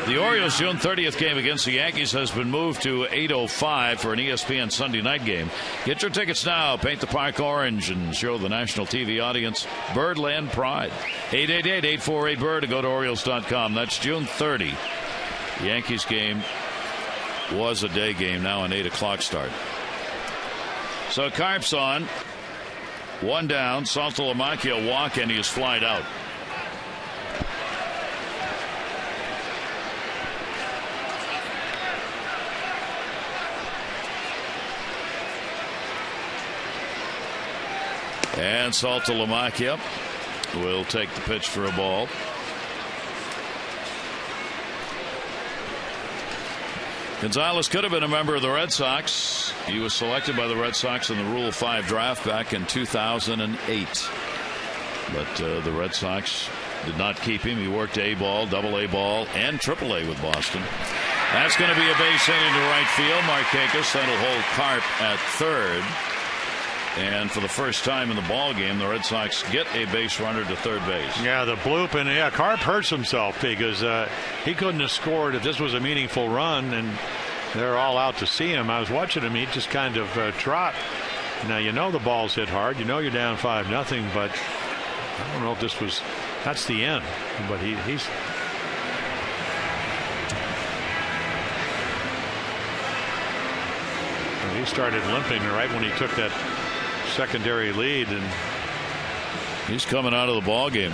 The Orioles' June 30th game against the Yankees has been moved to 8:05 for an ESPN Sunday night game. Get your tickets now. Paint the park orange and show the national TV audience Birdland pride. 888-848-BIRD to go to Orioles.com. That's June 30. The Yankees game was a day game, now an 8 o'clock start. So Carp's on. 1 down. Saltalamacchia walk, and he is flied out. And Saltalamacchia will take the pitch for a ball. Gonzalez could have been a member of the Red Sox. He was selected by the Red Sox in the Rule 5 draft back in 2008. But the Red Sox did not keep him. He worked A-ball, double-A ball, and triple-A with Boston. That's going to be a base hit into right field. Markakis, that'll hold Carp at third. And for the first time in the ball game, the Red Sox get a base runner to third base. Yeah, the bloop, and yeah, Carp hurts himself because he couldn't have scored if this was a meaningful run, and they're all out to see him. I was watching him; he just kind of trot. Now you know the ball's hit hard. You know you're down 5-0, but I don't know if this was. That's the end. But he's. He started limping right when he took that secondary lead, and he's coming out of the ball game.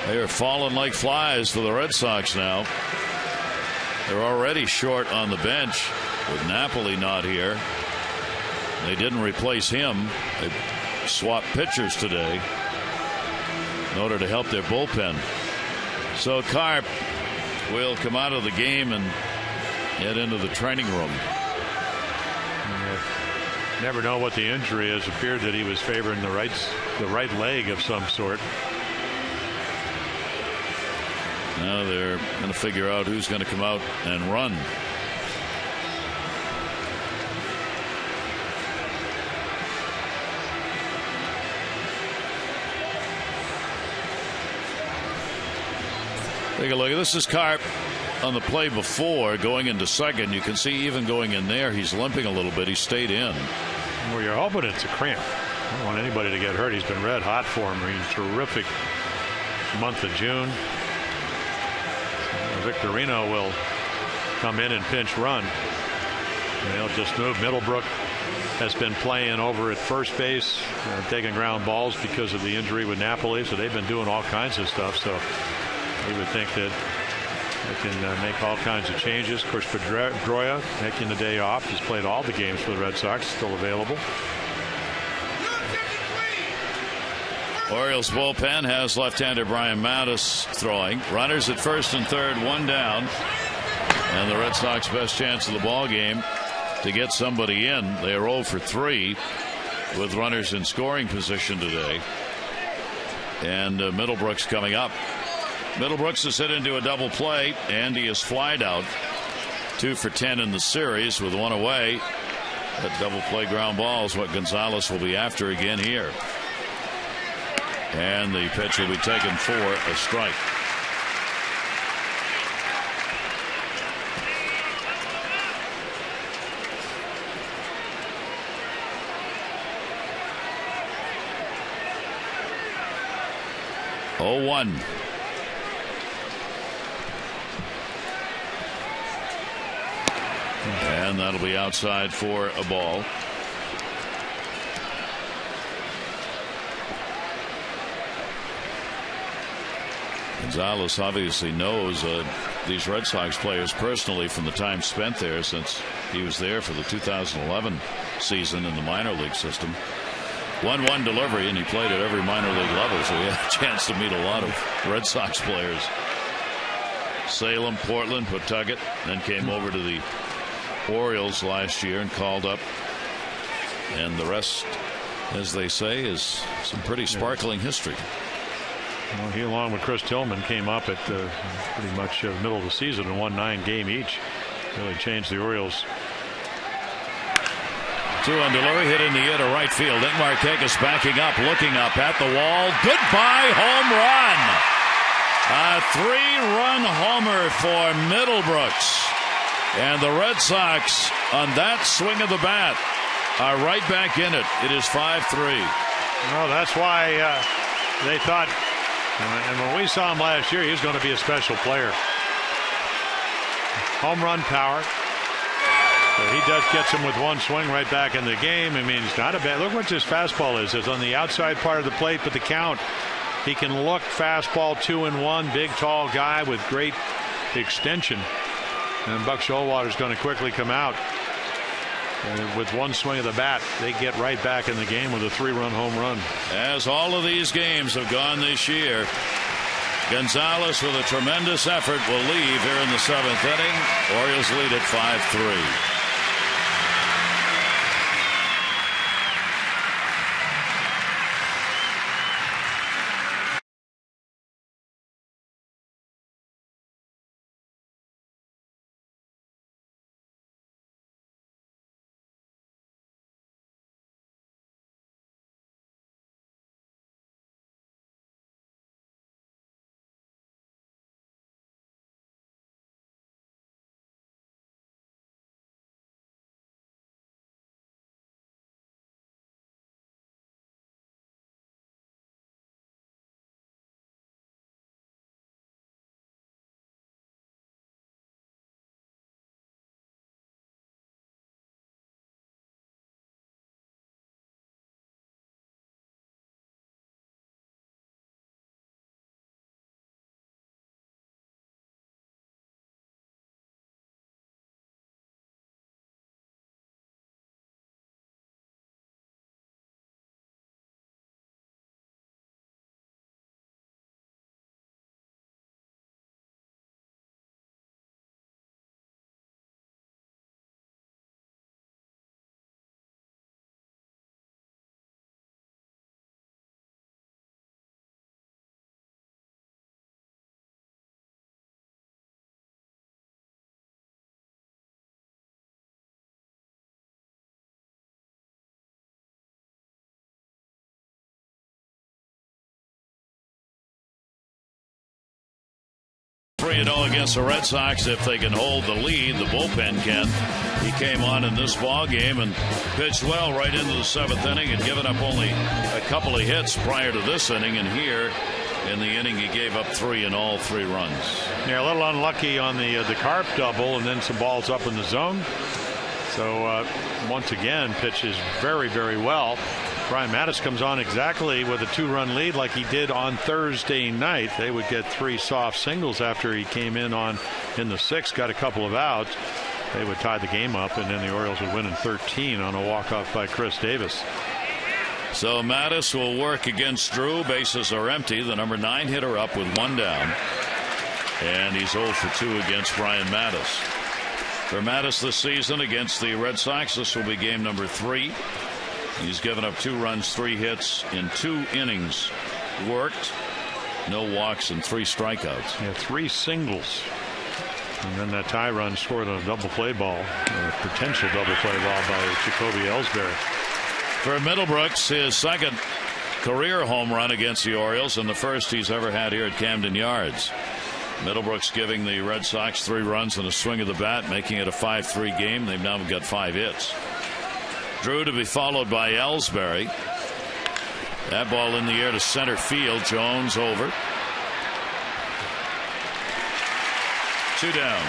They are falling like flies for the Red Sox now. They're already short on the bench with Napoli not here. They didn't replace him. They swapped pitchers today in order to help their bullpen. So Carp will come out of the game and get into the training room. Never know what the injury is. Appeared that he was favoring the right leg of some sort. Now they're going to figure out who's going to come out and run. Take a look. This is Carp on the play before going into second. You can see even going in there, he's limping a little bit. He stayed in. Well, you're hoping it's a cramp. I don't want anybody to get hurt. He's been red hot for him. He's terrific month of June. Victorino will come in and pinch run. And they'll just move. Middlebrook has been playing over at first base, taking ground balls because of the injury with Napoli. So they've been doing all kinds of stuff. So you would think that they can make all kinds of changes. Of course, Pedroia taking the day off. He's played all the games for the Red Sox. Still available. Orioles bullpen has left-hander Brian Mattis throwing. Runners at first and third, 1 down. And the Red Sox best chance of the ball game to get somebody in. They are 0 for 3 with runners in scoring position today. And Middlebrooks coming up. Middlebrooks has hit into a double play, and he has flied out. 2 for 10 in the series with 1 away. That double play ground ball is what Gonzalez will be after again here. And the pitch will be taken for a strike. Oh, 1. And that'll be outside for a ball. Gonzalez obviously knows these Red Sox players personally from the time spent there since he was there for the 2011 season in the minor league system. 1-1 delivery, and he played at every minor league level, so he had a chance to meet a lot of Red Sox players. Salem, Portland, Pawtucket, then came over to the Orioles last year and called up. And the rest, as they say, is some pretty sparkling history. Well, he, along with Chris Tillman, came up at pretty much the middle of the season and won 9 game each. Really changed the Orioles. 2-1 delivery, hit in the air to right field. Nick Markakis backing up, looking up at the wall. Goodbye, home run. A 3-run homer for Middlebrooks. And the Red Sox, on that swing of the bat, are right back in it. It is 5-3. Well, that's why they thought, and when we saw him last year, he was going to be a special player. Home run power. So he does gets him with 1 swing right back in the game. I mean, it's not a bad. Look what his fastball is. It's on the outside part of the plate, but the count. He can look fastball 2-1. Big, tall guy with great extension. And Buck Showalter's going to quickly come out. And with 1 swing of the bat, they get right back in the game with a 3-run home run. As all of these games have gone this year, Gonzalez, with a tremendous effort, will leave here in the 7th inning. Orioles lead at 5-3. Against the Red Sox. If they can hold the lead, the bullpen can. He came on in this ball game and pitched well right into the 7th inning and given up only a couple of hits prior to this inning. And here in the inning, he gave up 3 in all 3 runs. Yeah, a little unlucky on the carp double, and then some balls up in the zone. So once again, pitches very, very well. Brian Mattis comes on exactly with a 2-run lead like he did on Thursday night. They would get 3 soft singles after he came in the 6th, got a couple of outs. They would tie the game up, and then the Orioles would win in 13 on a walk-off by Chris Davis. So Mattis will work against Drew. Bases are empty. The number 9 hitter up with 1 down. And he's 0 for 2 against Brian Mattis. For Mattis this season against the Red Sox, this will be game number 3. He's given up 2 runs, 3 hits in 2 innings worked. No walks and 3 strikeouts. Yeah, 3 singles. And then that tie run scored on a double play ball, a potential double play ball by Jacoby Ellsbury. For Middlebrooks, his second career home run against the Orioles and the first he's ever had here at Camden Yards. Middlebrooks giving the Red Sox 3 runs and a swing of the bat, making it a 5-3 game. They've now got 5 hits. Drew to be followed by Ellsbury. That ball in the air to center field. Jones over. 2 down.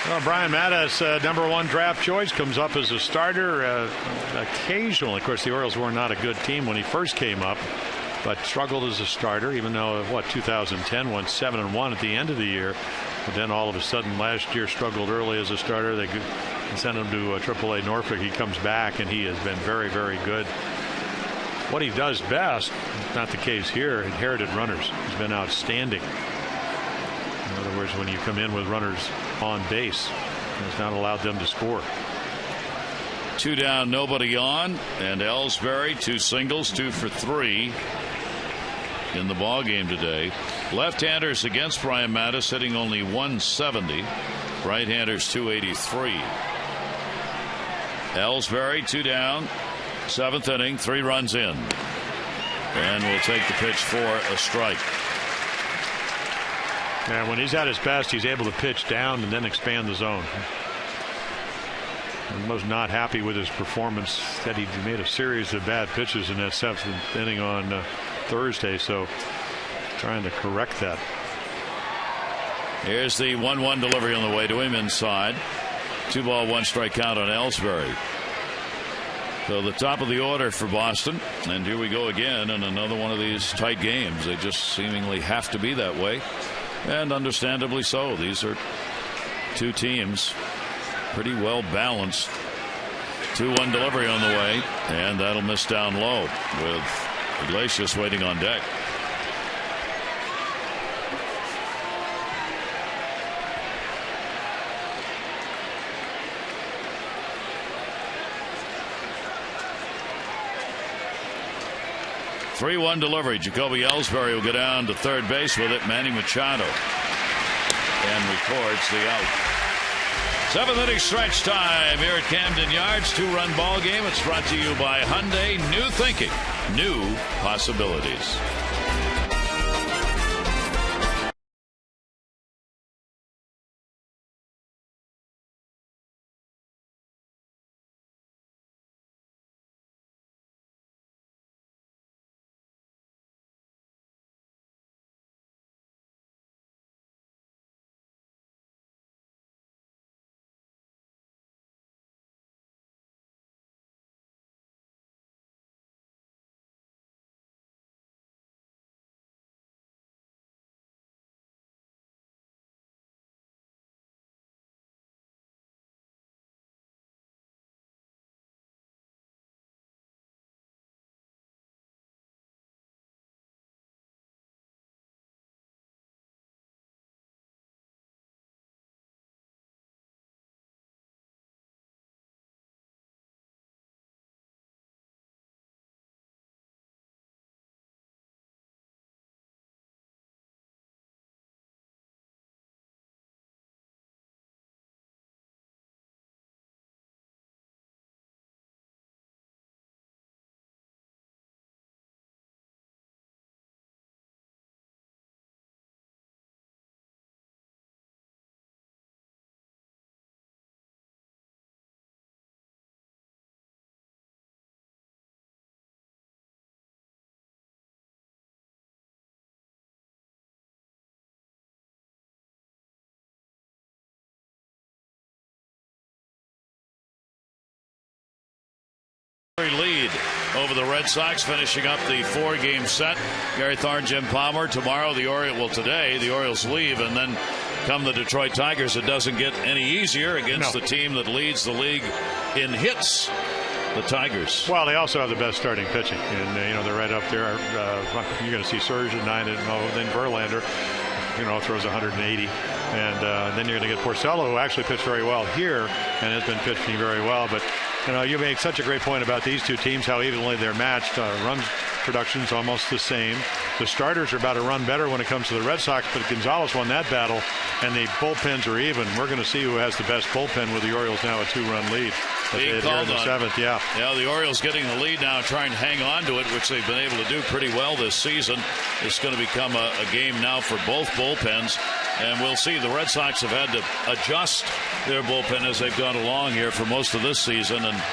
Well, Brian Mattis, number 1 draft choice, comes up as a starter occasionally. Of course, the Orioles were not a good team when he first came up, but struggled as a starter, even though 2010 went 7-1 at the end of the year. But then all of a sudden last year struggled early as a starter. They sent him to AAA Norfolk. He comes back and he has been very, very good. What he does best, not the case here, inherited runners. He's been outstanding. In other words, when you come in with runners on base, has not allowed them to score. 2 down, nobody on, and Ellsbury 2 singles, 2 for 3 in the ball game today. Left-handers against Brian Mattis hitting only 170. Right-handers 283. Ellsbury 2 down, 7th inning, 3 runs in, and will take the pitch for a strike. And when he's at his best, he's able to pitch down and then expand the zone. I was not happy with his performance. That he made a series of bad pitches in that 7th inning on Thursday, so trying to correct that. Here's the 1-1 delivery on the way to him inside. 2 ball, 1 strike count on Ellsbury. So the top of the order for Boston, and here we go again in another one of these tight games. They just seemingly have to be that way, and understandably so. These are 2 teams pretty well balanced. 2-1 delivery on the way, and that'll miss down low with Iglesias waiting on deck. Three-one delivery. Jacoby Ellsbury will go down to third base with it. Manny Machado and records the out. 7th inning stretch time here at Camden Yards. 2-run ball game. It's brought to you by Hyundai. New thinking, new possibilities. Lead over the Red Sox, finishing up the 4-game set. Gary Thorne, Jim Palmer. Tomorrow, today, the Orioles leave, and then come the Detroit Tigers. It doesn't get any easier against the team that leads the league in hits, the Tigers. Well, they also have the best starting pitching, and they're right up there. You're going to see Serge at 9-0, then Verlander, throws 180, and then you're going to get Porcello, who actually pitched very well here and has been pitching very well. But you make such a great point about these 2 teams, how evenly they're matched. Runs production's almost the same. The starters are about to run better when it comes to the Red Sox, but Gonzalez won that battle, and the bullpens are even. We're going to see who has the best bullpen with the Orioles now a 2-run lead. Being called in the on. 7th, yeah. Yeah, the Orioles getting the lead now, trying to hang on to it, which they've been able to do pretty well this season. It's going to become a game now for both bullpens, and we'll see. The Red Sox have had to adjust their bullpen as they've gone along here for most of this season, and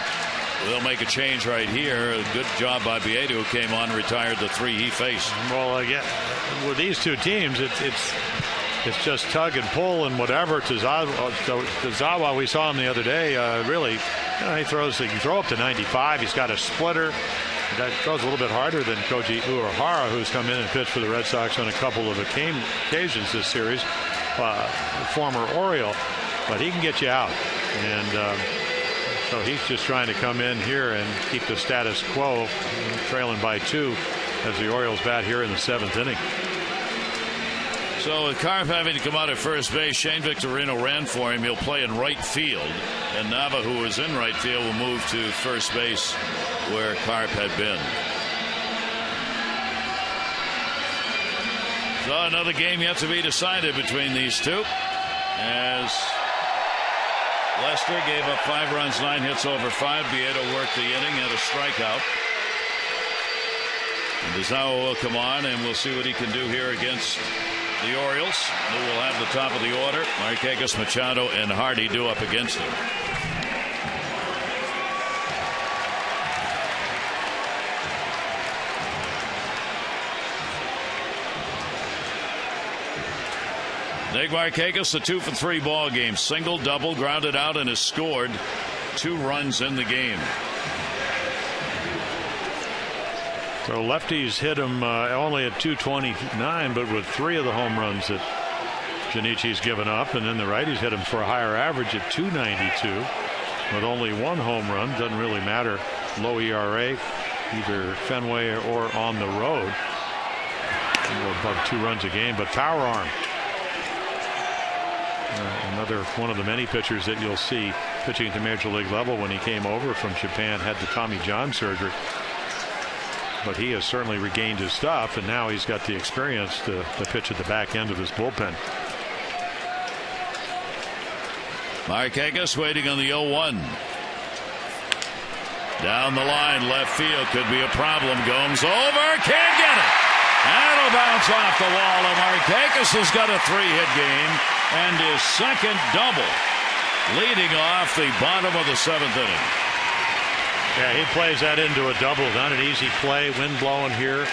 they'll make a change right here. A good job by Bieda, who came on and retired the 3 he faced. Well, yeah, with these two teams, it's just tug and pull and whatever. Tazawa, we saw him the other day, really, he can throw up to 95. He's got a splitter. That throws a little bit harder than Koji Uehara, who's come in and pitched for the Red Sox on a couple of occasions this series, former Oriole. But he can get you out. And so he's just trying to come in here and keep the status quo, trailing by 2 as the Orioles bat here in the 7th inning. So with Carp having to come out at first base, Shane Victorino ran for him. He'll play in right field. And Nava, who is in right field, will move to first base where Carp had been. So another game yet to be decided between these two, as Lester gave up 5 runs, 9 hits over 5. Bieda worked the inning, had a strikeout. And Tazawa will come on, and we'll see what he can do here against the Orioles, who will have the top of the order. Markakis, Machado, and Hardy due up against him. Nick Markakis, a 2-for-3 ball game. Single, double, grounded out, and has scored 2 runs in the game. So lefties hit him only at 229, but with 3 of the home runs that Janichi's given up, and then the righties hit him for a higher average at 292 with only 1 home run. Doesn't really matter. Low ERA, either Fenway or on the road. Above 2 runs a game, but power arm. Another one of the many pitchers that you'll see pitching at the major league level. When he came over from Japan, had the Tommy John surgery. But he has certainly regained his stuff, and now he's got the experience to pitch at the back end of his bullpen. Markakis waiting on the 0-1. Down the line, left field could be a problem. Gomes over, can't get it. That'll bounce off the wall, and Markakis has got a 3-hit game and his second double, leading off the bottom of the 7th inning. Yeah, he plays that into a double. Not an easy play. Wind blowing here.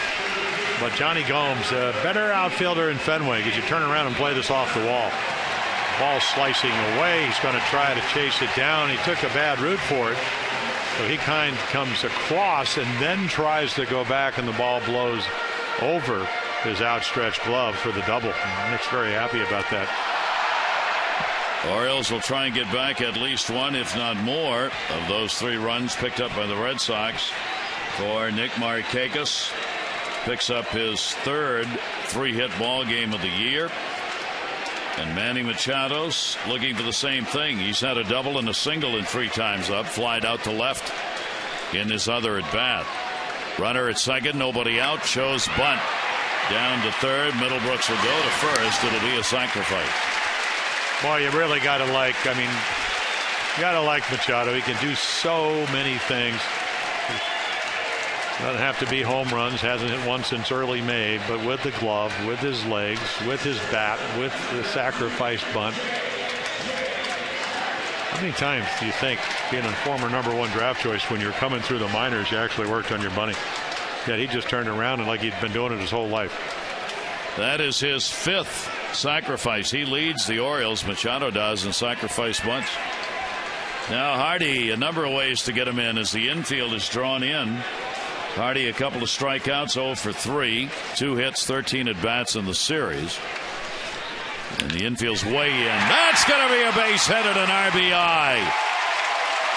But Johnny Gomes, a better outfielder in Fenway, because you turn around and play this off the wall. Ball slicing away. He's going to try to chase it down. He took a bad route for it. So he kind of comes across and then tries to go back, and the ball blows over his outstretched glove for the double. Nick's very happy about that. Orioles will try and get back at least 1, if not more, of those 3 runs picked up by the Red Sox. For Nick Markakis, picks up his 3rd 3-hit ball game of the year. And Manny Machado's looking for the same thing. He's had a double and a single in 3 times up. Flied out to left in his other at bat. Runner at second, nobody out. Shows bunt. Down to third. Middlebrooks will go to first. It'll be a sacrifice. Boy, you really got to like, you got to like Machado. He can do so many things. Doesn't have to be home runs. Hasn't hit one since early May, but with the glove, with his legs, with his bat, with the sacrifice bunt. How many times do you think, being a former #1 draft choice, when you're coming through the minors, you actually worked on your bunting? Yet he just turned around and like he'd been doing it his whole life. That is his 5th sacrifice. He leads the Orioles. Machado does in sacrifice bunts. Now Hardy, a number of ways to get him in as the infield is drawn in. Hardy, a couple of strikeouts, 0 for 3, 2 hits, 13 at bats in the series. And the infield's way in. That's going to be a base hit and an RBI.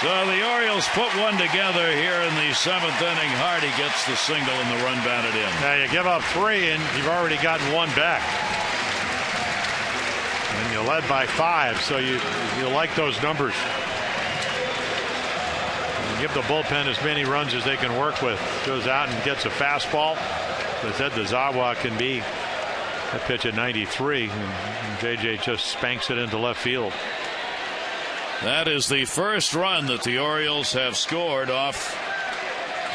So the Orioles put one together here in the 7th inning. Hardy gets the single and the run batted in. Now you give up 3 and you've already gotten 1 back. And you led by 5, so you like those numbers. Give the bullpen as many runs as they can work with. Goes out and gets a fastball. As said, the Zawa can be a pitch at 93. And JJ just spanks it into left field. That is the first run that the Orioles have scored off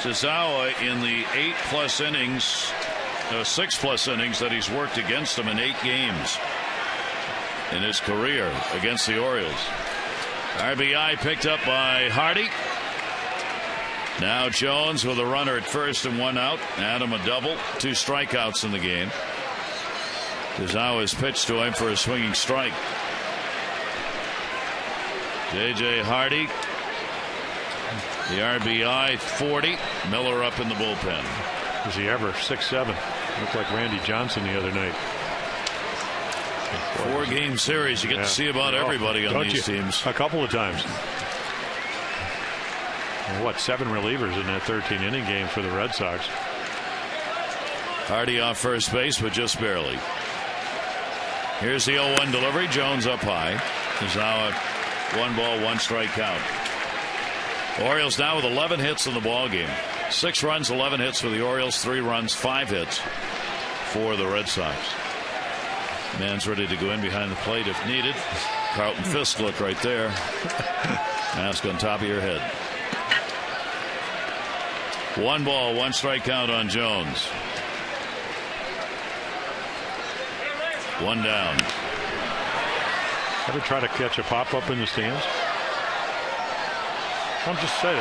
Zawa in the 8+ innings, 6+ innings that he's worked against him in 8 games in his career against the Orioles. RBI picked up by Hardy. Now Jones with a runner at first and 1 out. Adam a double, 2 strikeouts in the game. Zawa's pitched to him for a swinging strike. J.J. Hardy, the RBI 40. Miller up in the bullpen. Was he ever 6'7"? Looked like Randy Johnson the other night. 4-game series. You get to see about everybody on these teams. A couple of times. What, 7 relievers in that 13-inning game for the Red Sox. Hardy off first base, but just barely. Here's the 0-1 delivery. Jones up high. Zawa 1 ball, 1 strike count. Orioles now with 11 hits in the ball game. 6 runs, 11 hits for the Orioles. 3 runs, 5 hits for the Red Sox. Man's ready to go in behind the plate if needed. Carlton Fisk look right there. Mask on top of your head. 1 ball, 1 strike count on Jones. 1 down. Ever try to catch a pop-up in the stands? I'm just saying.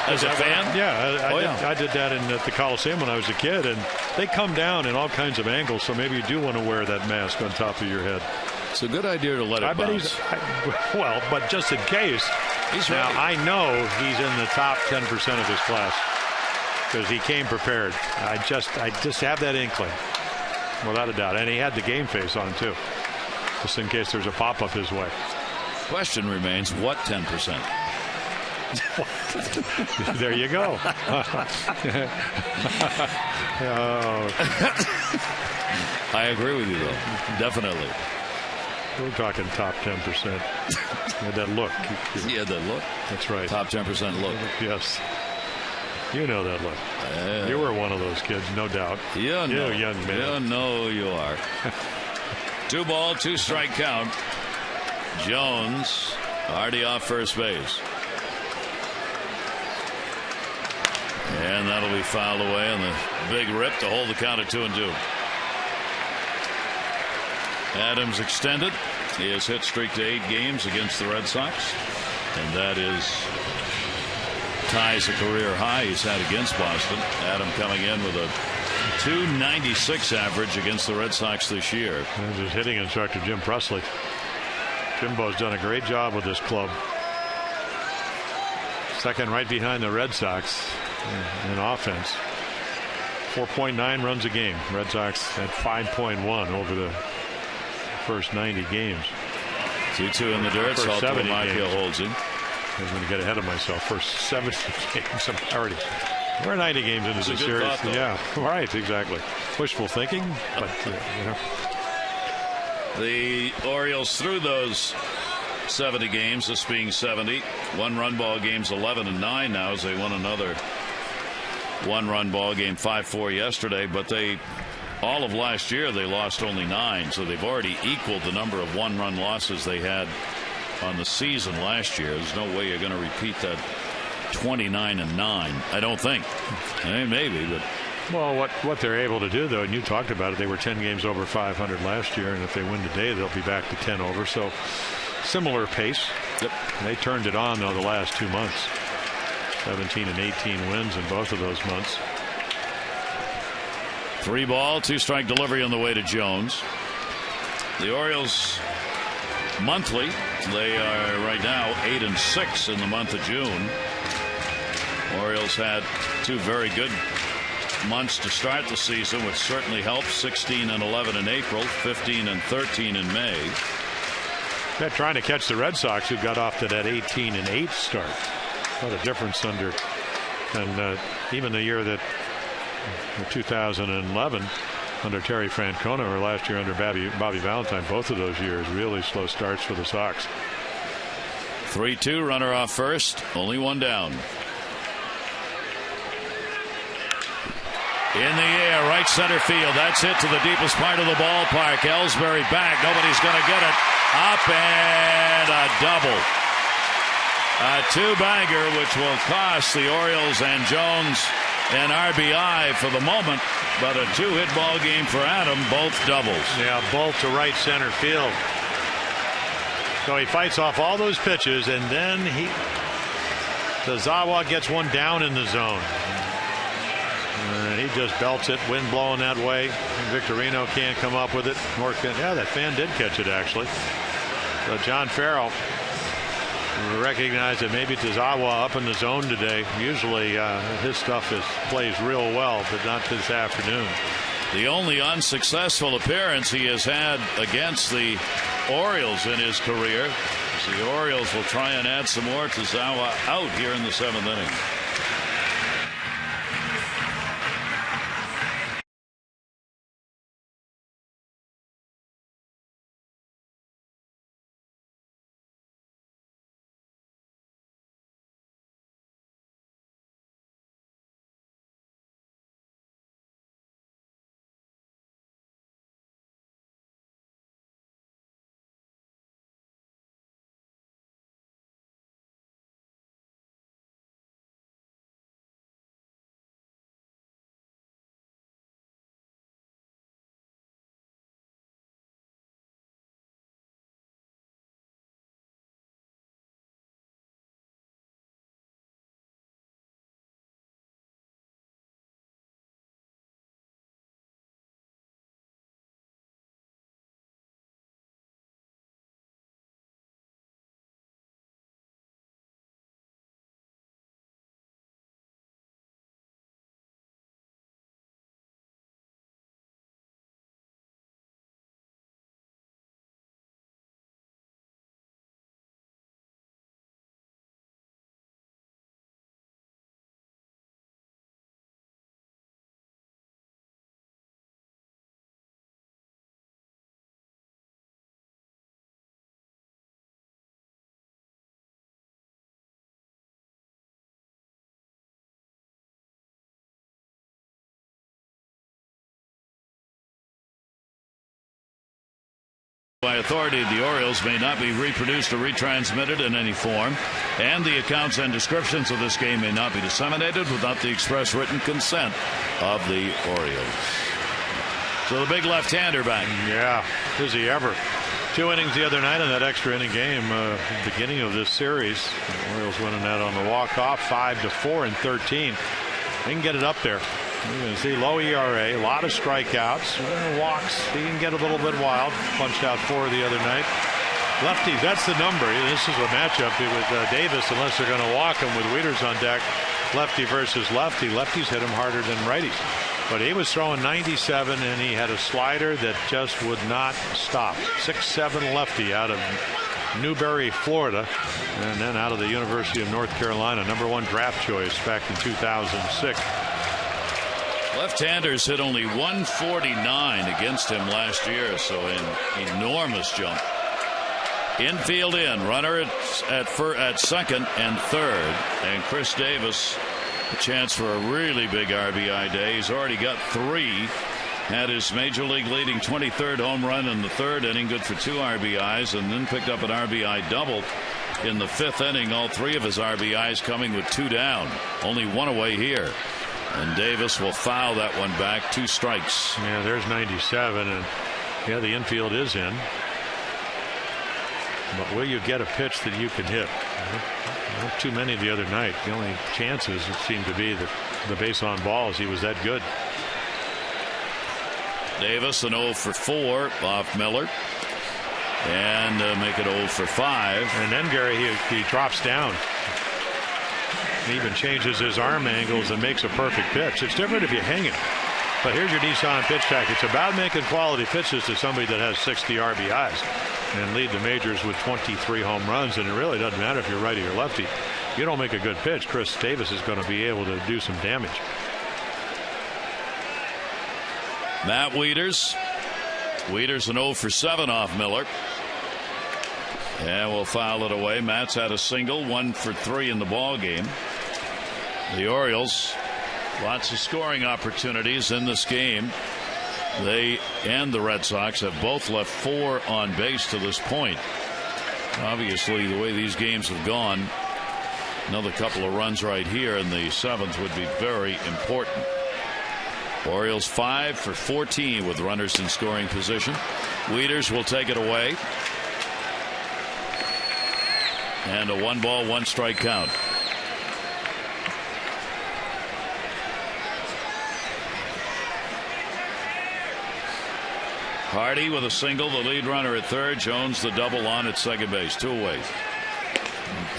As a fan? I did that at the Coliseum when I was a kid, and they come down in all kinds of angles, so maybe you do want to wear that mask on top of your head. It's a good idea to let it bounce. Well, but just in case. Now, I know he's in the top 10% of his class because he came prepared. I just have that inkling, without a doubt. And he had the game face on, too, just in case there's a pop-up his way. Question remains, what 10%? There you go. I agree with you, though. Definitely. We're talking top 10%. You had that look. Yeah, that look. That's right. Top 10% look. Yes. You know that look. You were one of those kids, no doubt. You know, young man. You know you are. 2 ball, 2 strike count. Jones already off first base. And that'll be fouled away on the big rip to hold the count at 2-2. Adams extended. He has hit streak to 8 games against the Red Sox. And that ties a career high he's had against Boston. Adam coming in with a .296 average against the Red Sox this year. And his hitting instructor, Jim Presley. Jimbo's done a great job with this club. Second right behind the Red Sox in offense. 4.9 runs a game. Red Sox at 5.1 over the first 90 games. 2-2 in the dirt. First 70 games. Holds him. I was going to get ahead of myself. First 70 games. We're 90 games into the series. Thought, yeah, right, exactly. Wishful thinking, but The Orioles through those 70 games, this being 70, 1-run ball games 11-9 now as they won another 1-run ball game 5-4 yesterday, but all of last year they lost only 9, so they've already equaled the number of 1-run losses they had on the season last year. There's no way you're going to repeat that 29-9. I don't think. Maybe, but. Well, what they're able to do, though, and you talked about it, they were 10 games over 500 last year, and if they win today, they'll be back to 10 over. So similar pace. Yep. They turned it on, though, the last 2 months. 17 and 18 wins in both of those months. 3 ball, 2 strike delivery on the way to Jones. The Orioles monthly, they are right now 8-6 in the month of June. Orioles had 2 very good months to start the season, which certainly helped. 16-11 in April, 15-13 in May. They're trying to catch the Red Sox, who got off to that 18-8 start. What a difference and even the year that 2011 under Terry Francona, or last year under Bobby Valentine, both of those years really slow starts for the Sox. 3-2, runner off first, only 1 down. In the air, right center field. That's hit to the deepest part of the ballpark. Ellsbury back. Nobody's going to get it. Up and a double. A two-bagger, which will cost the Orioles and Jones an RBI for the moment, but a two-hit ball game for Adam, both doubles. Yeah, both to right center field. So he fights off all those pitches, and then Tazawa gets one down in the zone. And he just belts it, wind blowing that way. Victorino can't come up with it. Yeah, that fan did catch it, actually. So John Farrell recognized that maybe Tazawa up in the zone today. Usually his stuff plays real well, but not this afternoon. The only unsuccessful appearance he has had against the Orioles in his career. The Orioles will try and add some more. Tazawa out here in the 7th inning. By authority of the Orioles may not be reproduced or retransmitted in any form, and the accounts and descriptions of this game may not be disseminated without the express written consent of the Orioles. So the big left-hander back. Yeah, is he ever. 2 innings the other night in that extra inning game, beginning of this series. The Orioles winning that on the walk-off, 5-4 in 13. They can get it up there. You're going to see low ERA, a lot of strikeouts, walks. He can get a little bit wild. Punched out 4 the other night. Lefties, that's the number. This is a matchup with Davis, unless they're going to walk him with Wieters on deck. Lefty versus lefty. Lefties hit him harder than righties. But he was throwing 97, and he had a slider that just would not stop. 6'7" lefty out of Newberry, Florida, and then out of the University of North Carolina. #1 draft choice back in 2006. Left-handers hit only 149 against him last year, so an enormous jump. Infield in, runner at second and third, and Chris Davis a chance for a really big RBI day. He's already got 3. Had his major league leading 23rd home run in the 3rd inning, good for 2 RBIs, and then picked up an RBI double in the 5th inning. All 3 of his RBIs coming with 2 down. Only 1 away here. And Davis will foul that one back. 2 strikes. Yeah, there's 97, and yeah, the infield is in. But will you get a pitch that you can hit? Not too many the other night. The only chances it seemed to be that the base on balls. He was that good. Davis an 0 for 4 off Miller, and make it 0 for 5. And then Gary, he drops down. He even changes his arm angles and makes a perfect pitch. It's different if you hang it. But here's your Nissan pitch track. It's about making quality pitches to somebody that has 60 RBIs and lead the majors with 23 home runs. And it really doesn't matter if you're righty or lefty. If you don't make a good pitch, Chris Davis is going to be able to do some damage. Matt Wieters. Wieters an 0 for 7 off Miller. And we'll foul it away. Matt's had a single, 1 for 3 in the ball game. The Orioles Lots of scoring opportunities in this game. They and the Red Sox have both left 4 on base to this point. Obviously, the way these games have gone, another couple of runs right here in the 7th would be very important. Orioles 5 for 14 with runners in scoring position. Wieters will take it away. And a 1-ball, 1-strike count. Hardy with a single, the lead runner at third. Jones the double on at second base. 2 away.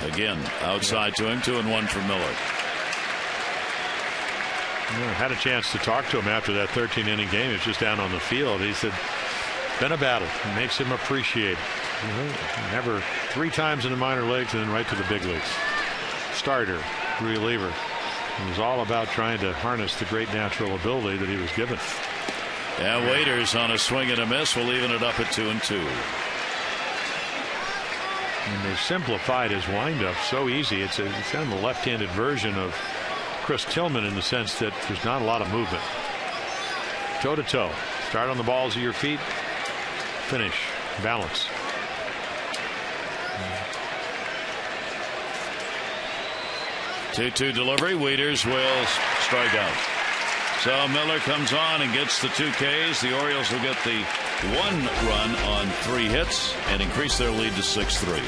Again, outside to him. 2-1 for Miller. Had a chance to talk to him after that 13-inning game. He was just down on the field. He said, been about it. It makes him appreciate it. Never 3 times in the minor leagues and then right to the big leagues. Starter, reliever. It was all about trying to harness the great natural ability that he was given. And Wieters on a swing and a miss. We'll even it up at 2-2. And they've simplified his windup so easy. It's kind of a left-handed version of Chris Tillman in the sense that there's not a lot of movement. Toe to toe. Start on the balls of your feet. Finish. Balance. Two delivery. Wieters will strike out. So Miller comes on and gets the 2 Ks. The Orioles will get the 1 run on 3 hits and increase their lead to 6-3.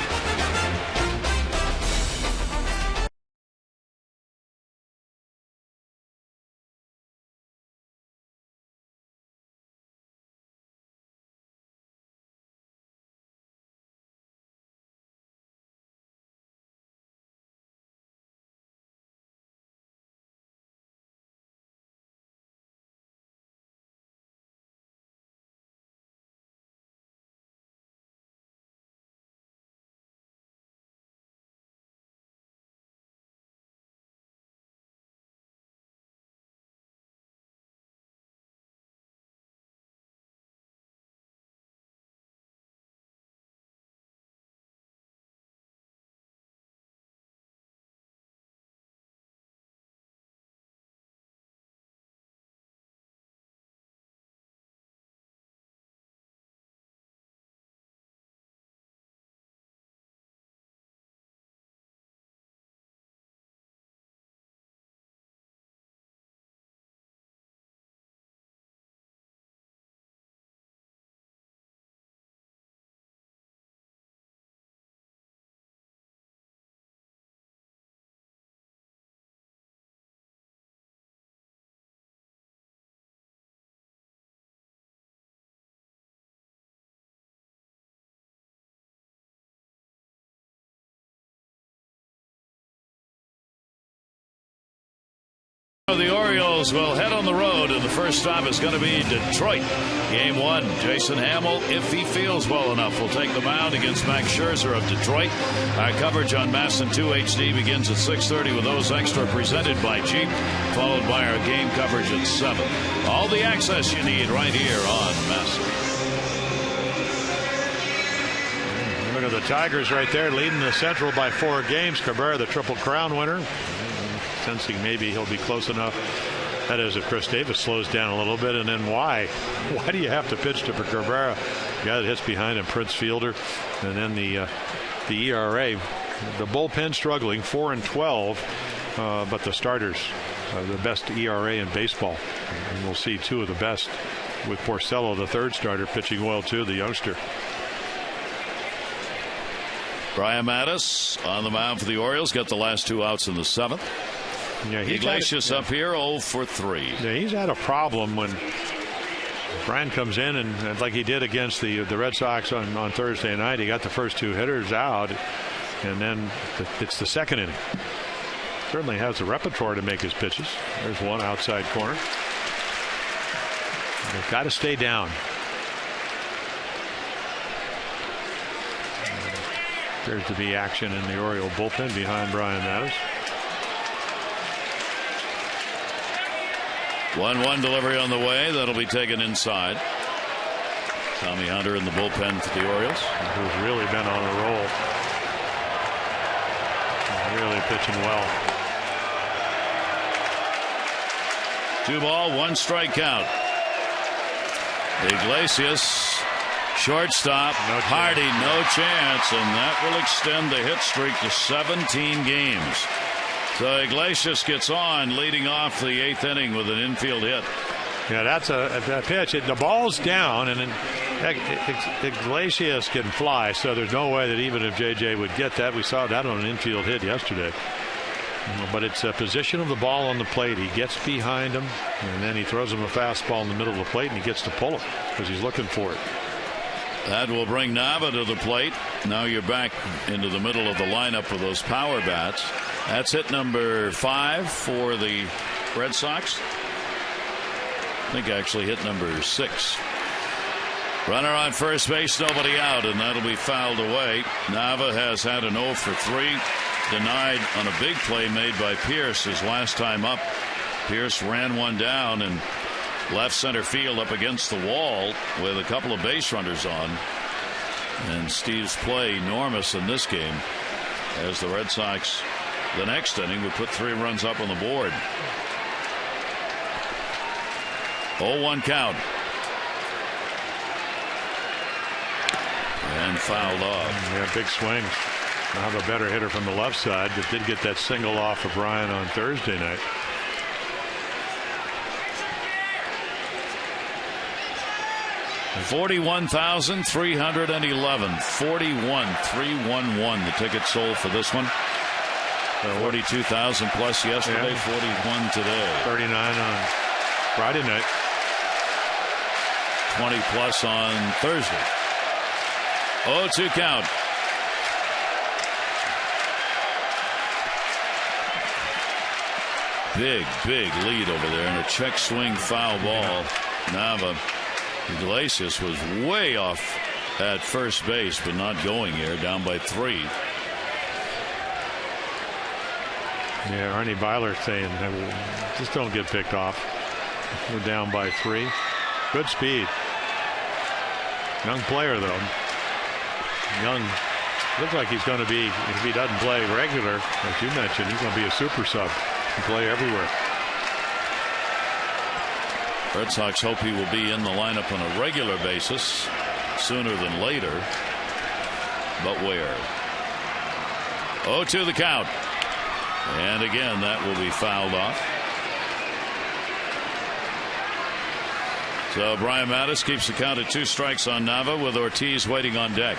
The Orioles will head on the road, and the first stop is going to be Detroit. Game 1, Jason Hamill, if he feels well enough, will take the mound against Max Scherzer of Detroit. Our coverage on MASN 2 HD begins at 6:30 with those extra presented by Jeep, followed by our game coverage at 7. All the access you need right here on MASN. Look at the Tigers right there leading the Central by 4 games. Cabrera, the Triple Crown winner. Sensing maybe he'll be close enough. That is, if Chris Davis slows down a little bit. And then why do you have to pitch to Cabrera? The guy that hits behind him, Prince Fielder. And then the ERA. The bullpen struggling, 4-12. But the starters, the best ERA in baseball. And we'll see 2 of the best with Porcello, the 3rd starter, pitching well too, the youngster. Brian Mattis on the mound for the Orioles. Got the last 2 outs in the 7th. Yeah, Iglesias up here 0 for 3. Yeah, he's had a problem when Brian comes in and like he did against the Red Sox on Thursday night. He got the first 2 hitters out, and then it's the 2nd inning. Certainly has the repertoire to make his pitches. There's one outside corner. They've got to stay down. Appears to be action in the Oriole bullpen behind Brian Mattis. 1-1 delivery on the way. That'll be taken inside. Tommy Hunter in the bullpen for the Orioles. Who's really been on a roll. Really pitching well. 2 ball, 1 strike count. Iglesias, shortstop. Hardy, no chance, and that will extend the hit streak to 17 games. So Iglesias gets on, leading off the 8th inning with an infield hit. Yeah, that's a pitch. The ball's down, and Iglesias can fly, so there's no way that even if JJ would get that. We saw that on an infield hit yesterday. But it's a position of the ball on the plate. He gets behind him, and then he throws him a fastball in the middle of the plate, and he gets to pull it because he's looking for it. That will bring Nava to the plate. Now you're back into the middle of the lineup with those power bats. That's hit number 5 for the Red Sox. I think actually hit number 6. Runner on first base, nobody out, and that'll be fouled away. Nava has had an 0 for 3. Denied on a big play made by Pierce his last time up. Pierce ran one down and left center field up against the wall with a couple of base runners on. And Steve's play enormous in this game as the Red Sox the next inning would put 3 runs up on the board. 0-1 count. And fouled off. Yeah, big swing. I have a better hitter from the left side, but did get that single off of Ryan on Thursday night. $41,311. 41,311. The ticket sold for this one. 42,000 plus yesterday. Yeah. 41 today. 39 on Friday night. 20 plus on Thursday. 0-2 count. Big lead over there, and a check swing foul ball. Nava. Iglesias was way off at first base, but not going here, down by 3. Yeah, Arnie Byler saying, just don't get picked off. We're down by 3. Good speed. Young player, though. Young. Looks like he's going to be, if he doesn't play regular, as you mentioned, he's going to be a super sub. He can play everywhere. Red Sox hope he will be in the lineup on a regular basis sooner than later. But where? 0-2 the count. And again, that will be fouled off. So Brian Mattis keeps the count at 2 strikes on Nava with Ortiz waiting on deck.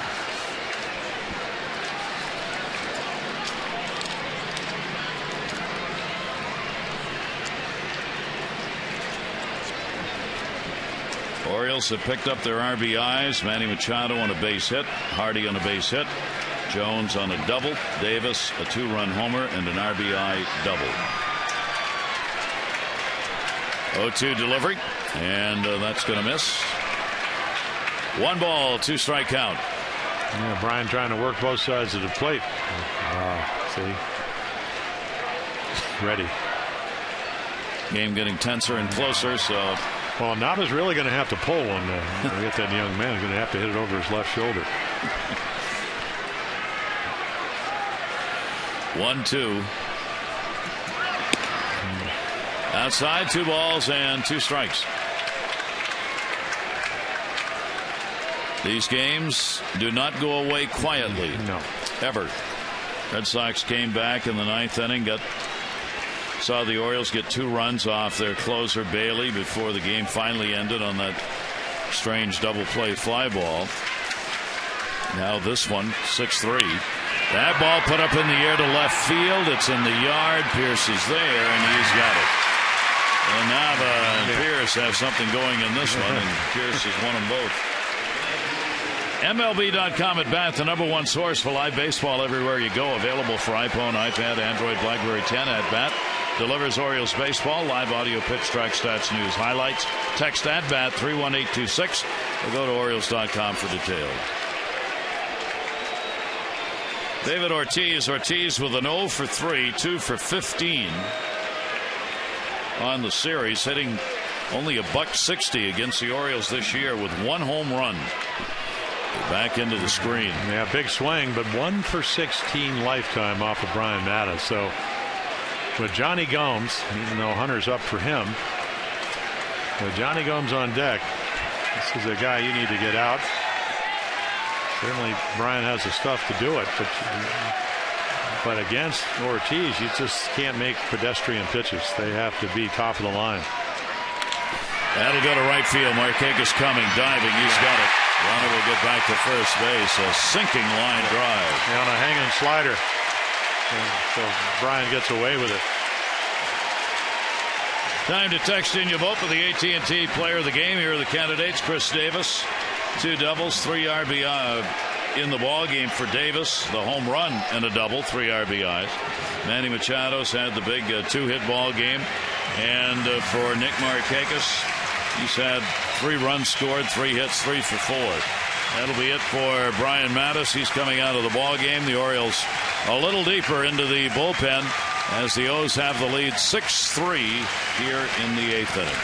Orioles have picked up their RBIs. Manny Machado on a base hit. Hardy on a base hit. Jones on a double. Davis a 2-run homer and an RBI double. 0-2 delivery, and that's going to miss. 1 ball, 2 strike count. Yeah, Brian trying to work both sides of the plate. See, ready. Game getting tenser and closer. So, well, Nava's really going to have to pull on get that young man. He's going to have to hit it over his left shoulder. 1-2. Outside, 2 balls and 2 strikes. These games do not go away quietly. No. Ever. Red Sox came back in the 9th inning. Saw the Orioles get 2 runs off their closer Bailey before the game finally ended on that strange double play fly ball. Now this one, 6-3. That ball put up in the air to left field. It's in the yard. Pierce is there, and he's got it. And Nava and Pierce have something going in this one, and Pierce has won them both. MLB.com at bat, the #1 source for live baseball everywhere you go. Available for iPhone, iPad, Android, BlackBerry 10 at bat. Delivers Orioles baseball, live audio, pitch track, stats, news, highlights. Text at bat 31826 or go to Orioles.com for details. David Ortiz with an 0 for 3, 2 for 15 on the series, hitting only $160 against the Orioles this year with 1 home run. Back into the screen. Yeah, big swing, but 1 for 16 lifetime off of Brian Mattis. So with Johnny Gomes, even though Hunter's up for him, Johnny Gomes on deck. This is a guy you need to get out. Certainly Brian has the stuff to do it, but against Ortiz, you just can't make pedestrian pitches. They have to be top of the line. That'll go to right field. Markakis coming, diving. He's got it. Runner will get back to first base. A sinking line drive. On a hanging slider. So Brian gets away with it. Time to text in your vote for the AT&T Player of the Game. Here are the candidates. Chris Davis, 2 doubles, 3 RBI in the ball game for Davis. The home run and a double, 3 RBIs. Manny Machado's had the big 2-hit ball game. And for Nick Markakis, he's had 3 runs scored, 3 hits, 3 for 4. That'll be it for Brian Mattis. He's coming out of the ball game. The Orioles a little deeper into the bullpen as the O's have the lead 6-3 here in the 8th inning.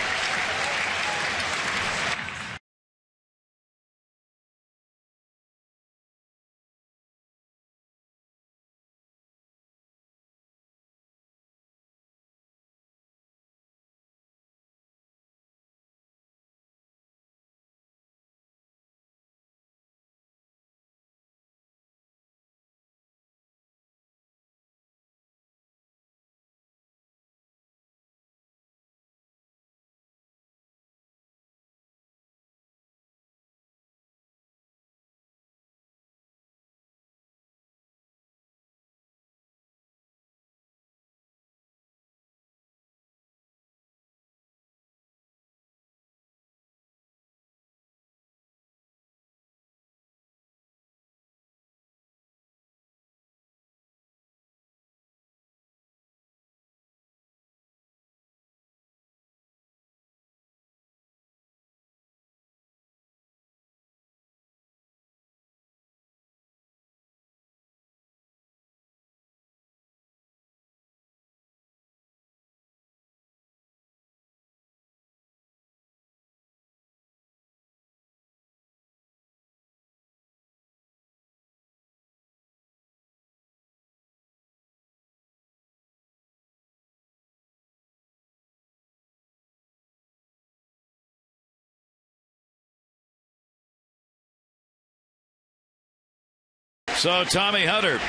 So Tommy Hunter,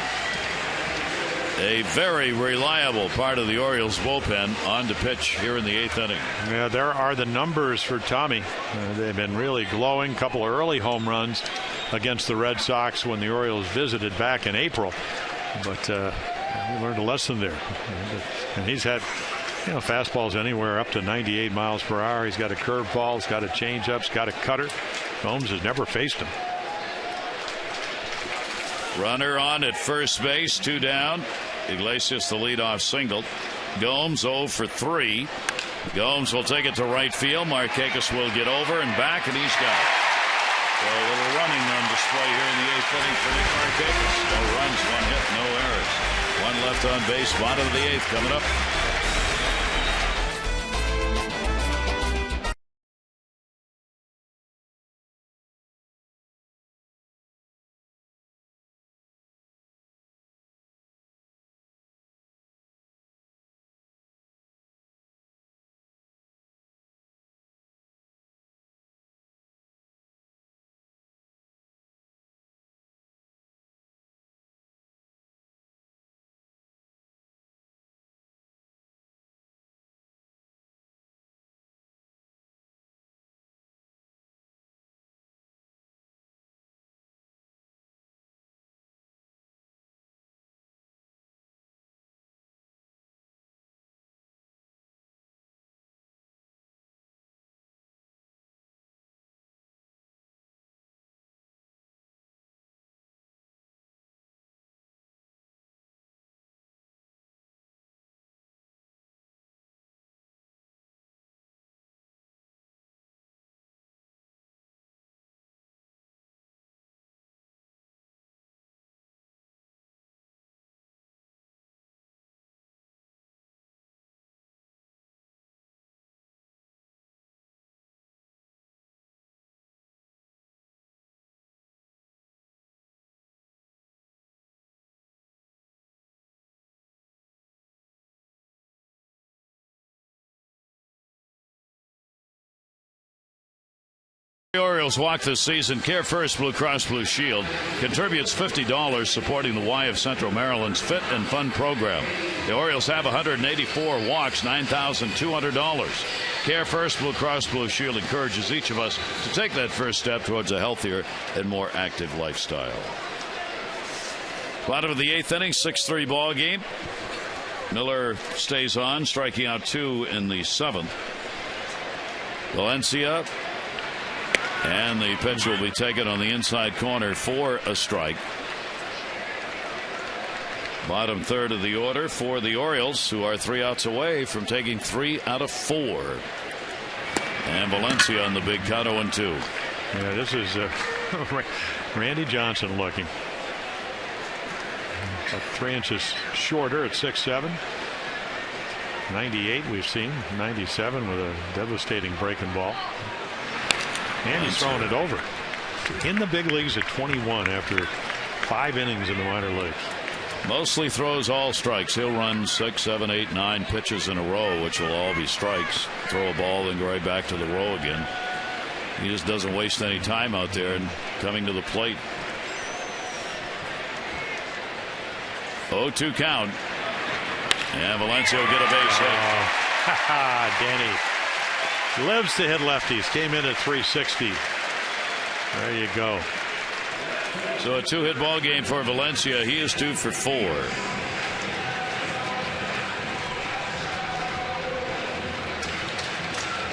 a very reliable part of the Orioles bullpen, on to pitch here in the 8th inning. Yeah, there are the numbers for Tommy. They've been really glowing. Couple of early home runs against the Red Sox when the Orioles visited back in April. But he learned a lesson there. And he's had fastballs anywhere up to 98 miles per hour. He's got a curveball, he's got a changeup, he's got a cutter. Gomes has never faced him. Runner on at first base, 2 down. Iglesias the leadoff single. Gomes 0 for 3. Gomes will take it to right field. Markakis will get over and back, and he's got it. So a little running on display here in the 8th inning for Nick Markakis. No runs, 1 hit, no errors. 1 left on base, bottom of the 8th coming up. The Orioles walk this season. Care First Blue Cross Blue Shield contributes $50 supporting the Y of Central Maryland's Fit and Fun program. The Orioles have 184 walks, $9,200. Care First Blue Cross Blue Shield encourages each of us to take that first step towards a healthier and more active lifestyle. Bottom of the 8th inning, 6-3 ball game. Miller stays on, striking out 2 in the 7th. Valencia. And the pitch will be taken on the inside corner for a strike. Bottom third of the order for the Orioles, who are 3 outs away from taking 3 out of 4. And Valencia on the big count, 0-2. Yeah, this is Randy Johnson looking. About 3 inches shorter at 6'7". 98 we've seen, 97 with a devastating breaking ball. And he's throwing it over. In the big leagues at 21 after 5 innings in the minor leagues. Mostly throws all strikes. He'll run 6, 7, 8, 9 pitches in a row, which will all be strikes. Throw a ball, then go right back to the row again. He just doesn't waste any time out there and coming to the plate. 0-2 count. And Valencia will get a base hit. Danny lives to hit lefties. Came in at 360. There you go. So a 2-hit ball game for Valencia. He is 2 for 4.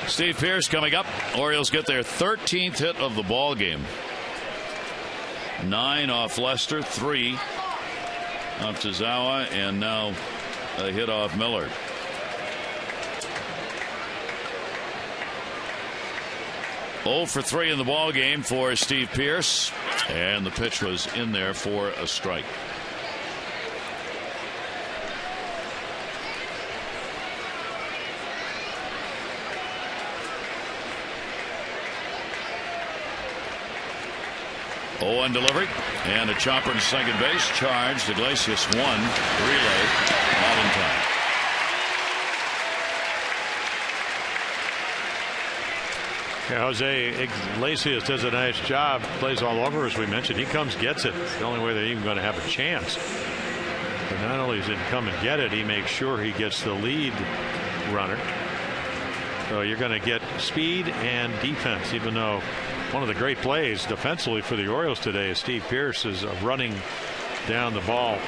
Steve Pearce coming up. Orioles get their 13th hit of the ball game. 9 off Lester, 3 off Tazawa, and now a hit off Miller. Oh for 3 in the ball game for Steve Pearce, and the pitch was in there for a strike. Oh, on delivery, and a chopper to second base. Charged. Iglesias 1. Relay not in time. Yeah, Jose Iglesias does a nice job. Plays all over, as we mentioned. He comes, gets it. It's the only way they're even going to have a chance. But not only does he come and get it, he makes sure he gets the lead runner. So you're going to get speed and defense, even though one of the great plays defensively for the Orioles today is Steve Pearce is running down the ball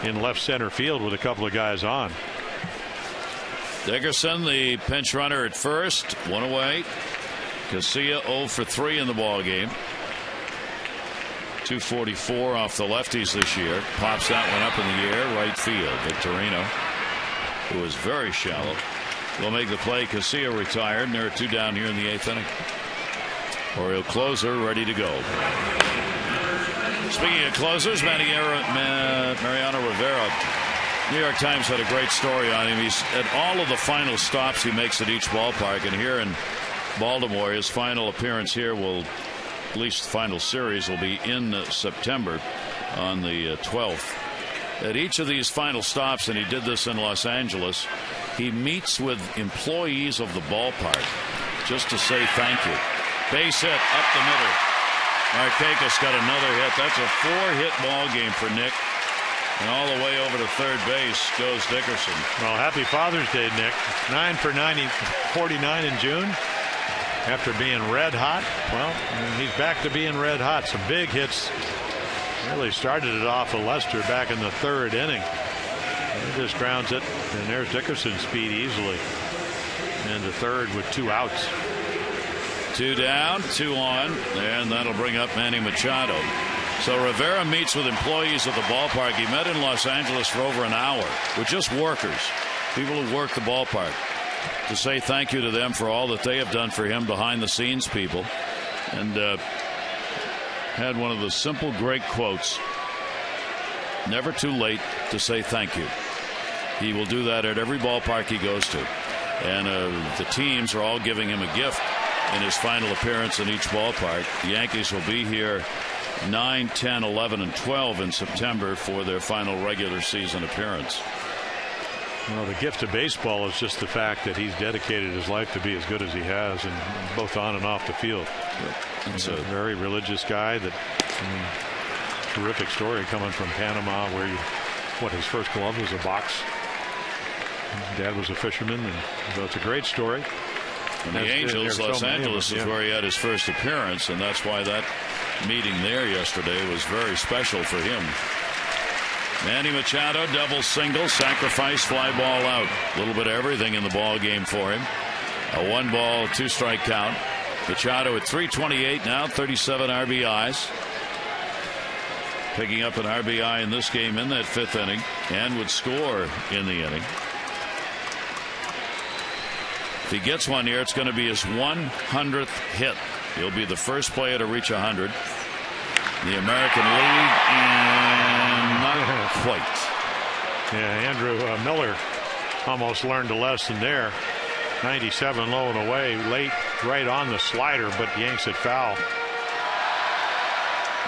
in left center field with a couple of guys on. Dickerson, the pinch runner at first, 1 away. Casilla 0 for 3 in the ball game. 244 off the lefties this year. Pops that one up in the air, right field. Victorino, who is very shallow, will make the play. Casilla retired, and there are 2 down here in the 8th inning. Oriole closer ready to go. Speaking of closers, Mariano Rivera. New York Times had a great story on him. He's at all of the final stops he makes at each ballpark, and here in Baltimore, his final appearance here will, at least the final series, will be in September on the 12th. At each of these final stops, and he did this in Los Angeles, he meets with employees of the ballpark just to say thank you. Base hit up the middle. Markakis got another hit. That's a 4-hit ball game for Nick. And all the way over to third base goes Dickerson. Well, happy Father's Day, Nick. 9 for 49 in June. After being red hot, well, he's back to being red hot. Some big hits. Really started it off with Lester back in the 3rd inning. He just grounds it, and there's Dickerson's speed easily. And the 3rd with 2 outs. 2 down, 2 on, and that'll bring up Manny Machado. So Rivera meets with employees of the ballpark. He met in Los Angeles for over an hour with just workers, people who work the ballpark, to say thank you to them for all that they have done for him, behind the scenes people, and had one of the simple great quotes: never too late to say thank you. He will do that at every ballpark he goes to, and the teams are all giving him a gift in his final appearance in each ballpark. The Yankees will be here 9, 10, 11, and 12 in September for their final regular season appearance. Well, the gift of baseball is just the fact that he's dedicated his life to be as good as he has, and both on and off the field. He's a very religious guy. Terrific story coming from Panama, where his first glove was a box. His dad was a fisherman, and so it's a great story. And the Angels, Los Angeles is where he had his first appearance, and that's why that meeting there yesterday was very special for him. Manny Machado, double single, sacrifice, fly ball out. A little bit of everything in the ball game for him. A 1-ball, 2-strike count. Machado at 328 now, 37 RBIs. Picking up an RBI in this game in that 5th inning, and would score in the inning. If he gets one here, it's going to be his 100th hit. He'll be the first player to reach 100 in the American League, and not quite. Yeah, Andrew Miller almost learned a lesson there. 97 low and away, late, right on the slider, but yanks it foul.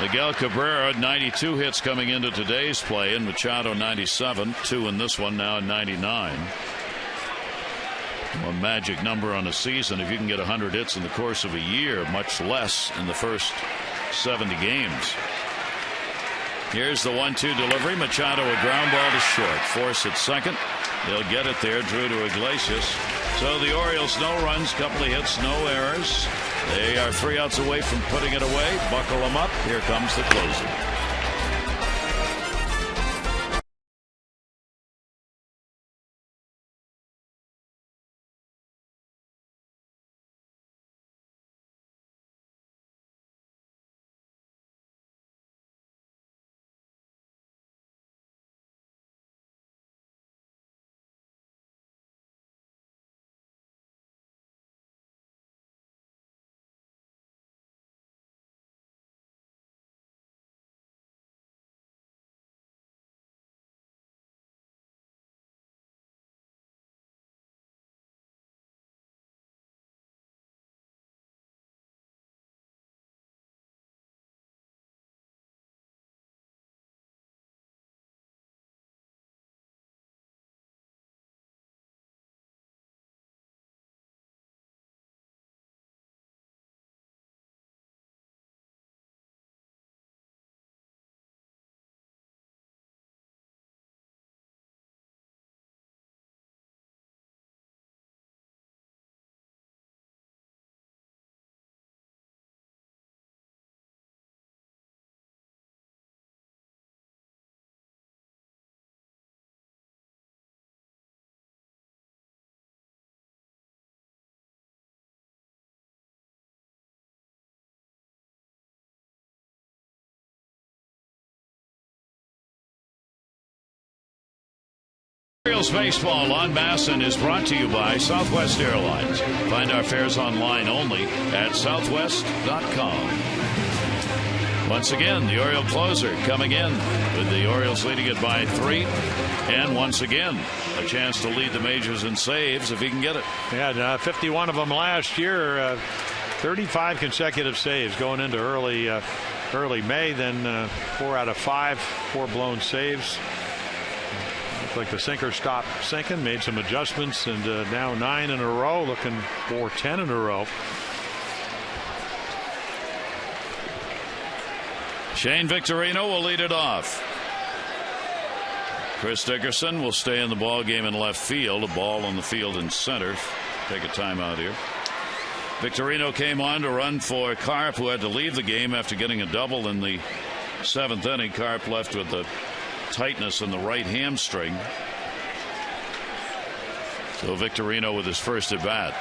Miguel Cabrera, 92 hits coming into today's play, and Machado 97, 2 in this one, now 99. A magic number on a season if you can get 100 hits in the course of a year, much less in the first 70 games. Here's the 1-2 delivery. Machado, a ground ball to short. Force at second. They'll get it there. Drew to Iglesias. So the Orioles, no runs, couple of hits, no errors. They are 3 outs away from putting it away. Buckle them up. Here comes the closer. Orioles baseball on Masson is brought to you by Southwest Airlines. Find our fares online only at southwest.com. Once again, the Oriole closer coming in with the Orioles leading it by 3. And once again, a chance to lead the majors in saves if he can get it. Yeah, 51 of them last year. 35 consecutive saves going into early May. Then 4 out of 5, 4 blown saves. Looked like the sinker stopped sinking, made some adjustments, and now 9 in a row, looking for 10 in a row. Shane Victorino will lead it off. Chris Dickerson will stay in the ball game in left field. A ball on the field in center. Take a timeout here. Victorino came on to run for Karp, who had to leave the game after getting a double in the 7th inning. Karp left with the tightness in the right hamstring. So Victorino with his first at bat.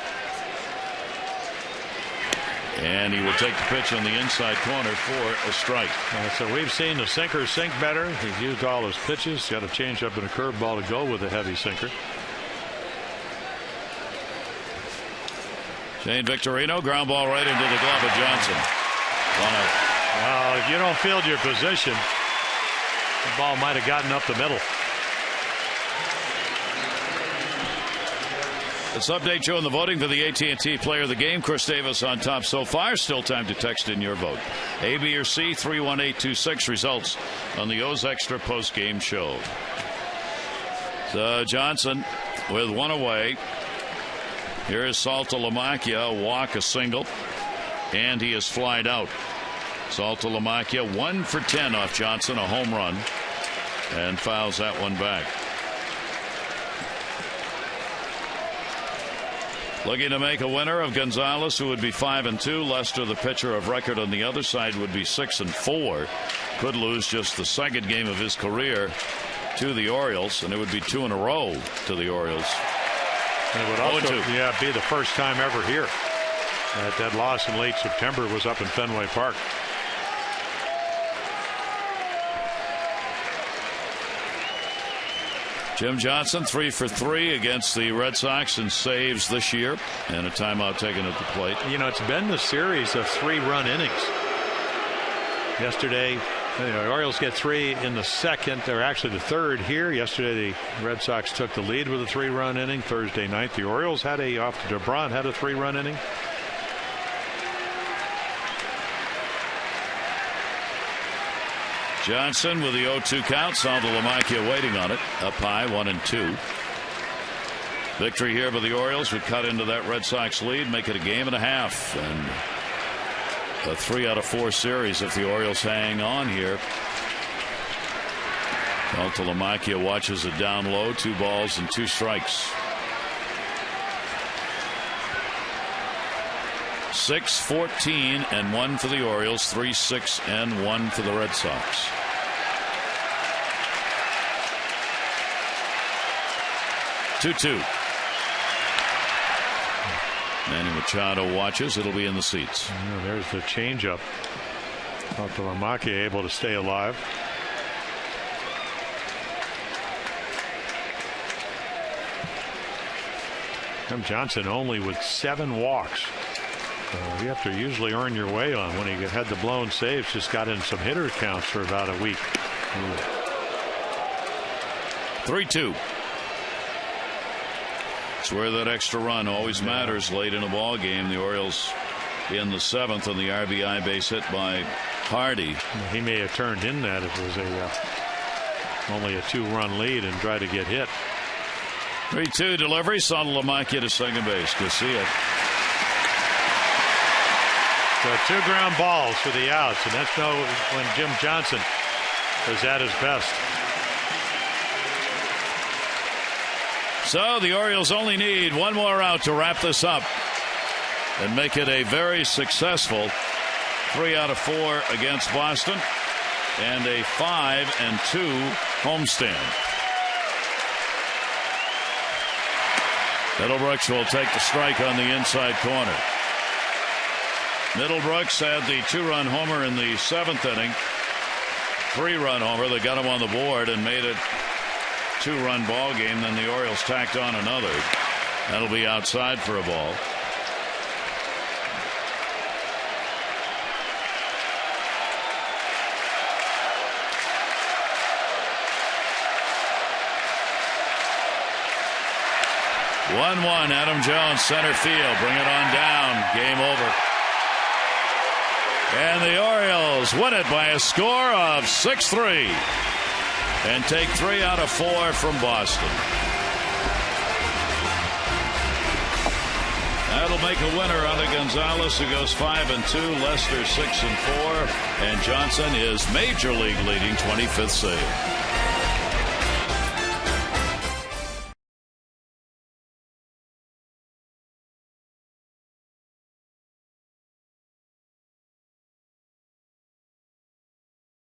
And he will take the pitch on the inside corner for a strike. So we've seen the sinker sink better. He's used all his pitches. Got a changeup and a curveball to go with a heavy sinker. Shane Victorino, ground ball right into the glove of Johnson. Well, if you don't field your position, the ball might have gotten up the middle. Let's update you on the voting for the AT&T Player of the Game. Chris Davis on top so far. Still time to text in your vote. A, B, or C, 31826. Results on the O's Extra post-game show. So Johnson with one away. Here is Saltalamacchia, a walk, a single, and he is flied out. Saltalamacchia 1 for 10 off Johnson, a home run, and fouls that one back. Looking to make a winner of Gonzalez, who would be 5-2. Lester, the pitcher of record on the other side, would be 6-4. Could lose just the second game of his career to the Orioles, and it would be 2 in a row to the Orioles. And it would also be the first time ever here. That loss in late September was up in Fenway Park. Jim Johnson 3 for 3 against the Red Sox in saves this year, and a timeout taken at the plate. You know, it's been the series of 3-run innings. Yesterday, the Orioles get 3 in the second, or actually the third here. Yesterday, the Red Sox took the lead with a 3-run inning. Thursday night, the Orioles had off to DeBron, had a 3-run inning. Johnson with the 0-2 count. Saltalamacchia waiting on it. Up high, 1-2. Victory here by the Orioles would cut into that Red Sox lead, make it a game and a half, and a 3 out of 4 series if the Orioles hang on here. Saltalamacchia watches it down low. 2 balls and 2 strikes. 6-14 and 1 for the Orioles. 3-6 and 1 for the Red Sox. Two. Manny Machado watches. It'll be in the seats. There's the changeup. Saltalamacchia able to stay alive. Jim Johnson only with 7 walks. You have to usually earn your way on when he had the blown saves. Just got in some hitter counts for about a week. 3-2. It's where that extra run always matters late in a ball game. The Orioles in the 7th on the RBI base hit by Hardy. He may have turned in that if it was only a 2-run lead and try to get hit. 3-2 delivery. Saltalamacchia to second base. Go see it. So 2 ground balls for the outs, and that's when Jim Johnson was at his best. So the Orioles only need 1 more out to wrap this up and make it a very successful 3 out of 4 against Boston and a 5-2 homestand. Middlebrooks will take the strike on the inside corner. Middlebrooks had the 2-run homer in the 7th inning. 3-run homer that got him on the board and made it 2-run ball game. Then the Orioles tacked on another. That'll be outside for a ball. One. Adam Jones, center field. Bring it on down. Game over. And the Orioles win it by a score of 6-3 and take 3 out of 4 from Boston. That'll make a winner out of Gonzalez, who goes 5-2, Lester 6-4, and Johnson is Major League leading 25th save.